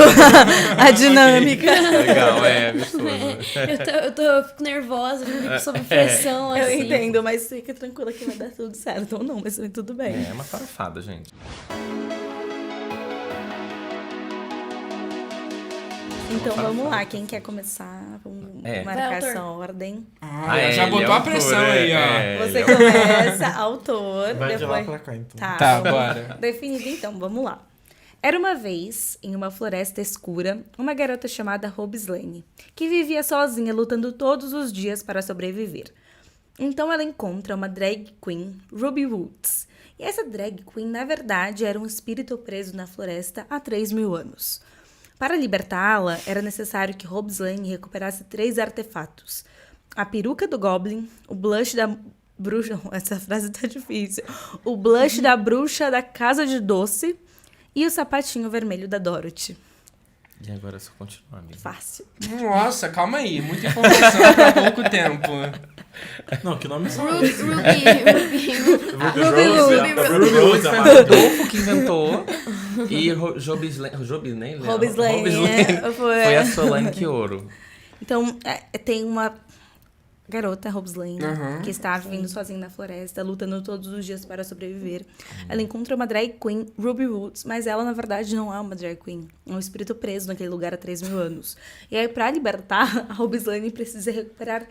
a dinâmica. Legal, gostoso. Eu fico nervosa, eu fico sob pressão, Eu assim. entendo, mas fica tranquila que vai dar tudo certo. Ou não, mas tudo bem. É uma farofada, gente. Então vamos lá, quem quer começar? Vamos É. marcar Vai, autor. essa ordem. Já ele botou é a pressão autor, aí, ó. Você ele é começa, autor, Vai de lá depois... pra cá, então. Tá, bora. Definido então, vamos lá. Era uma vez, em uma floresta escura, uma garota chamada Hobbs Lane, que vivia sozinha lutando todos os dias para sobreviver. Então ela encontra uma drag queen, Ruby Woods. E essa drag queen, na verdade, era um espírito preso na floresta há 3.000 anos. Para libertá-la, era necessário que Hobbs Lane recuperasse 3 artefatos. A peruca do Goblin, o blush da bruxa... Essa frase tá difícil. O blush da bruxa da Casa de Doce e o sapatinho vermelho da Dorothy. E agora é só continuar, amigo. Fácil. Nossa, calma aí. Muita informação pra pouco tempo. Não, que nome são Ruby esses? Rose. Ruby Rose foi o Rodolfo que inventou. E Jobislane foi a Solane Quioro. Então, tem uma garota, Robislane, Uhum. que está vivendo sozinha na floresta, lutando todos os dias para sobreviver. Ela encontra uma drag queen, Ruby Woods, mas ela, na verdade, não é uma drag queen. É um espírito preso naquele lugar há 3.000 anos. E aí, para libertar, a Robislane precisa recuperar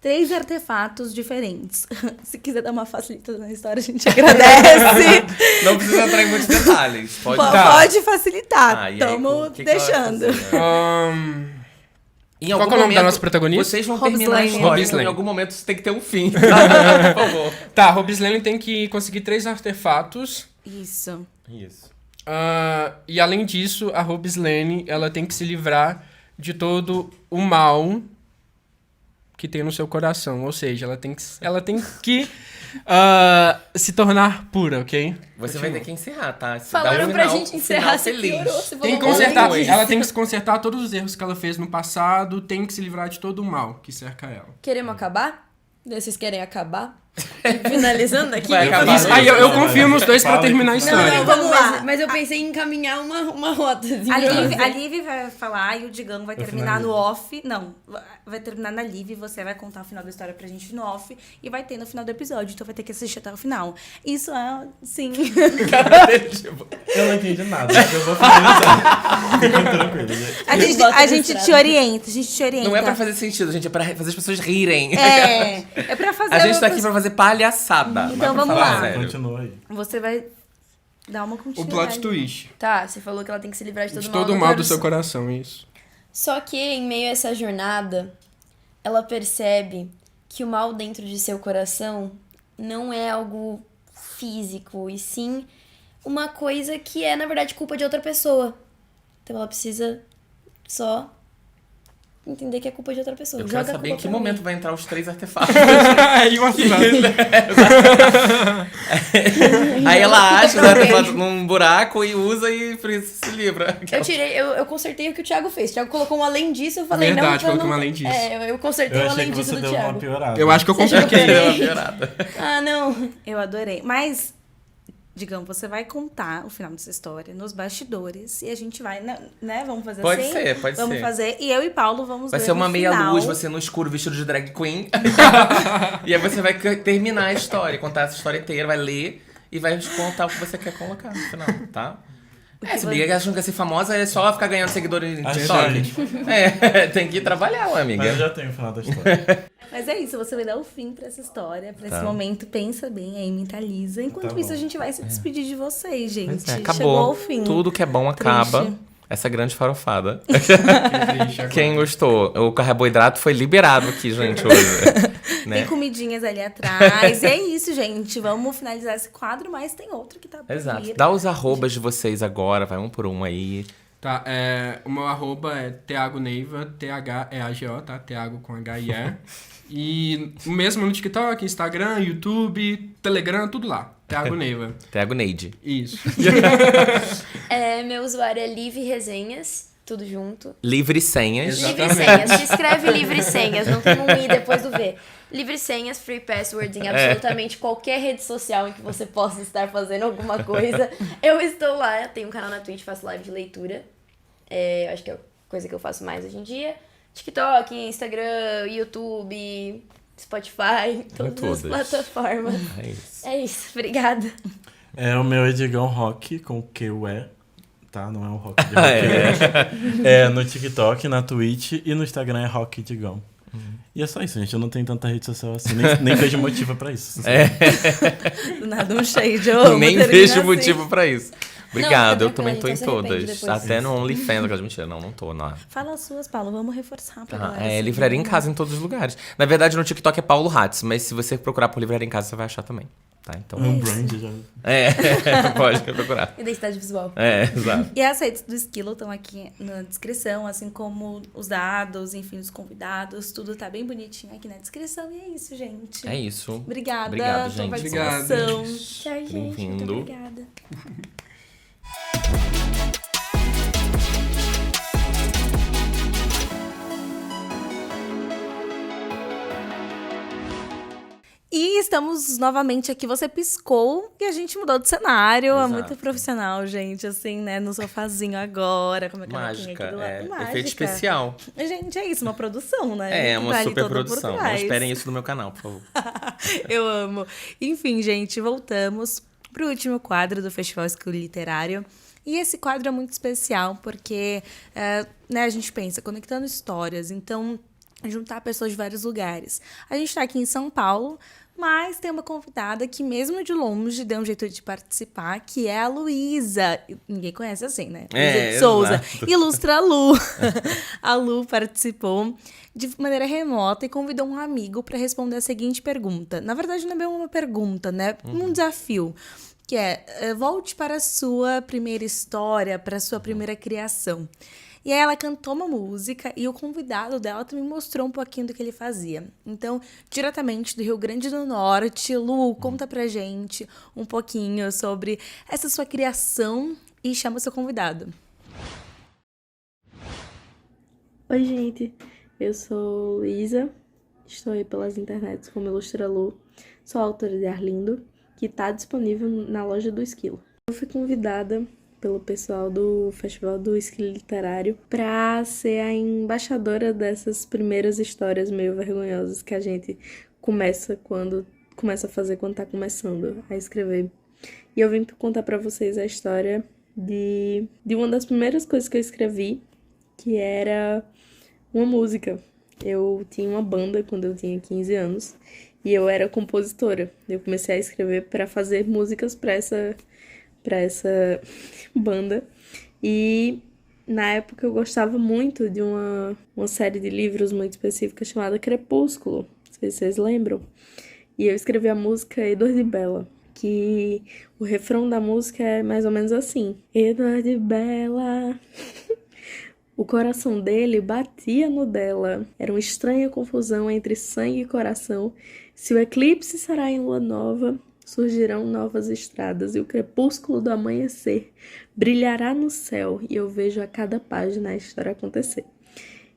3 artefatos diferentes. Se quiser dar uma facilitada na história, a gente agradece. Não precisa entrar em muitos detalhes. Pode facilitar. E aí, estamos o que ela vai deixando. fazer? Em Qual algum que é o nome da momento, nossa protagonista? Vocês vão terminar a Robislane. história. Robislane. Em algum momento isso tem que ter um fim. Tá? Por favor. Tá, Robislane tem que conseguir 3 artefatos. Isso. Isso. E além disso, a Robislane, ela tem que se livrar de todo o mal que tem no seu coração. Ou seja, ela tem que se tornar pura, ok? Você vai ter que encerrar, tá? Falaram pra gente um encerrar, final você feliz. piorou, você Tem que falou consertar, muito. ela tem que consertar todos os erros que ela fez no passado, tem que se livrar de todo o mal que cerca ela. Queremos acabar? Vocês querem acabar? Finalizando aqui? Vai acabar. Isso, aí eu confio nos dois pra Fala terminar a que história. Não, Vamos lá. Mas eu pensei em encaminhar uma rota. A Liv vai falar e o Digão vai terminar no off. Não, vai terminar na Liv, você vai contar o final da história pra gente no off e vai ter no final do episódio, então vai ter que assistir até o final. Isso é, sim. Eu não entendi nada, mas eu vou finalizar. Fiquem tranquilos, gente. A gente te orienta, Não é pra fazer sentido, gente. É pra fazer as pessoas rirem. É pra fazer... A gente tá aqui pra fazer palhaçada. Então mas pra vamos falar lá. sério. Continua aí. Você vai dar uma O continuidade. plot twist. Tá, você falou que ela tem que se livrar de todo De o mal. todo o não mal quero do seu só- coração, isso. Só que em meio a essa jornada, ela percebe que o mal dentro de seu coração não é algo físico, e sim uma coisa que é, na verdade, culpa de outra pessoa. Então ela precisa só entender que é culpa de outra pessoa. Eu Joga quero a saber em culpa que pra momento mim. vai entrar os 3 artefatos. Aí uma Aí ela acha os artefatos num buraco e usa e por isso se livra. Eu consertei o que o Thiago fez. O Thiago colocou um além disso, eu falei, Verdade, não, então colocou não... um além disso. Eu consertei Eu o achei além que disso você do deu uma Thiago. piorada. Eu acho que eu Você achou que eu compliquei. piorei? Piorada. Ah, não. Eu adorei. Mas, Digão, você vai contar o final dessa história nos bastidores e a gente vai, né? Vamos fazer Pode assim? ser, pode Vamos ser. fazer. E eu e Paulo vamos Vai ler ser uma no meia final. luz, você no escuro vestido de drag queen. E aí você vai terminar a história, contar essa história inteira, vai ler e vai contar o que você quer colocar no final, tá? Se briga achando que ser famosa é só ficar ganhando seguidores em Ah, TikTok. Tem que trabalhar, ué, amiga. Mas eu já tenho o final da história. Mas é isso, você vai dar o fim pra essa história, pra Tá. esse momento. Pensa bem aí, mentaliza. Enquanto Tá isso, bom. a gente vai se despedir de vocês, gente. Pois é, Chegou acabou. ao fim. Tudo que é bom acaba. Triste. Essa grande farofada. Triste agora. Quem gostou? O carboidrato foi liberado aqui, gente, hoje. Né? Tem comidinhas ali atrás. E é isso, gente. Vamos finalizar esse quadro, mas tem outro que tá por Exato. vir. Dá os arrobas de vocês agora, vai um por um aí. Tá, o meu arroba é Thiago Neiva, T-H-E-A-G-O, tá? Thiago com H-I-E. E o mesmo no TikTok, Instagram, YouTube, Telegram, tudo lá. Thiago Neiva. Thiago Neide. Isso. Meu usuário é Live Resenhas, tudo junto. Livre senhas. Exato. Livre Senhas, se escreve Livre Senhas, não tem um i depois do V. Livre Senhas, free passwords em absolutamente qualquer rede social em que você possa estar fazendo alguma coisa. Eu estou lá, tenho um canal na Twitch, faço live de leitura. Acho que é a coisa que eu faço mais hoje em dia. TikTok, Instagram, YouTube, Spotify, todas as plataformas. É isso. É isso, obrigada. O meu é Digão Rock, com Q-U-E, tá? Não é um rock de rock. No TikTok, na Twitch e no Instagram é Rock Digão. E é só isso, gente. Eu não tenho tanta rede social assim. Nem vejo motivo pra isso. Do nada um shade. Eu amo Nem terminar vejo assim. motivo pra isso. Obrigado, Não, eu também tô em a gente só se arrepende todas. depois. Até no OnlyFans, aquelas mentiras. Não tô, não. Fala as suas, Paulo. Vamos reforçar pra galera. seguir. Livraria em casa em todos os lugares. Na verdade, no TikTok é Paulo Hatz, mas se você procurar por Livraria em casa, você vai achar também. Tá? Então. Um brand já. Pode procurar. Identidade visual. Exato. E as redes do Esquilo estão aqui na descrição, assim como os dados, enfim, os convidados. Tudo tá bem bonitinho aqui na descrição. E é isso, gente. É isso. Obrigada Obrigado, pela gente. participação. Tchau, gente. Muito Bem-vindo. obrigada. E estamos novamente aqui. Você piscou e a gente mudou de cenário. É Exato. muito profissional, gente. Assim, né? No sofazinho agora. Como é que Mágica, aqui do lado? Mágica. efeito especial. Gente, é isso, uma produção, né? É, uma Tá ali super toda por produção. Não trás. esperem isso no meu canal, por favor. Eu amo. Enfim, gente, voltamos pro último quadro do Festival Skill Literário. E esse quadro é muito especial porque né, a gente pensa, conectando histórias, então juntar pessoas de vários lugares. A gente está aqui em São Paulo, mas tem uma convidada que mesmo de longe deu um jeito de participar, que é a Luísa. Ninguém conhece assim, né? Luísa de Souza. Exato. Ilustra Lu. A Lu participou de maneira remota e convidou um amigo para responder a seguinte pergunta. Na verdade, não é bem uma pergunta, né? Um desafio. Que é, volte para a sua primeira história, para a sua primeira criação. E aí ela cantou uma música e o convidado dela também mostrou um pouquinho do que ele fazia. Então, diretamente do Rio Grande do Norte, Lu, conta pra gente um pouquinho sobre essa sua criação e chama seu convidado. Oi, gente. Eu sou Luísa, estou aí pelas internets como Ilustra Lu, sou autora de Arlindo, que está disponível na loja do Esquilo. Eu fui convidada pelo pessoal do Festival do Esquilo Literário para ser a embaixadora dessas primeiras histórias meio vergonhosas que a gente começa a fazer quando está começando a escrever. E eu vim contar para vocês a história de uma das primeiras coisas que eu escrevi, que era uma música. Eu tinha uma banda quando eu tinha 15 anos e eu era compositora. Eu comecei a escrever para fazer músicas para essa banda. E na época eu gostava muito de uma série de livros muito específica chamada Crepúsculo. Não sei se vocês lembram. E eu escrevi a música Edward e Bella, que o refrão da música é mais ou menos assim: Edward e Bella. O coração dele batia no dela. Era uma estranha confusão entre sangue e coração. Se o eclipse será em lua nova, surgirão novas estradas e o crepúsculo do amanhecer brilhará no céu e eu vejo a cada página a história acontecer.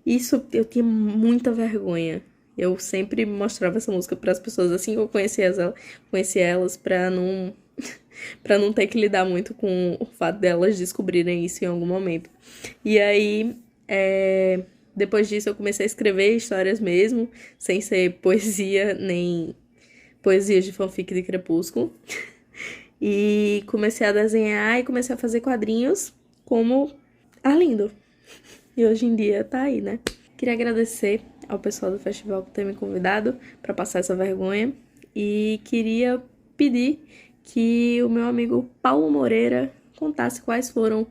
Isso eu tinha muita vergonha. Eu sempre mostrava essa música para as pessoas assim que eu conhecia elas para não ter que lidar muito com o fato delas descobrirem isso em algum momento. E aí, depois disso eu comecei a escrever histórias mesmo, sem ser poesia, nem poesias de fanfic de Crepúsculo. E comecei a desenhar e comecei a fazer quadrinhos como Arlindo. E hoje em dia tá aí, né? Queria agradecer ao pessoal do festival por ter me convidado para passar essa vergonha. E queria pedir que o meu amigo Paulo Moreira contasse quais foram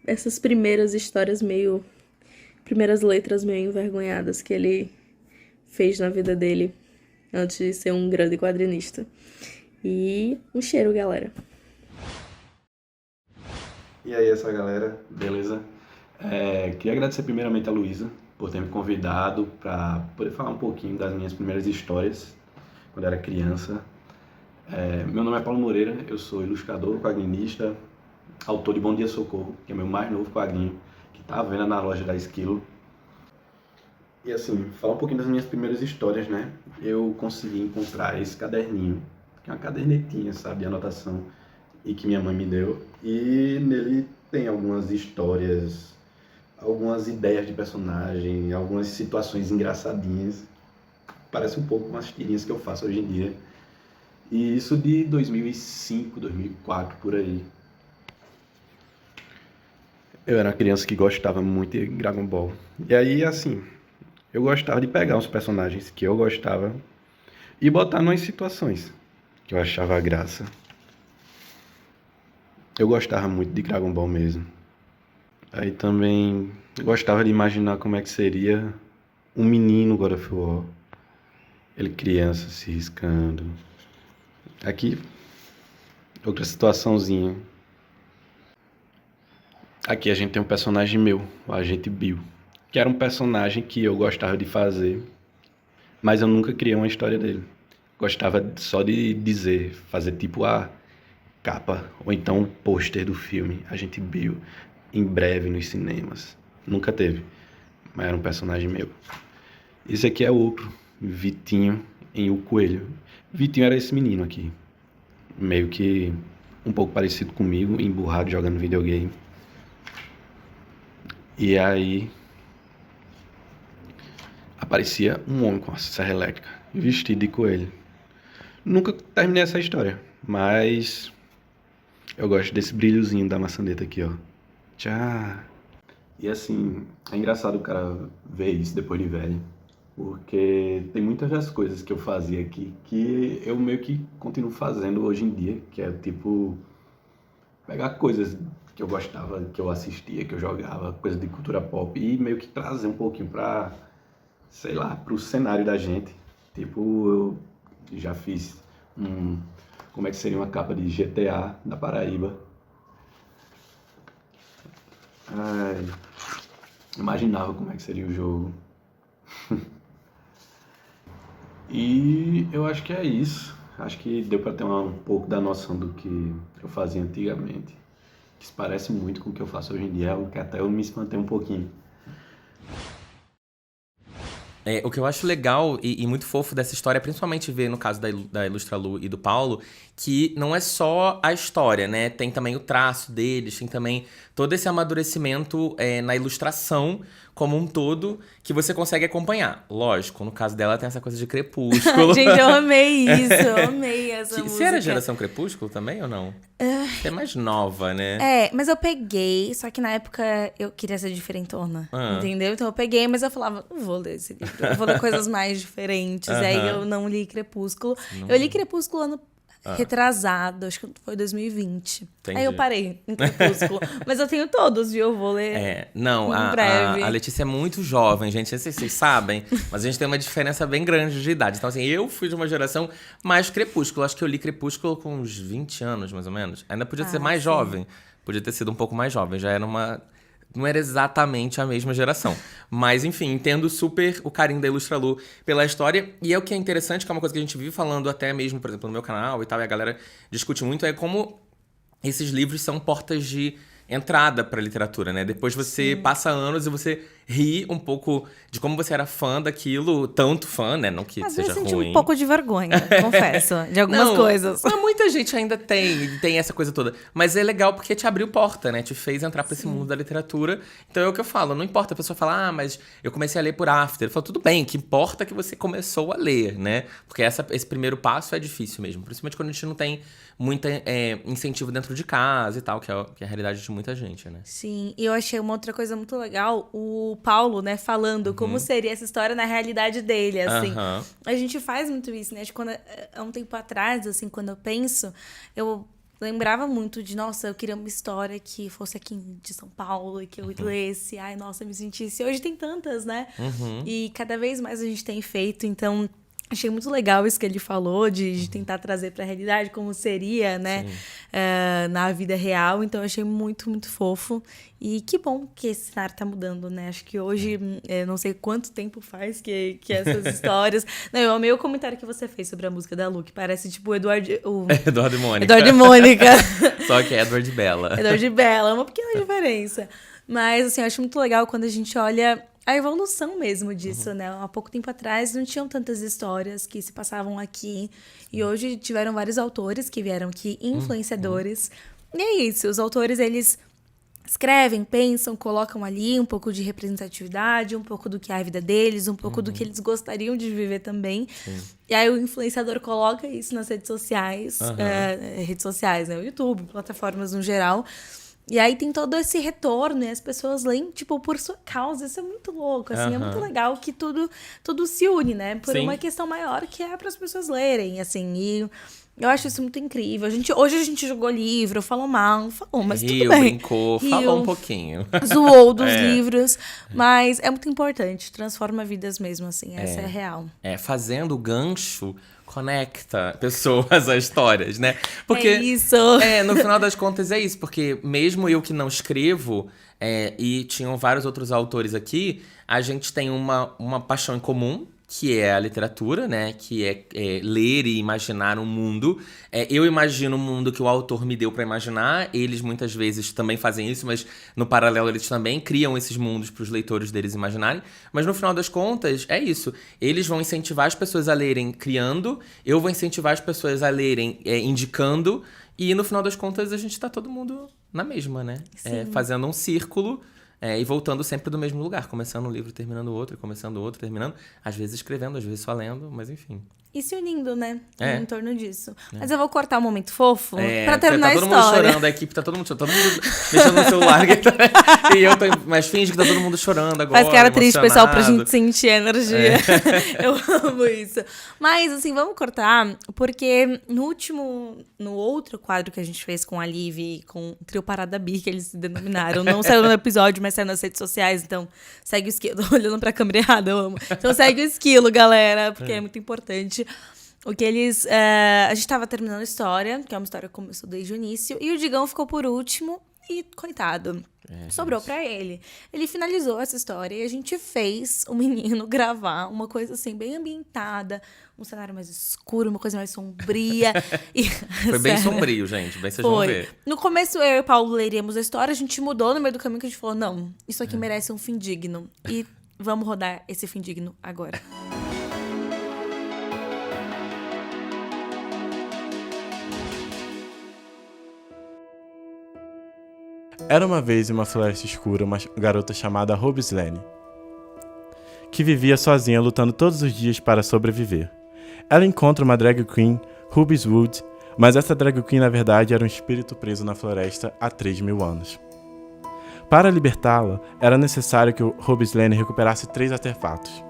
essas primeiras histórias primeiras letras meio envergonhadas que ele fez na vida dele antes de ser um grande quadrinista. E um cheiro, galera. E aí, essa galera, beleza? Queria agradecer primeiramente a Luísa por ter me convidado para poder falar um pouquinho das minhas primeiras histórias quando eu era criança. Meu nome é Paulo Moreira, eu sou ilustrador, quadrinista, autor de Bom Dia Socorro, que é meu mais novo quadrinho, que está à venda na loja da Esquilo. E assim, falar um pouquinho das minhas primeiras histórias, né? Eu consegui encontrar esse caderninho, que é uma cadernetinha, sabe, de anotação, e que minha mãe me deu. E nele tem algumas histórias, algumas ideias de personagem, algumas situações engraçadinhas. Parece um pouco com as tirinhas que eu faço hoje em dia. E isso de 2005, 2004, por aí. Eu era uma criança que gostava muito de Dragon Ball. E aí, assim, eu gostava de pegar uns personagens que eu gostava e botar nas situações que eu achava graça. Eu gostava muito de Dragon Ball mesmo. Aí também eu gostava de imaginar como é que seria um menino God of War. Ele criança se riscando. Aqui, outra situaçãozinha. Aqui a gente tem um personagem meu, o Agente Bill, que era um personagem que eu gostava de fazer, mas eu nunca criei uma história dele. Gostava só de dizer, fazer tipo a capa, ou então um pôster do filme, Agente Bill, em breve nos cinemas. Nunca teve, mas era um personagem meu. Esse aqui é outro, Vitinho, em O Coelho. Vitinho era esse menino aqui, meio que um pouco parecido comigo, emburrado jogando videogame. E aí aparecia um homem com uma serra elétrica, vestido de coelho. Nunca terminei essa história, mas eu gosto desse brilhozinho da maçaneta aqui, ó. Tchau. E assim, é engraçado o cara ver isso depois de velho, porque tem muitas das coisas que eu fazia aqui que eu meio que continuo fazendo hoje em dia, que é tipo pegar coisas que eu gostava, que eu assistia, que eu jogava, coisa de cultura pop, e meio que trazer um pouquinho pra, sei lá, pro cenário da gente. Tipo, eu já fiz como é que seria uma capa de GTA da Paraíba. Ai, imaginava como é que seria o jogo. E eu acho que é isso. Acho que deu pra ter um pouco da noção do que eu fazia antigamente, que se parece muito com o que eu faço hoje em dia, algo que até eu me espantei um pouquinho. O que eu acho legal e muito fofo dessa história, principalmente ver no caso da Ilustralu e do Paulo, que não é só a história, né? Tem também o traço deles, tem também todo esse amadurecimento na ilustração como um todo, que você consegue acompanhar. Lógico, no caso dela tem essa coisa de Crepúsculo. Gente, eu amei isso, eu amei essa música. Você era geração Crepúsculo também ou não? Você é mais nova, né? Mas eu peguei, só que na época eu queria ser diferentona, entendeu? Então eu peguei, mas eu falava, não vou ler esse livro, eu vou ler coisas mais diferentes. Aí eu não li Crepúsculo. Eu li Crepúsculo ano retrasado, acho que foi 2020. Entendi. Aí eu parei em Crepúsculo. Mas eu tenho todos, viu? Eu vou ler em breve. A Letícia é muito jovem, gente. Não sei se vocês sabem, mas a gente tem uma diferença bem grande de idade. Então, assim, eu fui de uma geração mais Crepúsculo. Acho que eu li Crepúsculo com uns 20 anos, mais ou menos. Ainda podia ser mais jovem. Podia ter sido um pouco mais jovem. Já era uma... Não era exatamente a mesma geração. Mas, enfim, entendo super o carinho da Ilustralu pela história. E é o que é interessante, que é uma coisa que a gente vive falando até mesmo, por exemplo, no meu canal e tal, e a galera discute muito, é como esses livros são portas de entrada pra literatura, né? Depois você passa anos e você ri um pouco de como você era fã daquilo, tanto fã, né? Não que Às seja vezes eu senti ruim. um pouco de vergonha, confesso, de algumas coisas. Mas muita gente ainda tem essa coisa toda. Mas é legal porque te abriu porta, né? Te fez entrar pra esse mundo da literatura. Então é o que eu falo, não importa a pessoa falar, mas eu comecei a ler por after. Eu falo, tudo bem, o que importa é que você começou a ler, né? Porque esse primeiro passo é difícil mesmo. Principalmente quando a gente não tem muito incentivo dentro de casa e tal, que é a realidade de muita gente, né? Sim, e eu achei uma outra coisa muito legal, o Paulo, né, falando como seria essa história na realidade dele, assim. A gente faz muito isso, né? Há um tempo atrás, assim, quando eu penso, eu lembrava muito de, nossa, eu queria uma história que fosse aqui de São Paulo e que eu lesse, ai, nossa, me sentisse. Hoje tem tantas, né? E cada vez mais a gente tem feito, então... Achei muito legal isso que ele falou, de tentar trazer para a realidade como seria, né, na vida real. Então, eu achei muito, muito fofo. E que bom que esse cenário tá mudando, né? Acho que hoje, não sei quanto tempo faz que essas histórias... Não, eu amei o comentário que você fez sobre a música da Lu, que parece tipo o Eduardo e Mônica. Eduardo e Mônica. Só que é Edward e Bella. Edward e Bella, uma pequena diferença. Mas, assim, eu acho muito legal quando a gente olha... A evolução mesmo disso, né? Há pouco tempo atrás não tinham tantas histórias que se passavam aqui. E hoje tiveram vários autores que vieram aqui, influenciadores. E é isso, os autores, eles escrevem, pensam, colocam ali um pouco de representatividade, um pouco do que é a vida deles, um pouco do que eles gostariam de viver também. E aí o influenciador coloca isso nas redes sociais, né? O YouTube, plataformas no geral. E aí tem todo esse retorno e as pessoas leem, tipo, por sua causa. Isso é muito louco, assim. É muito legal que tudo se une, né? Por uma questão maior que é para as pessoas lerem, assim. E eu acho isso muito incrível. Hoje a gente jogou livro, falou mal, mas tudo bem. Brincou, falou um pouquinho. Zoou dos livros. Mas é muito importante. Transforma vidas mesmo, assim. Essa é a real. Fazendo o gancho... conecta pessoas a histórias, né? Porque, é isso! No final das contas é isso, porque mesmo eu que não escrevo, e tinham vários outros autores aqui, a gente tem uma paixão em comum, que é a literatura, né? Que é ler e imaginar um mundo. Eu imagino um mundo que o autor me deu pra imaginar. Eles muitas vezes também fazem isso, mas no paralelo eles também criam esses mundos pros leitores deles imaginarem. Mas no final das contas, é isso. Eles vão incentivar as pessoas a lerem criando, eu vou incentivar as pessoas a lerem indicando, e no final das contas a gente tá todo mundo na mesma, né? Fazendo um círculo. E voltando sempre do mesmo lugar, começando um livro, terminando outro, começando outro, terminando. Às vezes escrevendo, às vezes só lendo, mas enfim. E se unindo, né? Em torno disso. Mas eu vou cortar um momento fofo pra terminar tá a todo história. mundo chorando, a equipe tá todo mundo chorando, todo mundo mexendo no celular. Mas finge que tá todo mundo chorando agora. Faz cara triste, pessoal, pra emocionado. gente sentir a energia. Eu amo isso. Mas, assim, vamos cortar, porque no outro quadro que a gente fez com a Liv e com o Trio Parada Bi, que eles se denominaram, não saiu no episódio, mas saiu nas redes sociais, então segue o esquilo. Tô olhando pra câmera errada, eu amo. Então segue o esquilo, galera, porque é muito importante. O que eles... a gente tava terminando a história, que é uma história que começou desde o início, e o Digão ficou por último, e coitado, sobrou pra ele. Ele finalizou essa história e a gente fez o menino gravar uma coisa assim, bem ambientada, um cenário mais escuro, uma coisa mais sombria. Foi bem sombrio, gente, bem vocês vão ver. No começo, eu e o Paulo leríamos a história, a gente mudou no meio do caminho, que a gente falou, não, isso aqui merece um fim digno. E vamos rodar esse fim digno agora. Era uma vez em uma floresta escura uma garota chamada Robislene, que vivia sozinha lutando todos os dias para sobreviver. Ela encontra uma drag queen, Ruby's Wood, mas essa drag queen na verdade era um espírito preso na floresta há 3.000 anos. Para libertá-la, era necessário que o Robislene recuperasse 3 artefatos: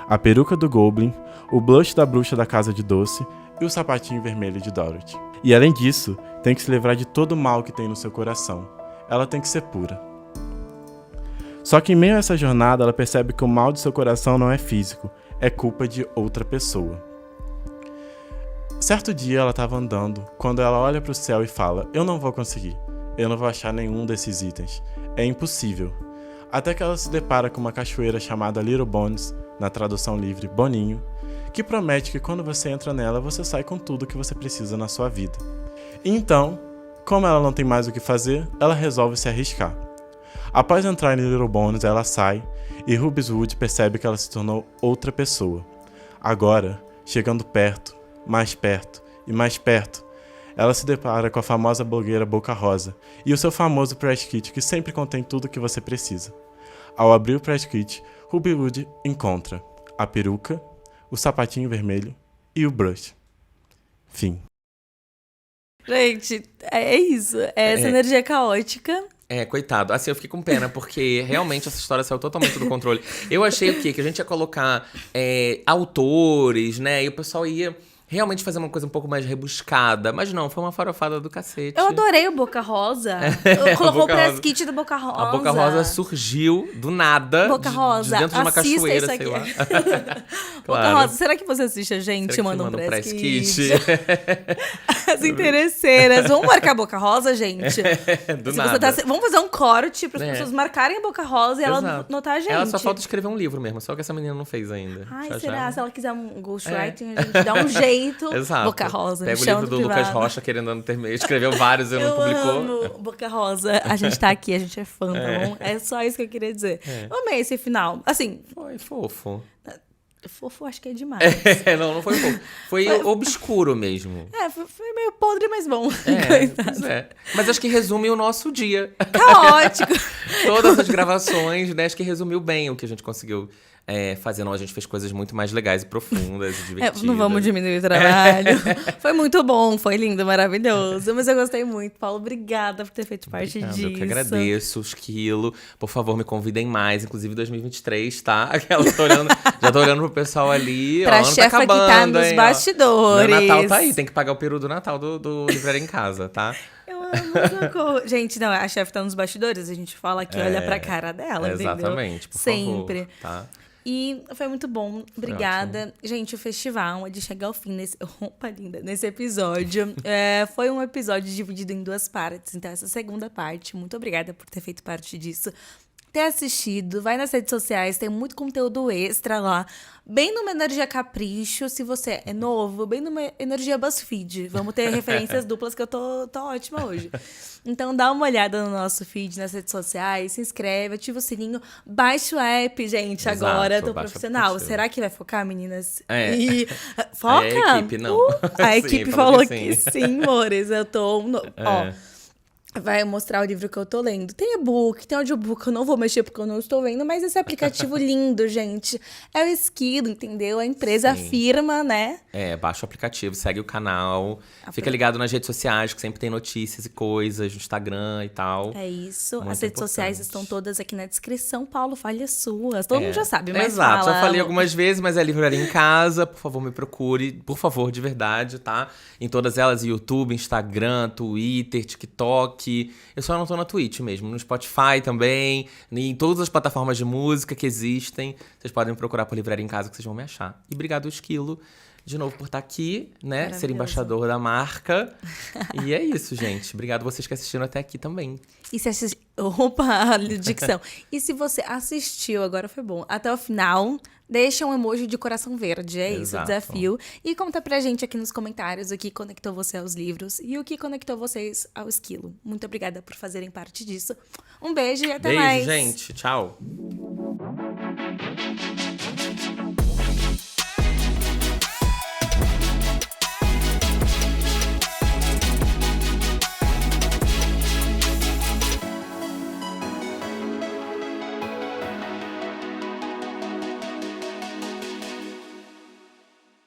a peruca do Goblin, o blush da bruxa da Casa de Doce e o sapatinho vermelho de Dorothy. E além disso, tem que se livrar de todo o mal que tem no seu coração. Ela tem que ser pura. Só que em meio a essa jornada, ela percebe que o mal de seu coração não é físico, é culpa de outra pessoa. Certo dia ela estava andando, quando ela olha para o céu e fala: eu não vou conseguir, eu não vou achar nenhum desses itens, é impossível. Até que ela se depara com uma cachoeira chamada Little Bones, na tradução livre Boninho, que promete que quando você entra nela, você sai com tudo que você precisa na sua vida. E então, como ela não tem mais o que fazer, ela resolve se arriscar. Após entrar em Little Bones, ela sai e Ruby's Wood percebe que ela se tornou outra pessoa. Agora, chegando perto, mais perto e mais perto, ela se depara com a famosa blogueira Boca Rosa e o seu famoso press kit que sempre contém tudo o que você precisa. Ao abrir o press kit, Ruby Wood encontra a peruca, o sapatinho vermelho e o brush. Fim. Gente, é isso. É essa energia caótica. Coitado. Assim, eu fiquei com pena, porque realmente essa história saiu totalmente do controle. Eu achei o quê? Que a gente ia colocar autores, né? E o pessoal ia realmente fazer uma coisa um pouco mais rebuscada. Mas não, foi uma farofada do cacete. Eu adorei o Boca Rosa. Colocou o press kit do Boca Rosa. A Boca Rosa surgiu do nada. Boca Rosa, de dentro de uma cachoeira, isso aqui. sei lá. Boca Rosa, será que você assiste a gente? Será que Manda você um press kit. kit? As interesseiras. Vamos marcar a Boca Rosa, gente? Do Se nada. você vamos fazer um corte para as pessoas marcarem a Boca Rosa e ela Exato. notar a gente. Ela só falta escrever um livro mesmo, só que essa menina não fez ainda. Ai, Já, será? já. Se ela quiser um ghostwriting, a gente dá um jeito. Exato. Boca Rosa, Pega me o chama livro no do Lucas privado. Rocha querendo terminar. Escreveu vários e não Eu publicou. amo Boca Rosa. A gente tá aqui, a gente é fã, tá bom? É só isso que eu queria dizer. Eu amei esse final. Assim, Foi fofo. fofo acho que é demais. Não foi fofo. Foi obscuro mesmo. Foi meio podre, mas bom. Pois é. Mas acho que resume o nosso dia. Caótico. Todas as gravações, né? Acho que resumiu bem o que a gente conseguiu fazer. Não, a gente fez coisas muito mais legais e profundas e divertidas. Não vamos diminuir o trabalho. Foi muito bom, foi lindo, maravilhoso. Mas eu gostei muito. Paulo, obrigada por ter feito parte disso. Eu que agradeço, Esquilo. Por favor, me convidem mais. Inclusive 2023, tá? Aquela, já tô olhando pro pessoal ali. Pra ó, chefa tá acabando, que tá nos hein, bastidores. Meu Natal tá aí, tem que pagar o peru do Natal do Livraria em Casa, tá? Eu amo, socorro. Gente, não, a chefe tá nos bastidores, a gente fala aqui, olha pra cara dela, entendeu? Exatamente, por Sempre. favor, tá? E foi muito bom, obrigada. Gente, o festival é de chegar ao fim nesse episódio. Foi um episódio dividido em 2 partes, então essa segunda parte, muito obrigada por ter feito parte disso. ter assistido. Vai nas redes sociais, tem muito conteúdo extra lá. Bem numa energia capricho, se você é novo, bem numa energia BuzzFeed. Vamos ter referências duplas que eu tô ótima hoje. Então dá uma olhada no nosso feed nas redes sociais, se inscreve, ativa o sininho, baixa o app, gente, Exato, agora tô baixa o profissional. aplicativo. Será que vai focar, meninas? É. E... Foca? A equipe, não. A Sim, equipe falou falou que que sim, amores. Eu tô... Ó, É. vai mostrar o livro que eu tô lendo. Tem e-book, tem audiobook, eu não vou mexer porque eu não estou vendo, mas esse aplicativo lindo, gente, é o Esquilo, entendeu? A empresa Sim. afirma, né? Baixa o aplicativo, segue o canal. Fica ligado nas redes sociais, que sempre tem notícias e coisas no Instagram e tal. É isso. Muito As redes sociais importante. estão todas aqui na descrição. Paulo, fale as suas. Todo mundo já sabe, mas Exato, fala. já falei algumas vezes, mas é Livraria em Casa. Por favor, me procure. Por favor, de verdade, tá? Em todas elas, YouTube, Instagram, Twitter, TikTok. Eu só não tô na Twitch mesmo. No Spotify também. Em todas as plataformas de música que existem. Vocês podem procurar por Livraria em Casa que vocês vão me achar. E obrigado, Esquilo, de novo por estar aqui, né? Ser Maravilhoso. embaixador da marca. E é isso, gente. Obrigado vocês que assistiram até aqui também. E se assistiu... Opa, dicção. E se você assistiu, agora foi bom, até o final, deixa um emoji de coração verde. É isso, o Exato. desafio. E conta pra gente aqui nos comentários o que conectou você aos livros e o que conectou vocês ao Esquilo. Muito obrigada por fazerem parte disso. Um beijo e até Beijo, mais. gente. Tchau.